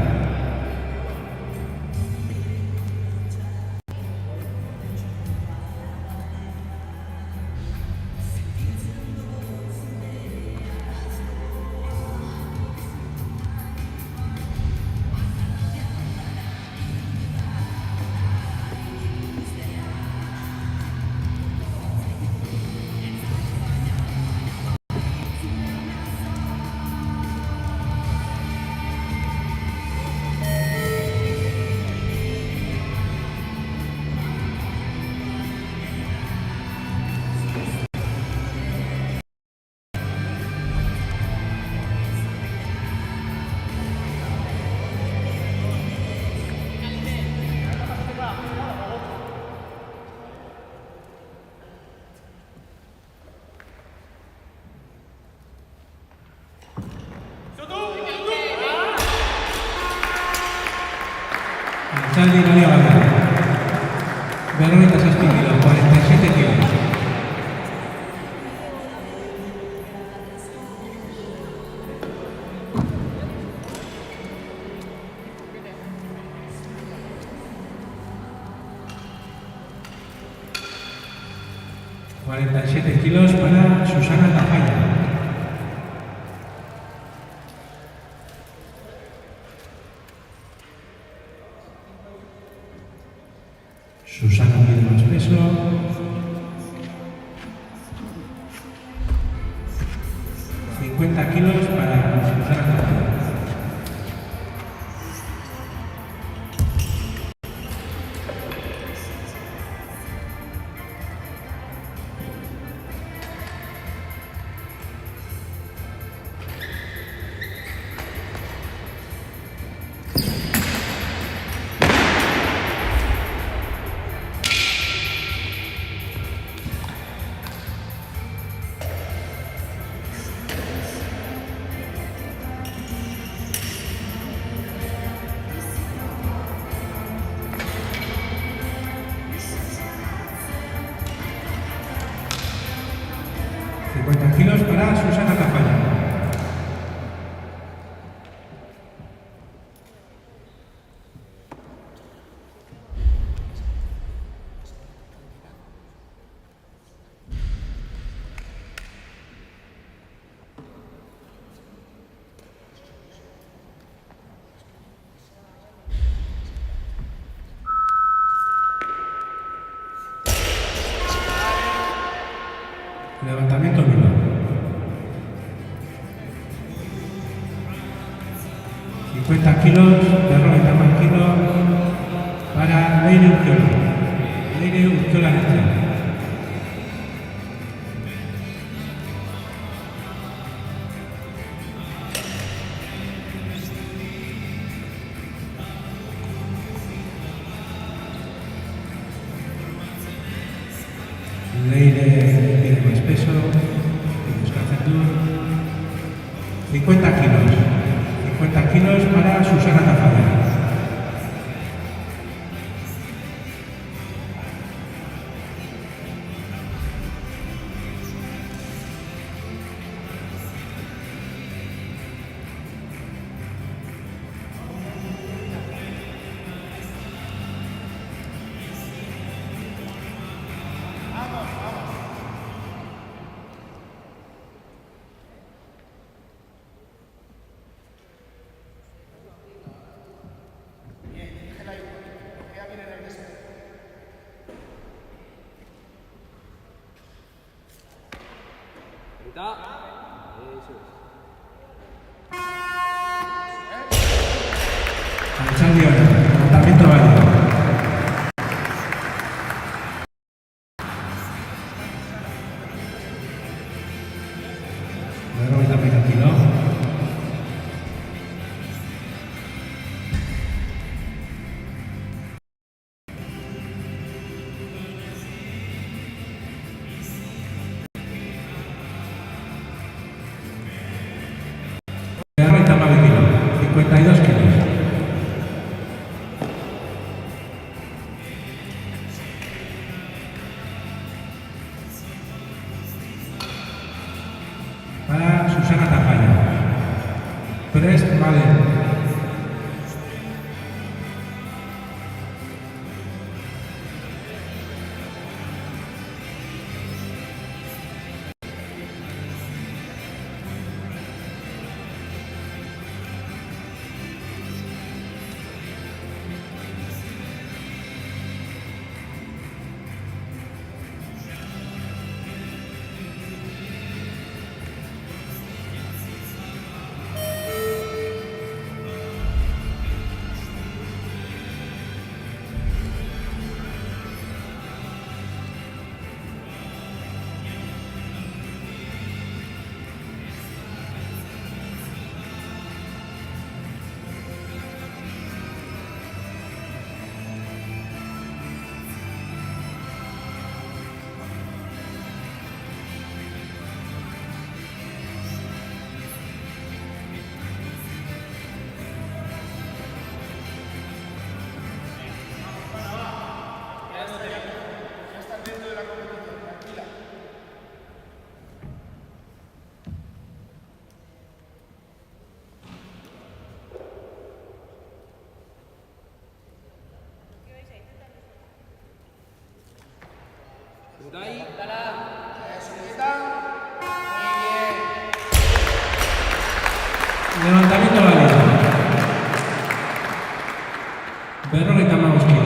Altxaldi Maria Gabriel. Berrogeita zazpi kilo, 47 kilos. Kilos para Susana Tafalla. Susana pide más peso. Kilos para Susana Tafalla. Kilos para Susana Tafalla. Levantamiento nulo. 50 kilos, perro de tamaño kilo para Leire Urquiola. Leire Urquiola Leche. Leire tiene más peso, descansa tú. 50 kilos. 50 kilos para Susana Tafalla. Altxaldi hori, levantamiento válido. Berrogeita hamaika kilo. Berrogeita hamabi kilo, 52 kilos. Para Susana Tafalla. Prest Malen. Levantamiento válido. Berrogeita hamabost kilo.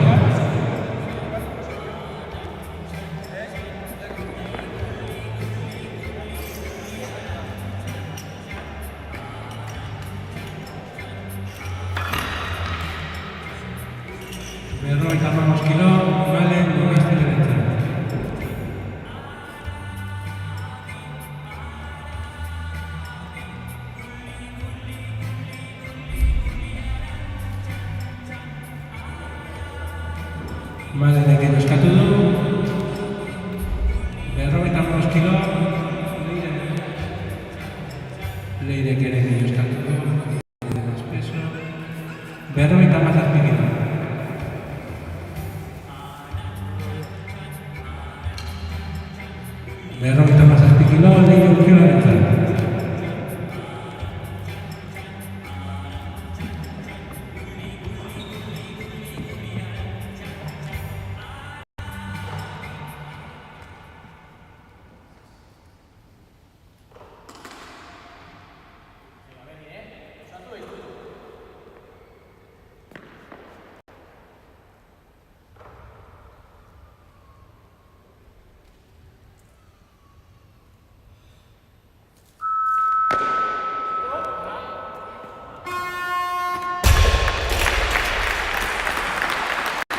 Berrogeita hamabost kilo, Malen Ugarte derecha. Malenekin eskatu du. Berrogeita hamabost kilo, Leirek ere eskatu du. Más peso. Berrogeita hamazazpi kilo. Berrogeita hamazazpi kilo, Leire Urkiola.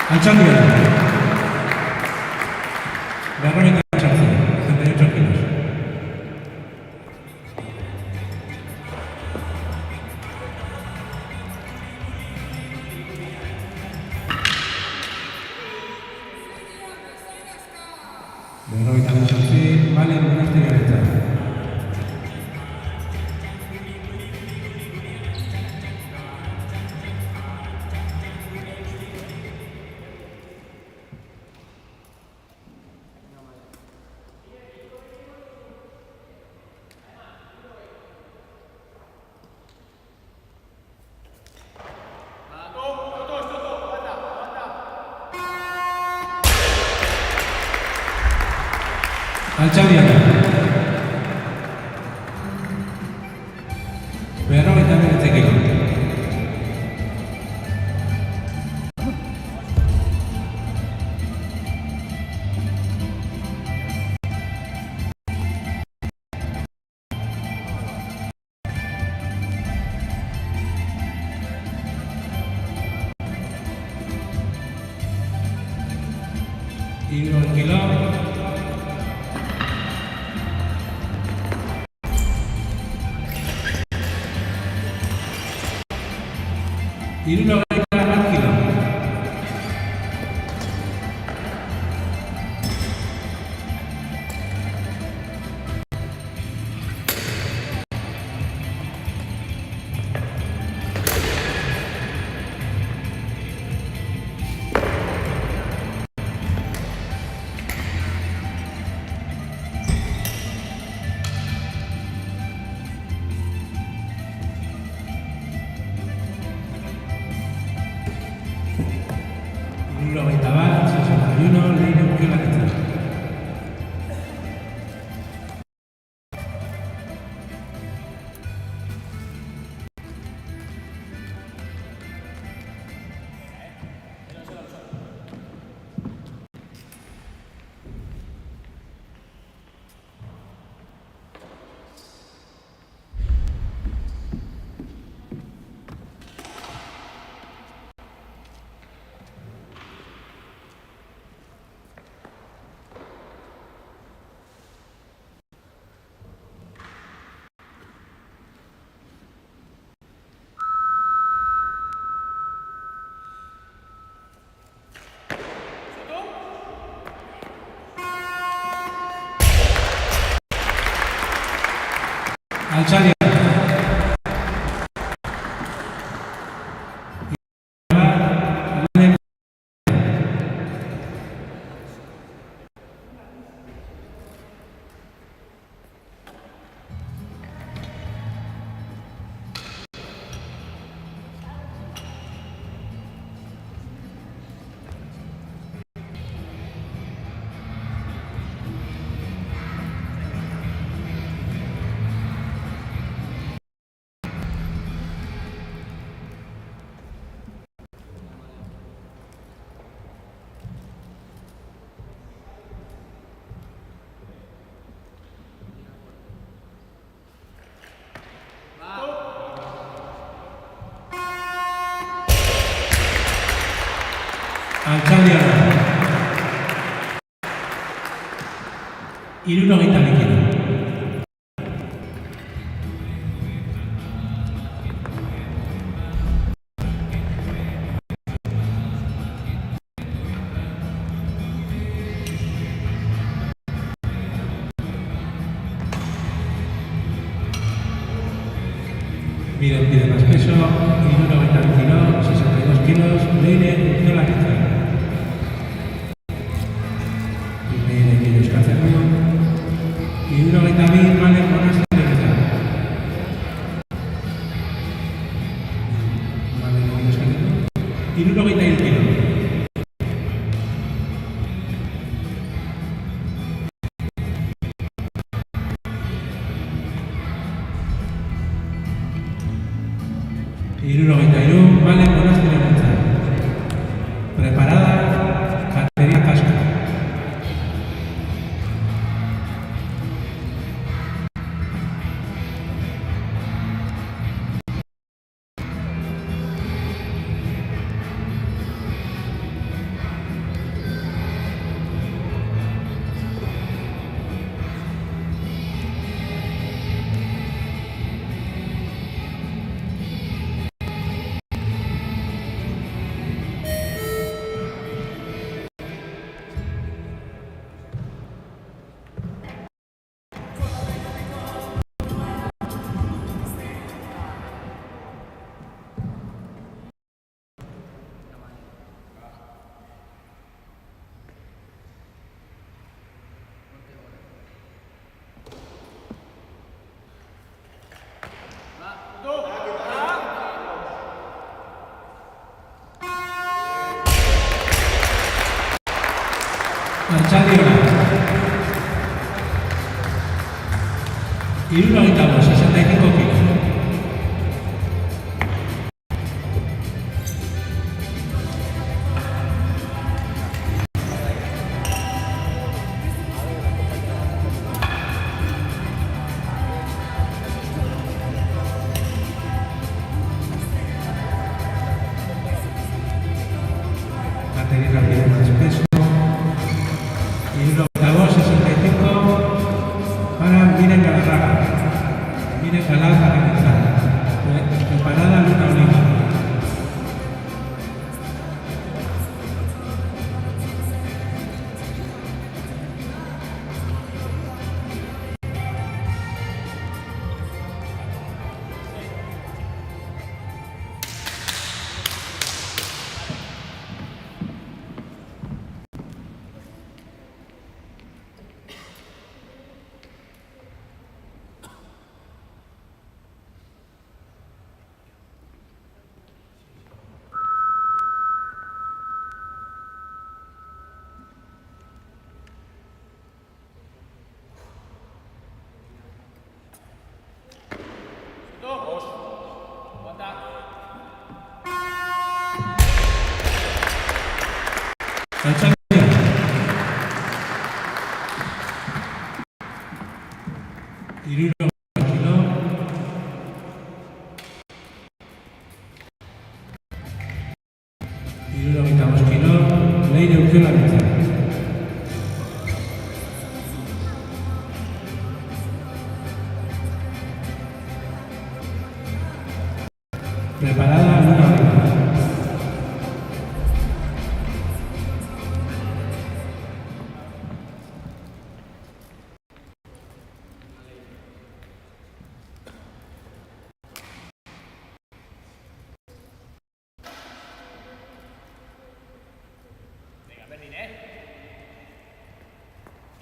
Altxaldi hori. Berrogeita hamabost, 78 kilos. Berrogeita hamabost, Malen Ugarte derecha. Altxaldi hori. Berrogeita hemeretzi kilo. Hirurogei kilo. Hirurogeita bat kilo. Hirurogeita bat, 61, Leire Urkiolaritza. Altzalia. Altzalia. Hirurogeita bi kilo. Pide más peso, 1,90 kilos, 62 kilos, Leire Urkiolaritza. Leire kilos Katzerru, 1,20 Malen Monasterio. Malen kilos Katzerru, 1,21 kilos. Hirurogeita hiru, Malen Monasterio. Preparada, Caterina Casco. Altzalia. Hirurogeita bost, 65 kilos. Caterina pide más peso.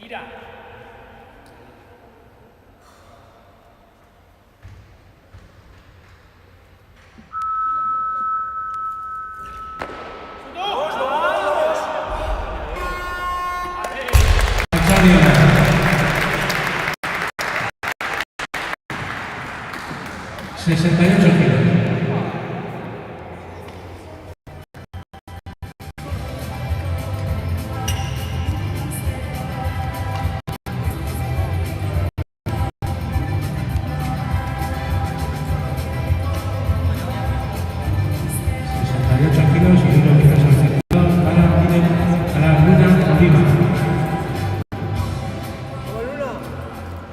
Gira. Antonio. 68 kilos.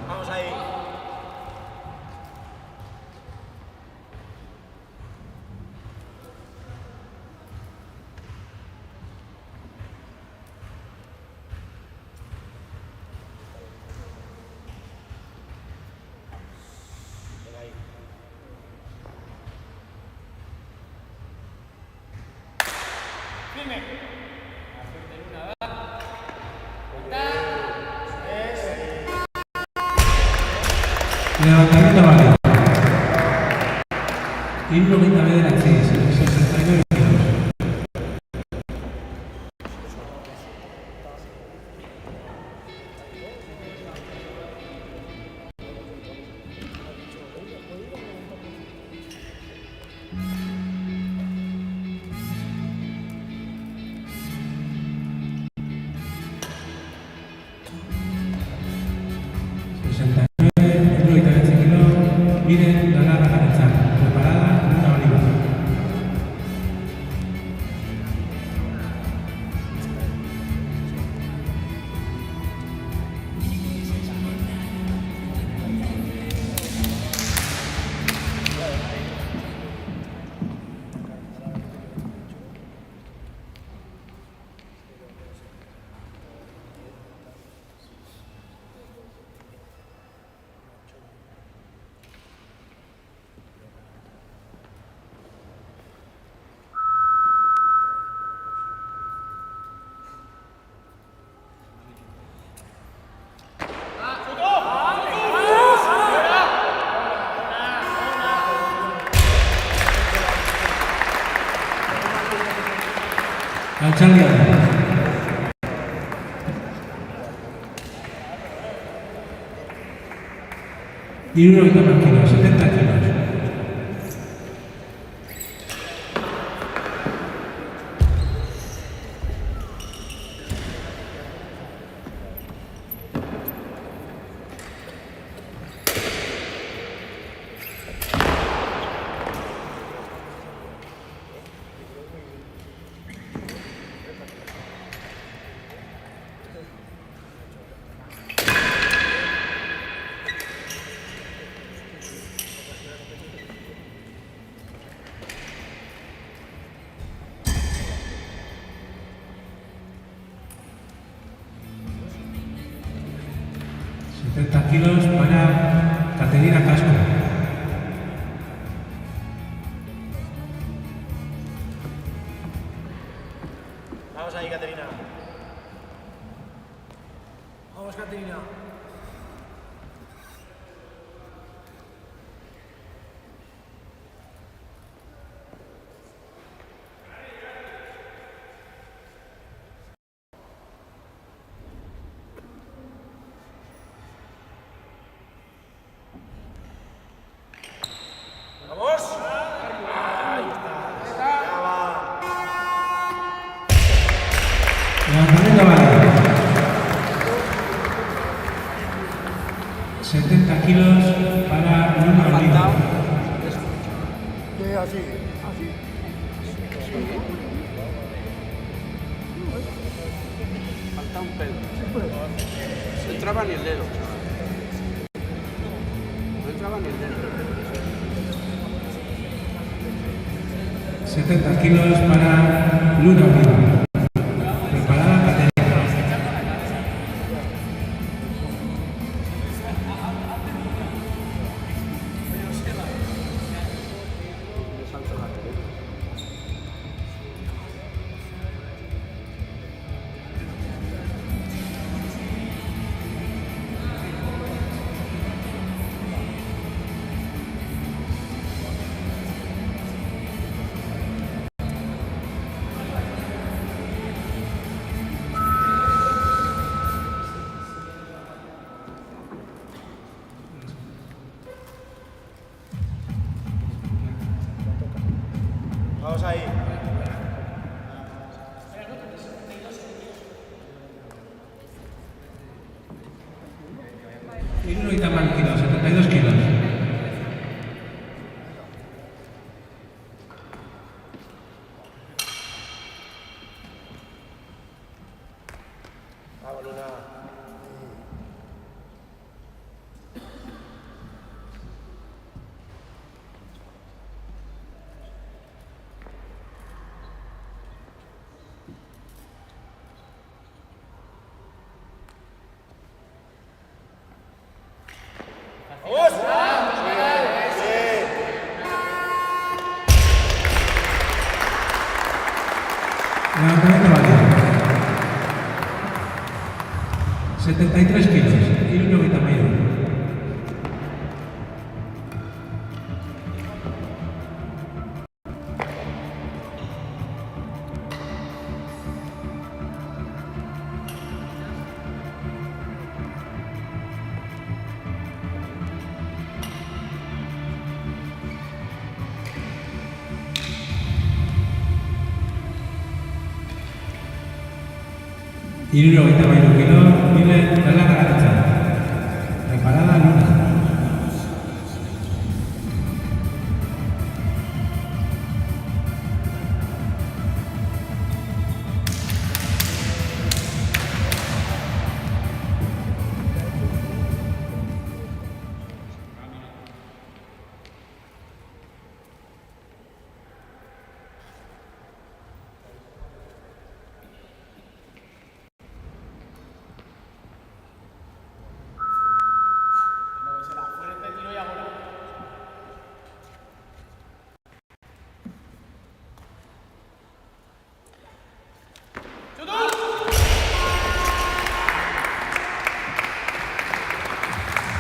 Vamos ahí. Firme. Levantamiento válido. Himno Quinta B de la CIS, 69 kilos. Miren la larga derecha, preparada una oliva. Al Charlie. Y uno que toma kilos, 70 kilos. Kilos para Caterina Casco. Vamos ahí, Caterina. Vamos, Caterina. ¡Vamos! Ahí está. Ya va. Levantamiento válido. 70 kilos para Luna Oliva. Sí, así, así. Falta un pelo. No entraba ni el dedo. No entraba ni el dedo. 70 kilos para Luna Oliva. Preparada Caterina. Levantamiento válido. 73 kilos. Hirurogeita hamairu. Hirurogeita hamairu kilo, Milen Galarragaratza. Preparada Luna.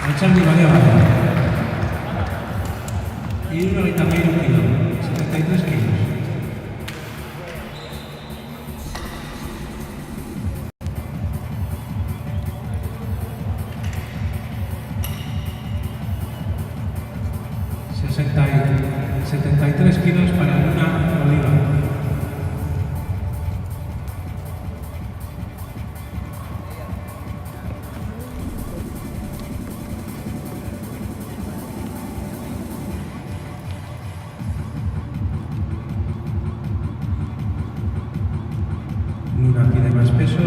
Altxaldi Baleabarra. Hirurogeita hamairu kilo. 73 kilos. y 73 kilos para Luna Oliva. Luna pide más peso.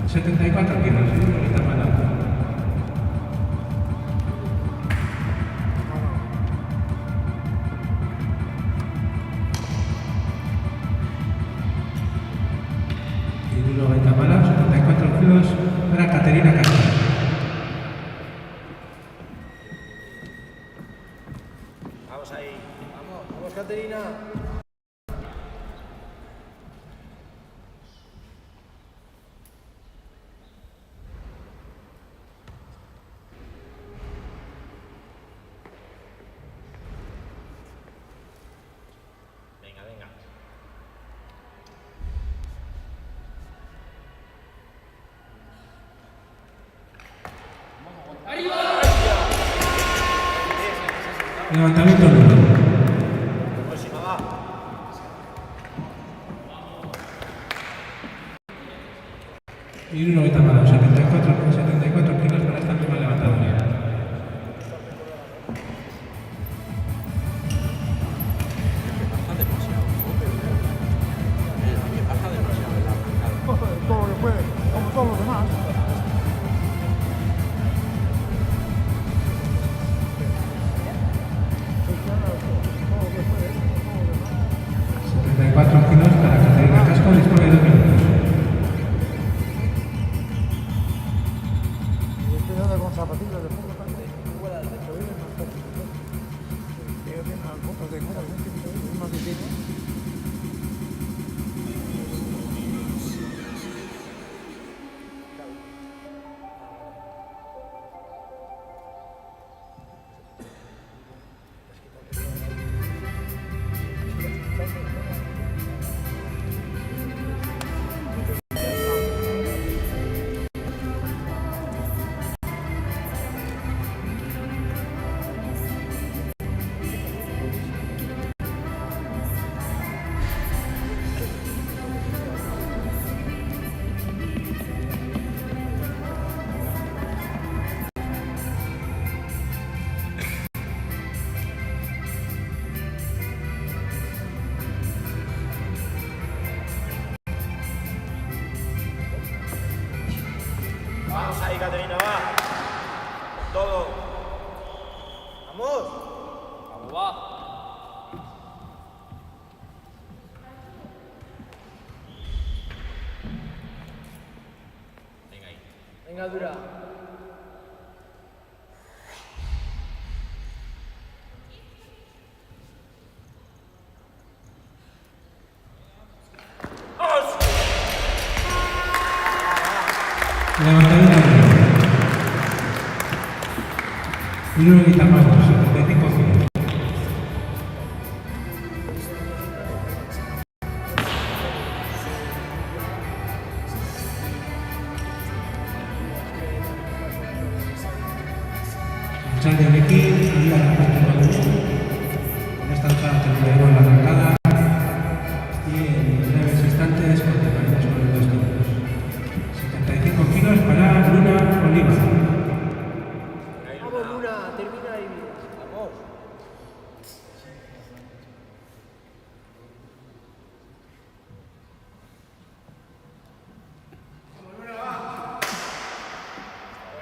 74 kilos, ahorita mala. Y Luna ahorita mala, 74 kilos para Caterina Castro. Vamos ahí. Vamos, Caterina. Levantamiento nulo. Y uno ahorita mala, 74 kilos para esta misma levantadora. Baja demasiado, que baja demasiado en la arrancada. Todo lo que puede, como todos los demás. Kilos para Caterina Casco, dispone de 2 minutos. Vamos ahí, Caterina, va. Todo. Vamos. Vamos, va. Venga, dura. Levantadita de nuevo. Y luego quitamos 75 kilos. Alzar de aquí, arriba la parte de luz. Con esta alzada terminaremos la arrancada y en breves instantes continuaremos con el 2 kilos. 75 kilos para Luna Oliva. Vamos, Luna, termina ahí. Vamos.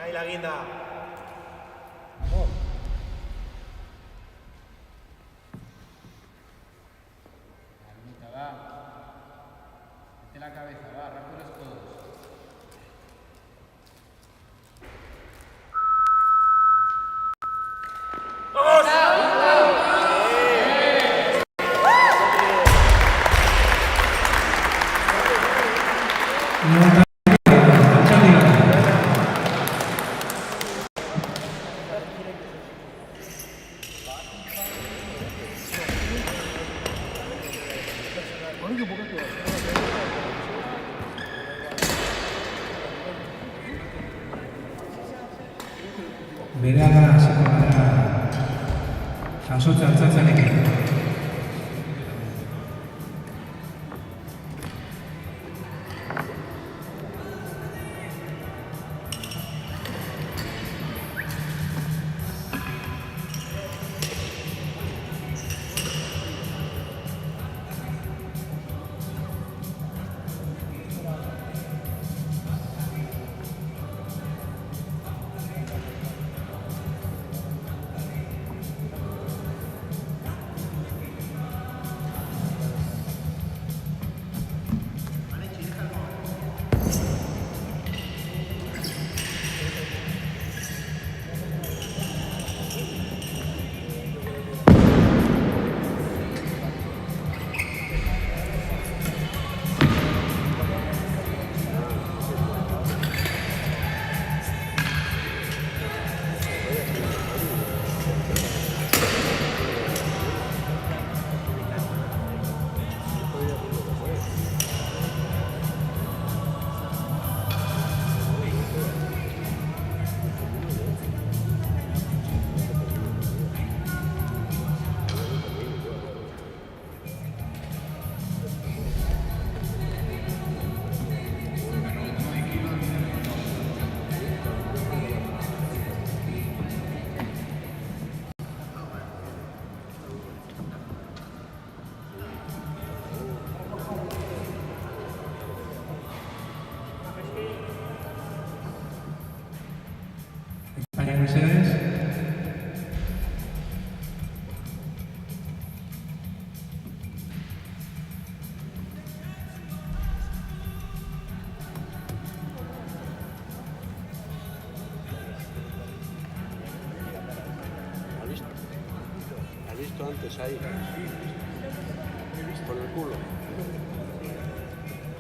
Ahí la guinda. Mete la cabeza, va, rápido los codos. Berada separada jasotza altzatzarekin. Mercedes. ¿Has visto antes ahí? Por el culo.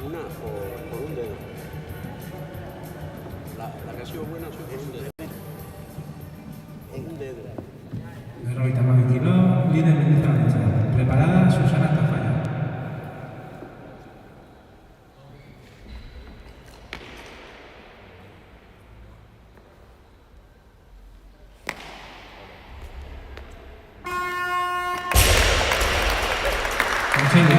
Una por un dedo. La que ha sido buena ha sido por un dedo. Un dedo. Berrogeita hamabi kilo, líder mendezabaletza. Preparada Susana Tafalla. Consello.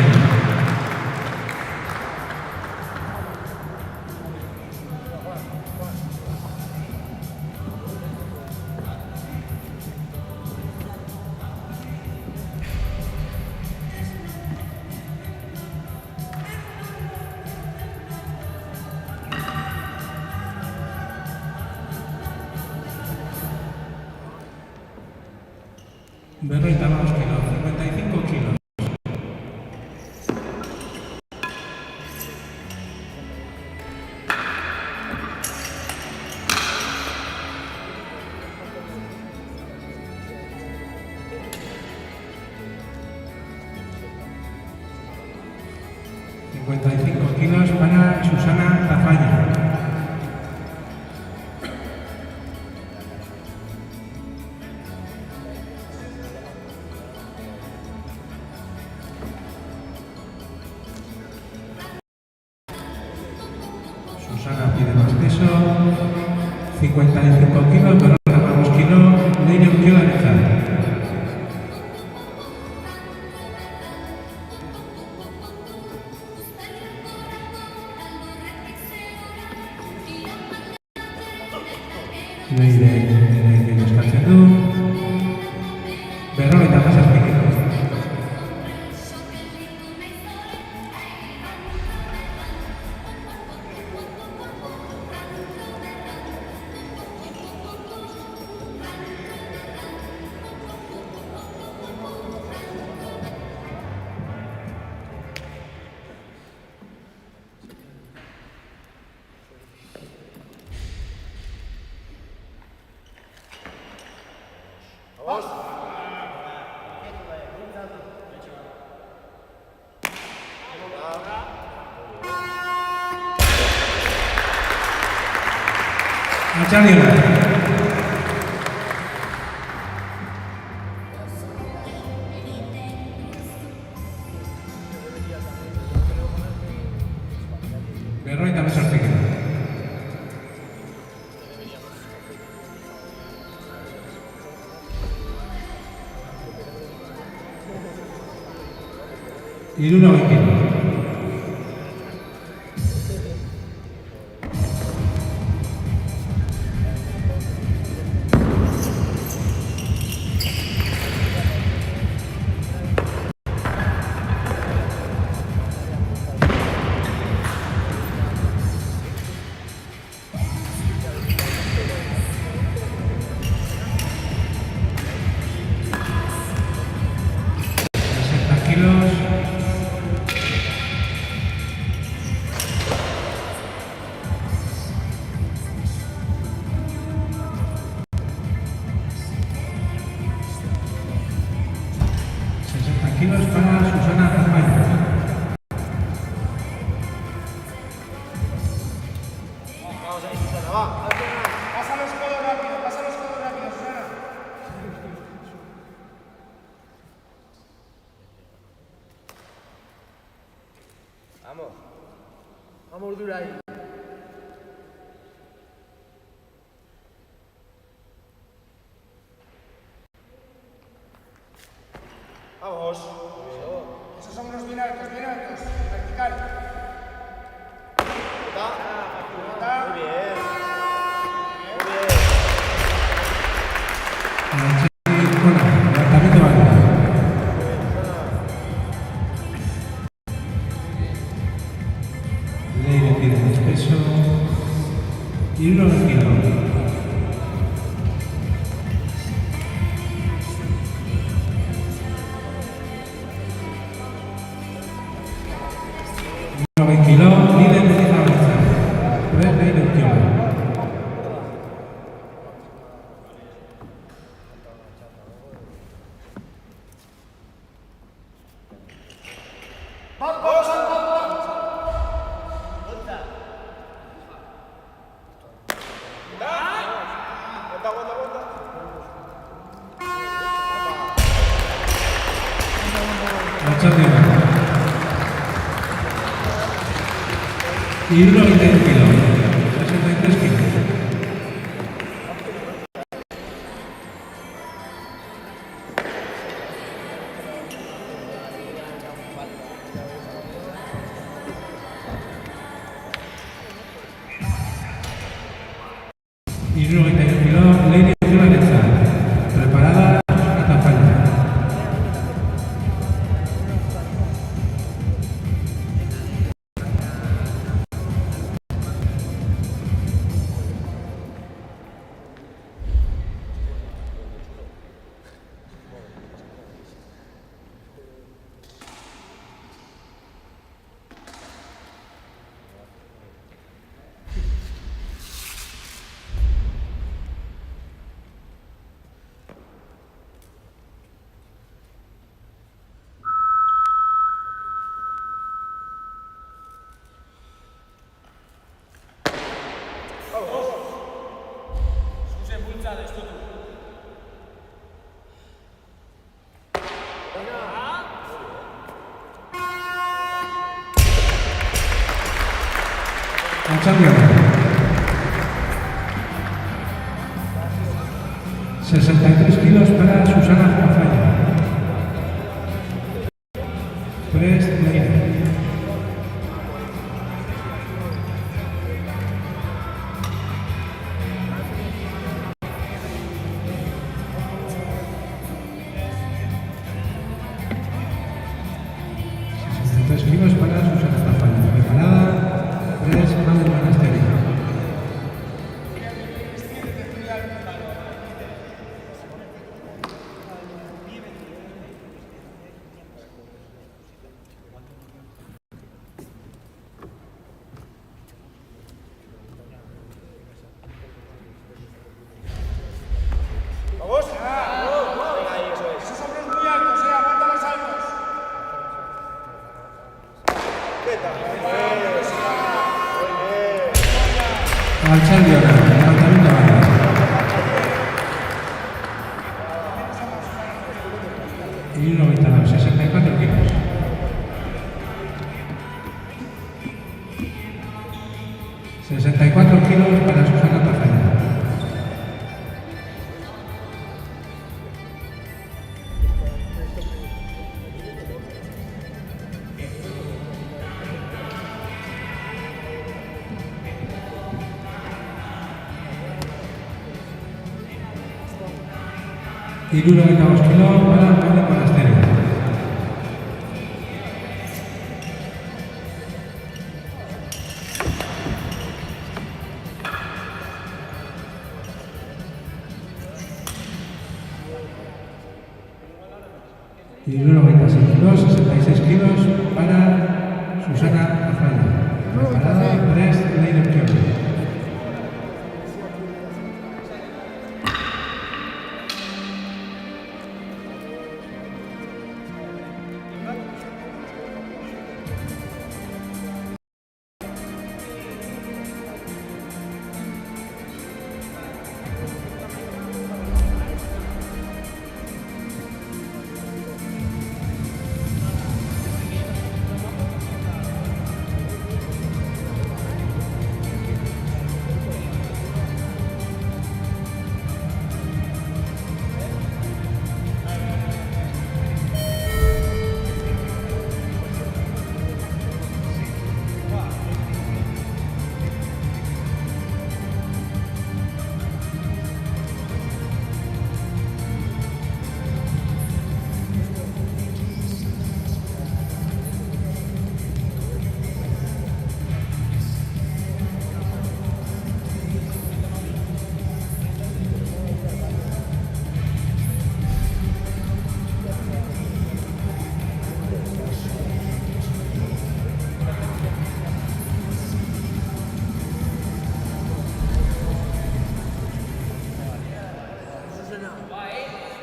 Berrogeita hamabost kilo, 55 kilos. Kilos para Susana Tafalla. Susana pide más peso. 55 kilos, pero grabamos kilo, Leire Urquiola Lezal. Leire eskatzen du. Berrogeita hamazazpi kilo. Atxaldiola. Berrogeita hemezortzi kilo. Hirurogei kilo. Kilos para Susana Tafalla. Vamos ahí, Susana, va. Pasa los codos rápido, Susana. Vamos dura ahí. Vamos. Esos hombros bien altos, vertical. Está. Muy bien. Levantamiento válida. Leire pide más peso. Y 1 kilo. Líder de esa mesa. Leire Urquiola. Y 1,21 kilos, 63 kilos. Y 1,21 kilos, Leire Urquiola Lezal. Preparada Susana Tafalla. Alchandiana. 63 kilos para Susana Zafalla. Press Leire. Kilos para Susana Zafalla. Preparada, Press Madre Monasterio. ¡Vamos! Venga, ahí, eso es. Esos hombros muy altos, aguanta los altos. ¿Qué tal? Alchandiana, levantamiento a barra. Y 99, 64 kilos. ...64 kilos para Susana Zafalla. Y 92 kilos para Madre Monasterio. Y 96 kilos, 66 kilos para Susana Zafalla. Preparada, Press Leire.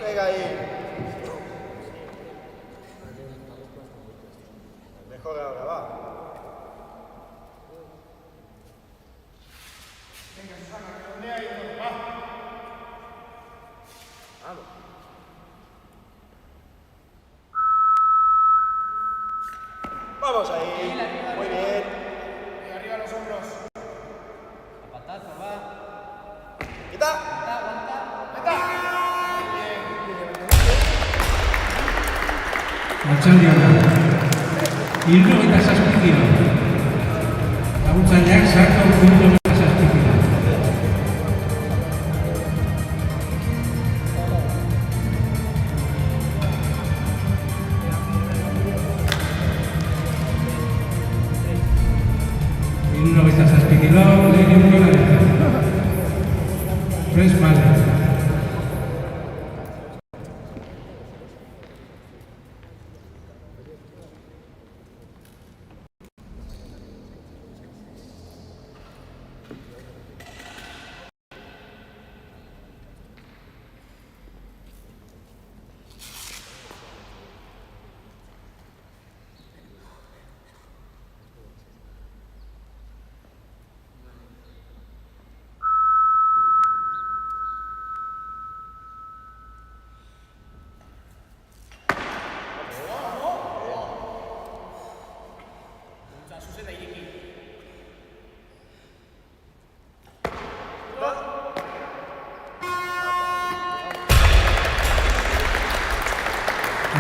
Venga ahí. Mejor ahora, va. Venga, Susana, redondea ahí, va. Vamos. Vamos ahí. Muy bien. Venga, arriba los hombros. Zapatazo, va. Quita. Quita. Alchandiana. Y 96 kilos. Laguntzaileak sartu 96 kilos. Y 96 kilos, Leire Uriola. Press Madre.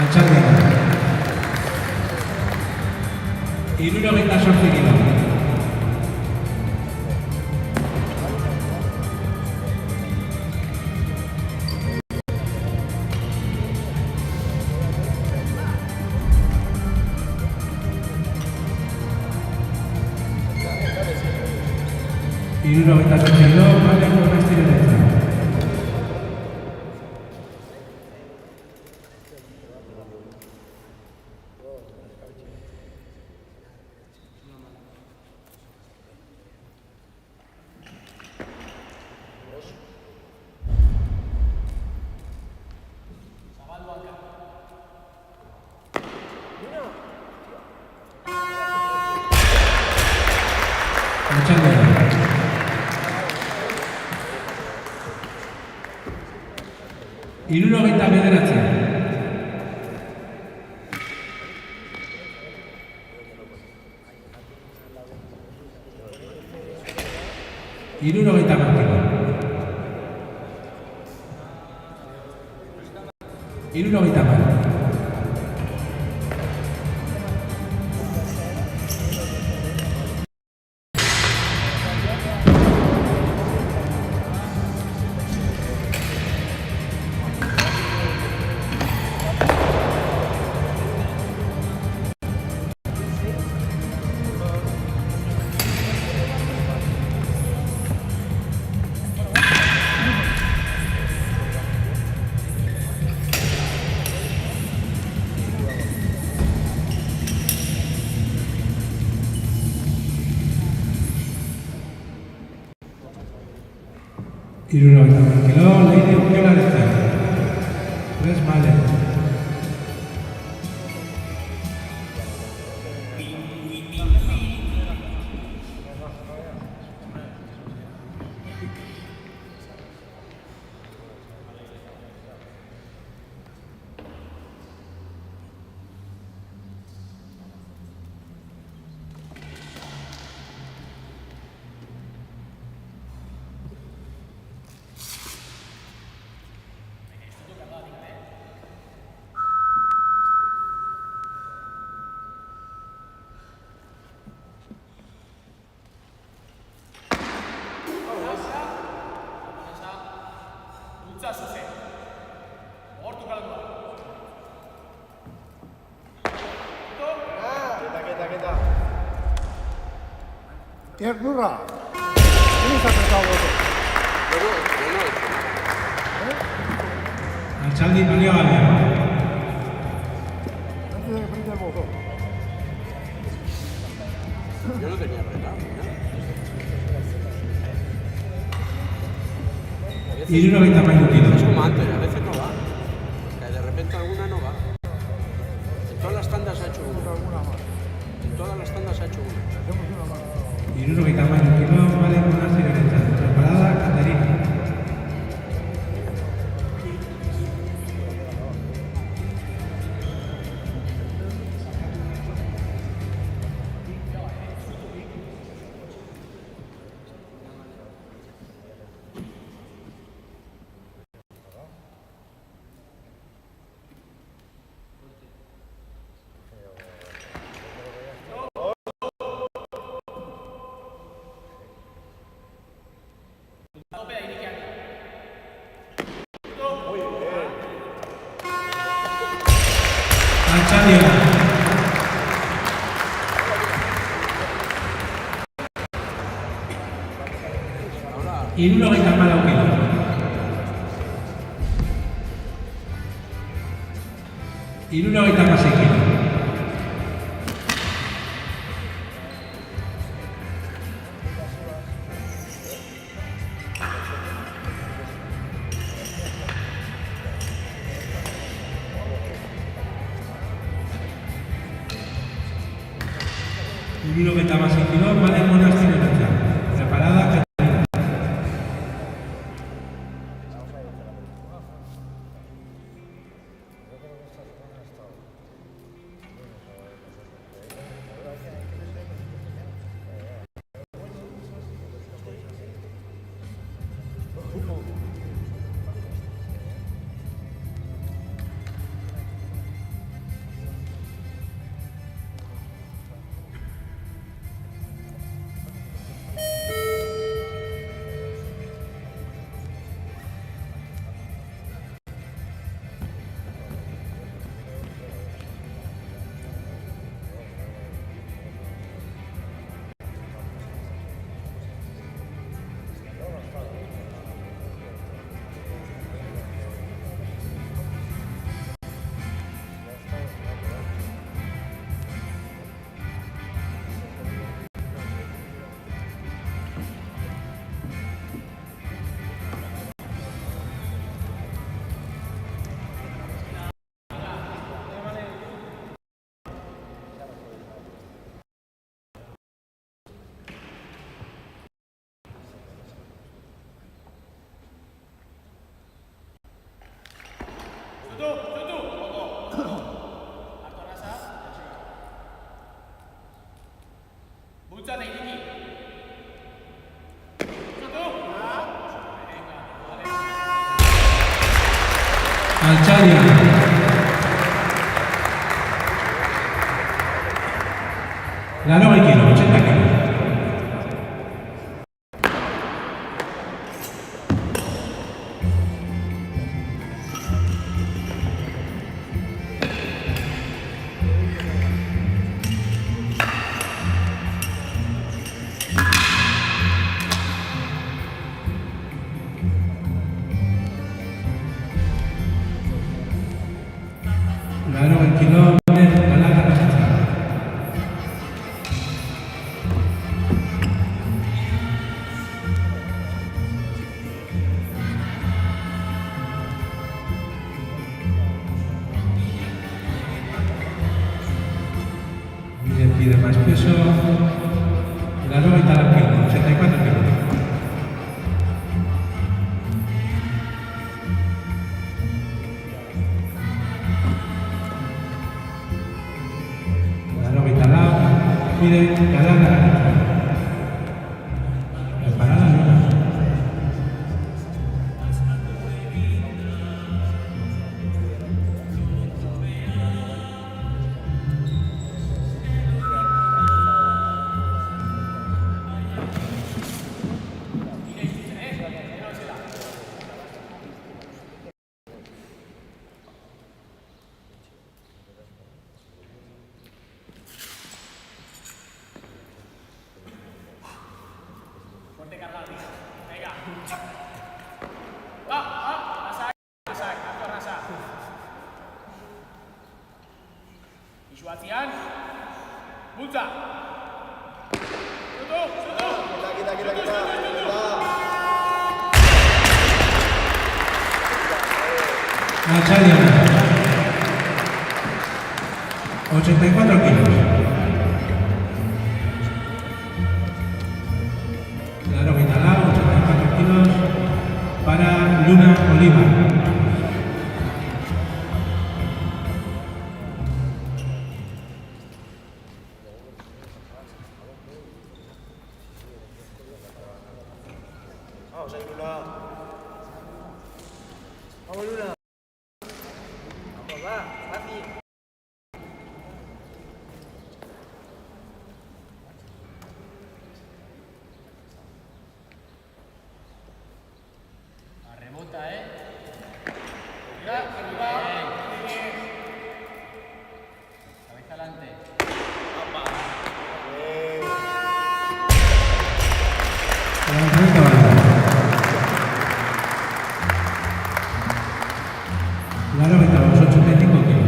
Altxaldian. 78 kilo. Hirurogeita zortzi kilo, Malen Monestireletza. Altxaldian. Hirurogeita bederatzi. Hirurogeita hamar kilo. Hirurogeita hamar. Hirurogeita hamar kilo, Leire Urkelaretza. 3 Malen. Lurra. ¿Quién se ha apretado voto? Altxaldi baliogabea. Antes de que prenda el botón. Yo no tenía apretado. Hirurogeita hamairu kilo. Es como antes, a veces no va. Que de repente alguna no va. En todas las tandas ha hecho una. En todas las tandas ha hecho una. Hirurogeita hamairu kilo, Malen Monestireletza. Preparada, Caterina. Altxaldian. Hirurogeita hamalau kilo. Hirurogeita hamasei kilo. Hirurogeita hamasei kilo, Malen Monestireletza. Preparada, Caterina. Alcharia. La nueva kilo, 80 kilos. Claro, el kilómetro, la larga pasada. Mire, pide más peso. La nueva Italia kilo, 84 kilos. Mire, ganar la parada no. Isuatzian, bultza! Kita. Alcharia. 84 kilos. Claro, Vitalao, 84 kilos para Luna Oliva. Vamos ahí, Luna. Vamos, Luna. Vamos, va, fácil. Rebota, Mira, arriba. Bien. Cabeza adelante. Claro, que estamos 85 kilos.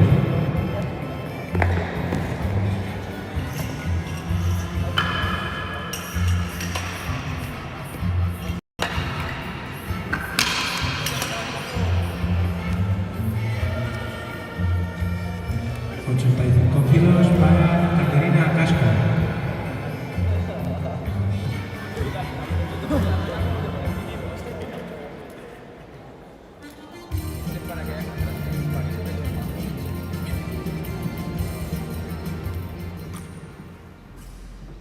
Kilos para Caterina Casco.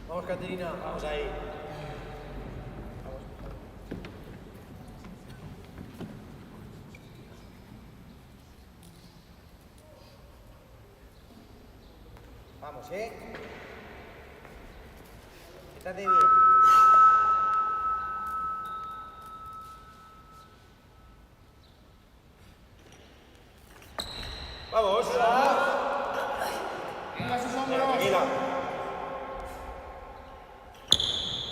Vamos, Caterina, vamos ahí. Vamos, Estate bien. Vamos. Venga sus hombros. Tranquila.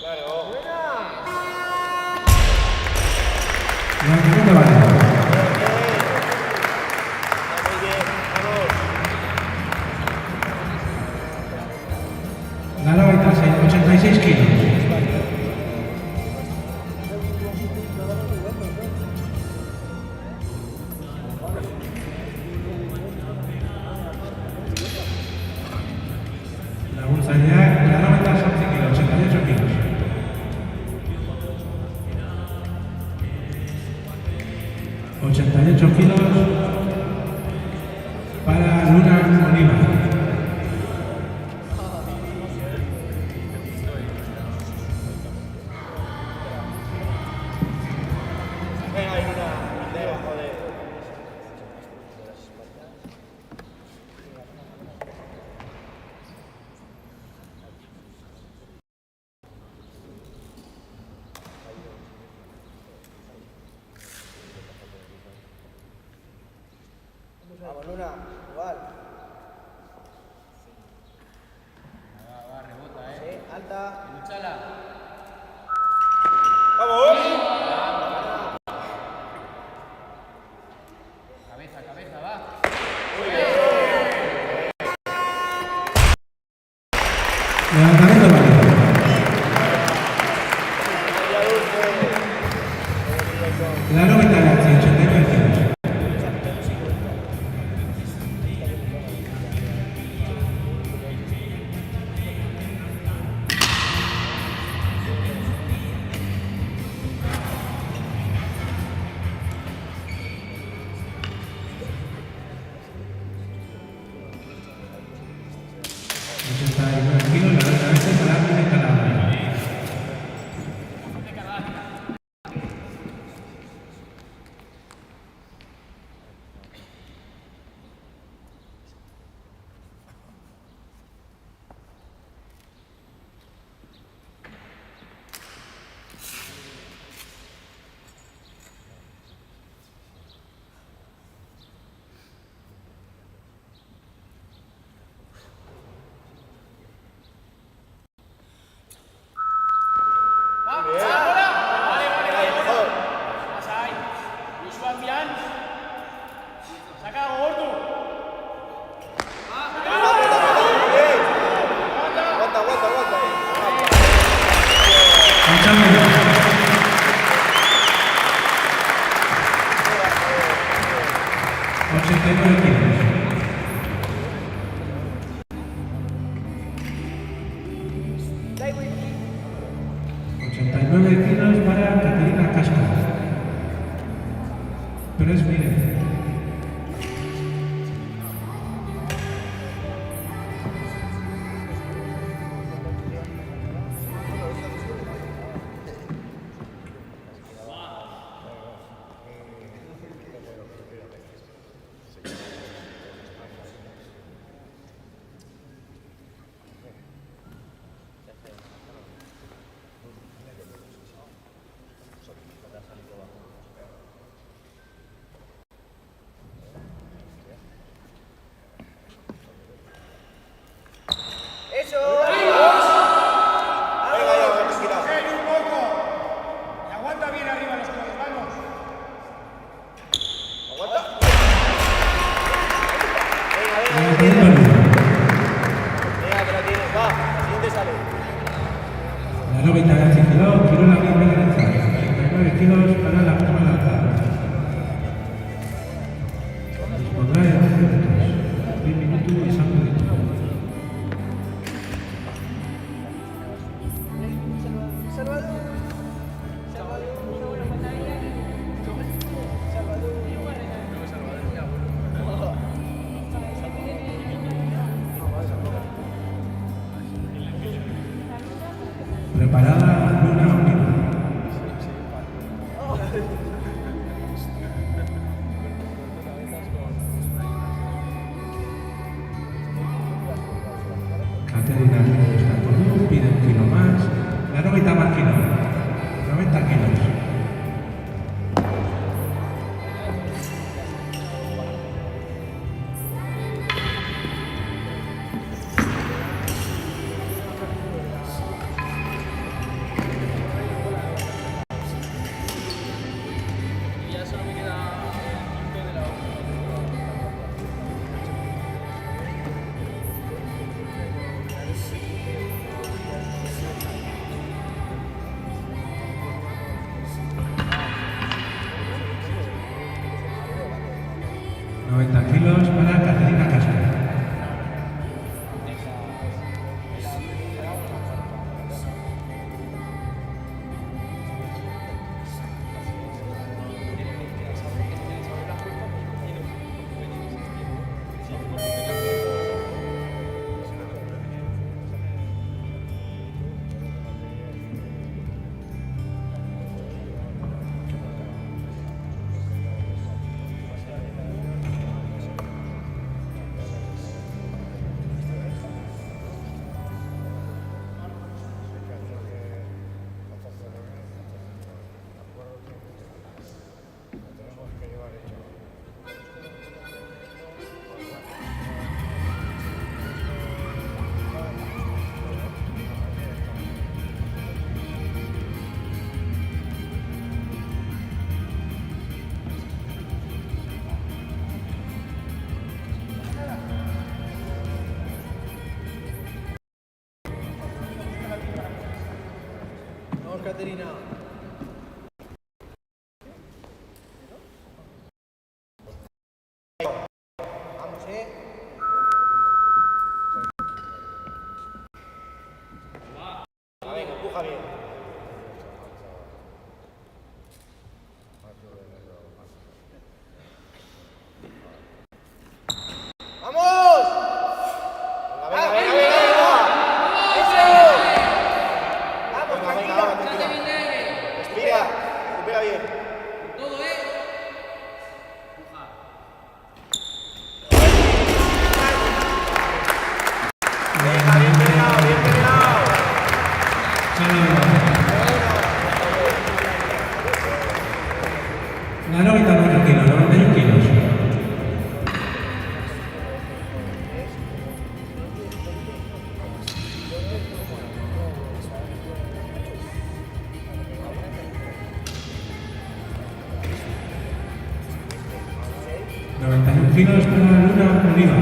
Claro. La segunda vale. Muy bien, vamos. La 86 kilos. La González, la 98 kilos, 88 kilos. ...88 kilos Oliva. Venga, hay una debajo de... Vamos, Luna, igual. Va, rebota, Sí, alta. Luchala. ¡Vamos! Cabeza, va. Levantamiento válido. Claro, Vitaletti, 89 kilos. Preparada Luna Oliva. Caterina Ríos pide un kilo más. La 90 más kilo. 90 kilos. Kilos para Caterina Castro. Caterina. Vamos, venga, empuja bien. ¡Vamos! Venga, venga, venga, venga. ¡Eso! Vamos, tranquila. Respira, recupera bien. Venga, bien peleado, bien peleado. Ganó y está muy tranquilo, 91 kilos. Kilos para Luna Oliva.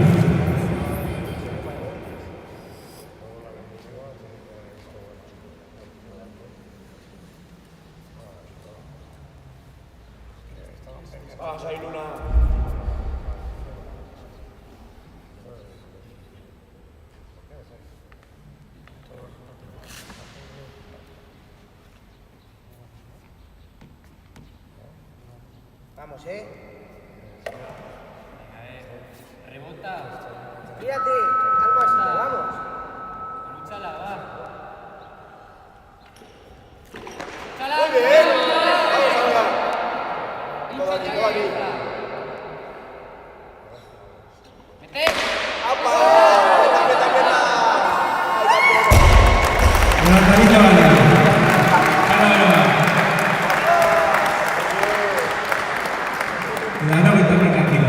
Vamos ahí, Luna. Vamos, Rebota. Tírate, al máximo, vamos. Lúchala, va. Muy bien. Vamos ahora. Todo aquí, todo aquí. Mete. ¡Apa! ¡Meta, meta! Una carita vale. Ganó y está muy tranquilo.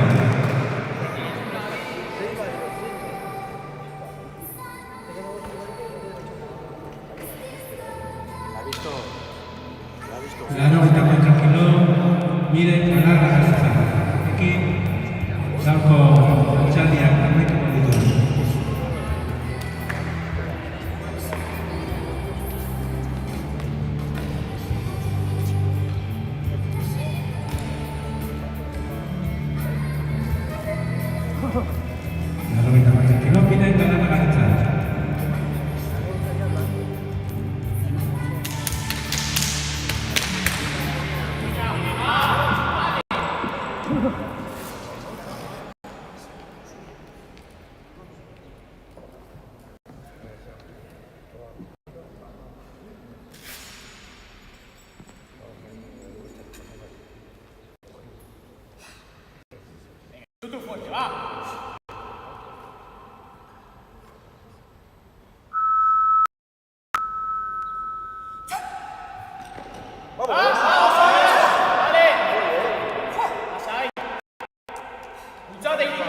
Ganó y está muy tranquilo. Miren, ganar la cabeza. Aquí, Blanco, Chalia, también que bonito. Ganó y está muy tranquilo. Miren, ganar la cabeza. Tú fuerte, va. Vamos. Vale. Pasa ahí. Lucha de Iki.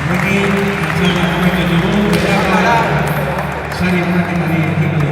Aquí, Chalia, también que llegó, Sari, una que también, equipo de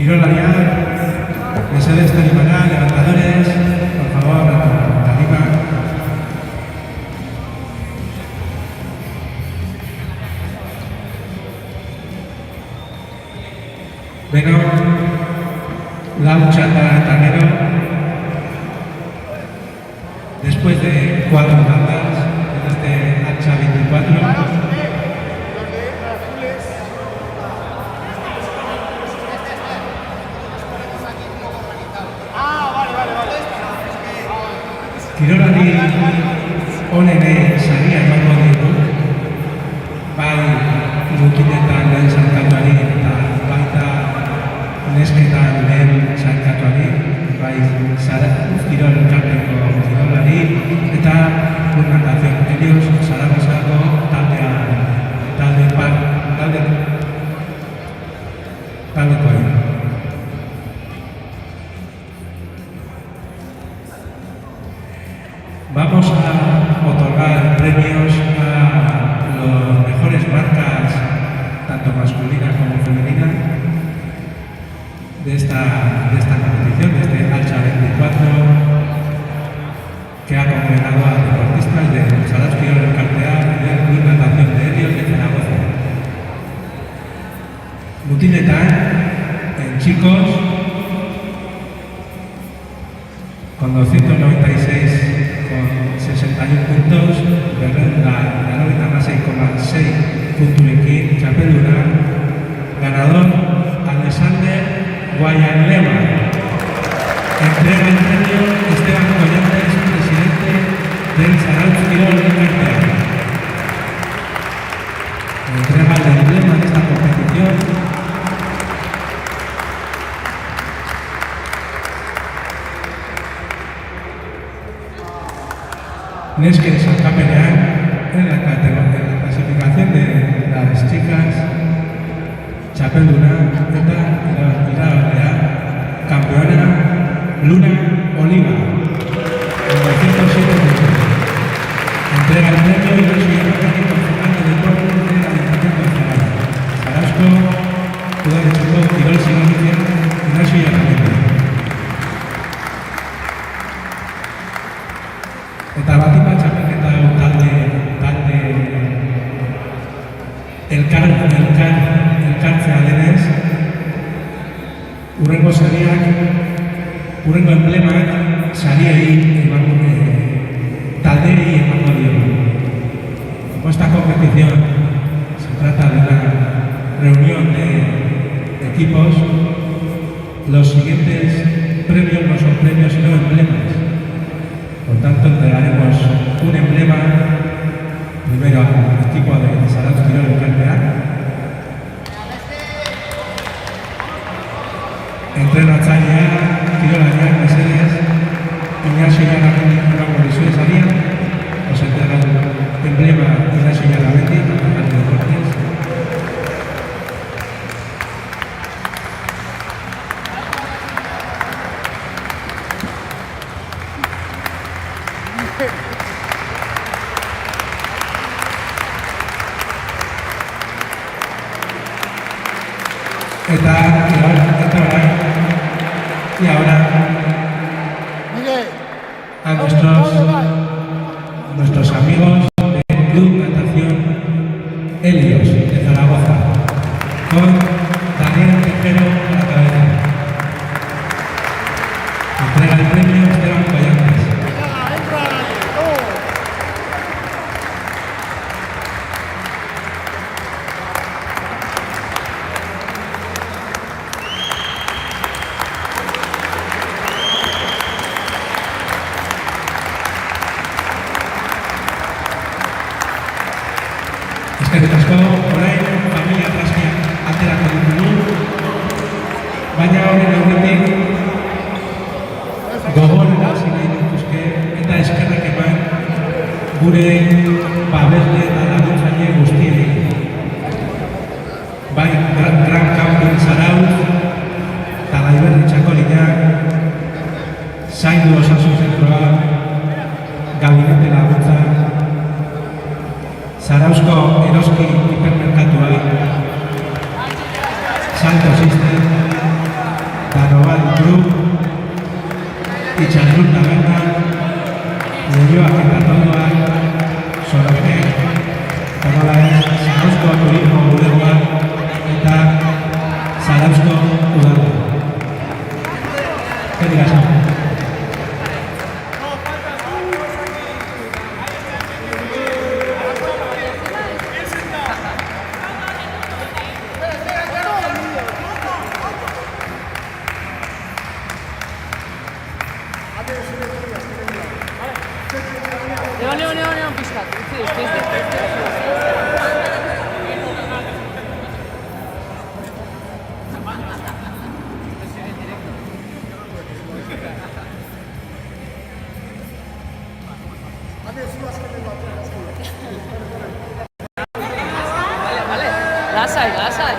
Kirolariak, mesedez tarimara, levantadores, por favor, tarima. Beno, lau txanda eta gero, después de 4 tandas, en este hacha 24, kirolari honen saria emango ditu, bai rutinetan lehen salkatuari eta baita nesketan lehen salkatuari, bai kirol elkarteko kirolari eta natazion Helios Zaragozako taldekoa. Vamos a otorgar premios a las mejores marcas, tanto masculina como femenina, de esta competición, de este hacha 24, que ha congregado a deportistas de Saraos Kirol Elkartea y del Club Natación de Helios de Zaragoza. Mutiletan, en chicos, con 296 con 61 puntos, la 96,6 punturekin, txapelduna, ganador Alexander Guayanleva. Entrega el premio Esteban Collantes, presidente del Saraos Kirol Elkartea. Entrega el emblema de esta competición. Nesken salkapenean, en la clasificación de las chicas, txapelduna eta irabazlea, campeona Luna Oliva, con 207 puntos. Entrega el premio y el siguiente técnico nacional de deportes de la Diputación de Zaragoza. Sarausko, udaletxeko kirol sinonizien Ignacio Yarramendi. Eta batik bat txapelketa talde elkartzea denez, urrengo sariak, urrengo emblemak sariei taldeei emango diogu. Como esta competición se trata de una reunión de equipos, los siguientes premios no son premios sino emblemas. Por tanto, entregaremos un emblema primero al equipo de Saraos Kirol Elkartea. Entrenatzailea, kirolariak, mesedez, Ignacio Yarramendi emango dizue saria. Os entrega el emblema Ignacio Yarramendi, concejal de deportes. Y ahora a nuestros amigos del Club Natación Helios de Zaragoza, con Daniel Tejero a la cabeza. Entrega el premio Esteban Collantes. Eskerrik asko, orain familia traskia aterako ditugu, baina horren aurretik gogorera hasi nahi dituzke eta eskerrak eman gure babesle eta laguntzaile guztiei. Bai, Gran Camping Zarauz, Talaiberri Txakolinak, Zaindu Osasun Zentroa, Gabinete Laguntza, Zarauzko Eroski Hipermerkatua, Santo System, Daroval Club, Itxasun Taberna, Leioak eta Toldoak, Soronek, eta nola ez, Zarauzko Turismo Bulegoa eta Zarauzko Udala. Eskerrik asko. Leon, pixkat. Lasai.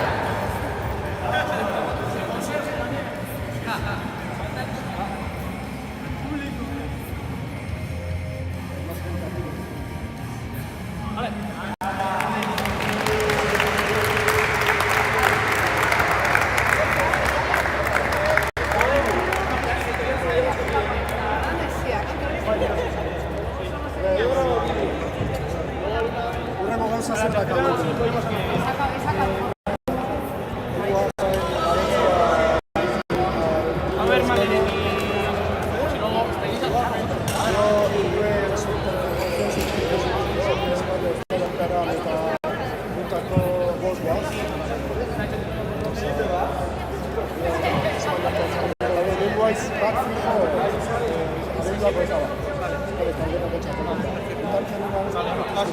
Hurrengo gauza zerbait A ver, Malene.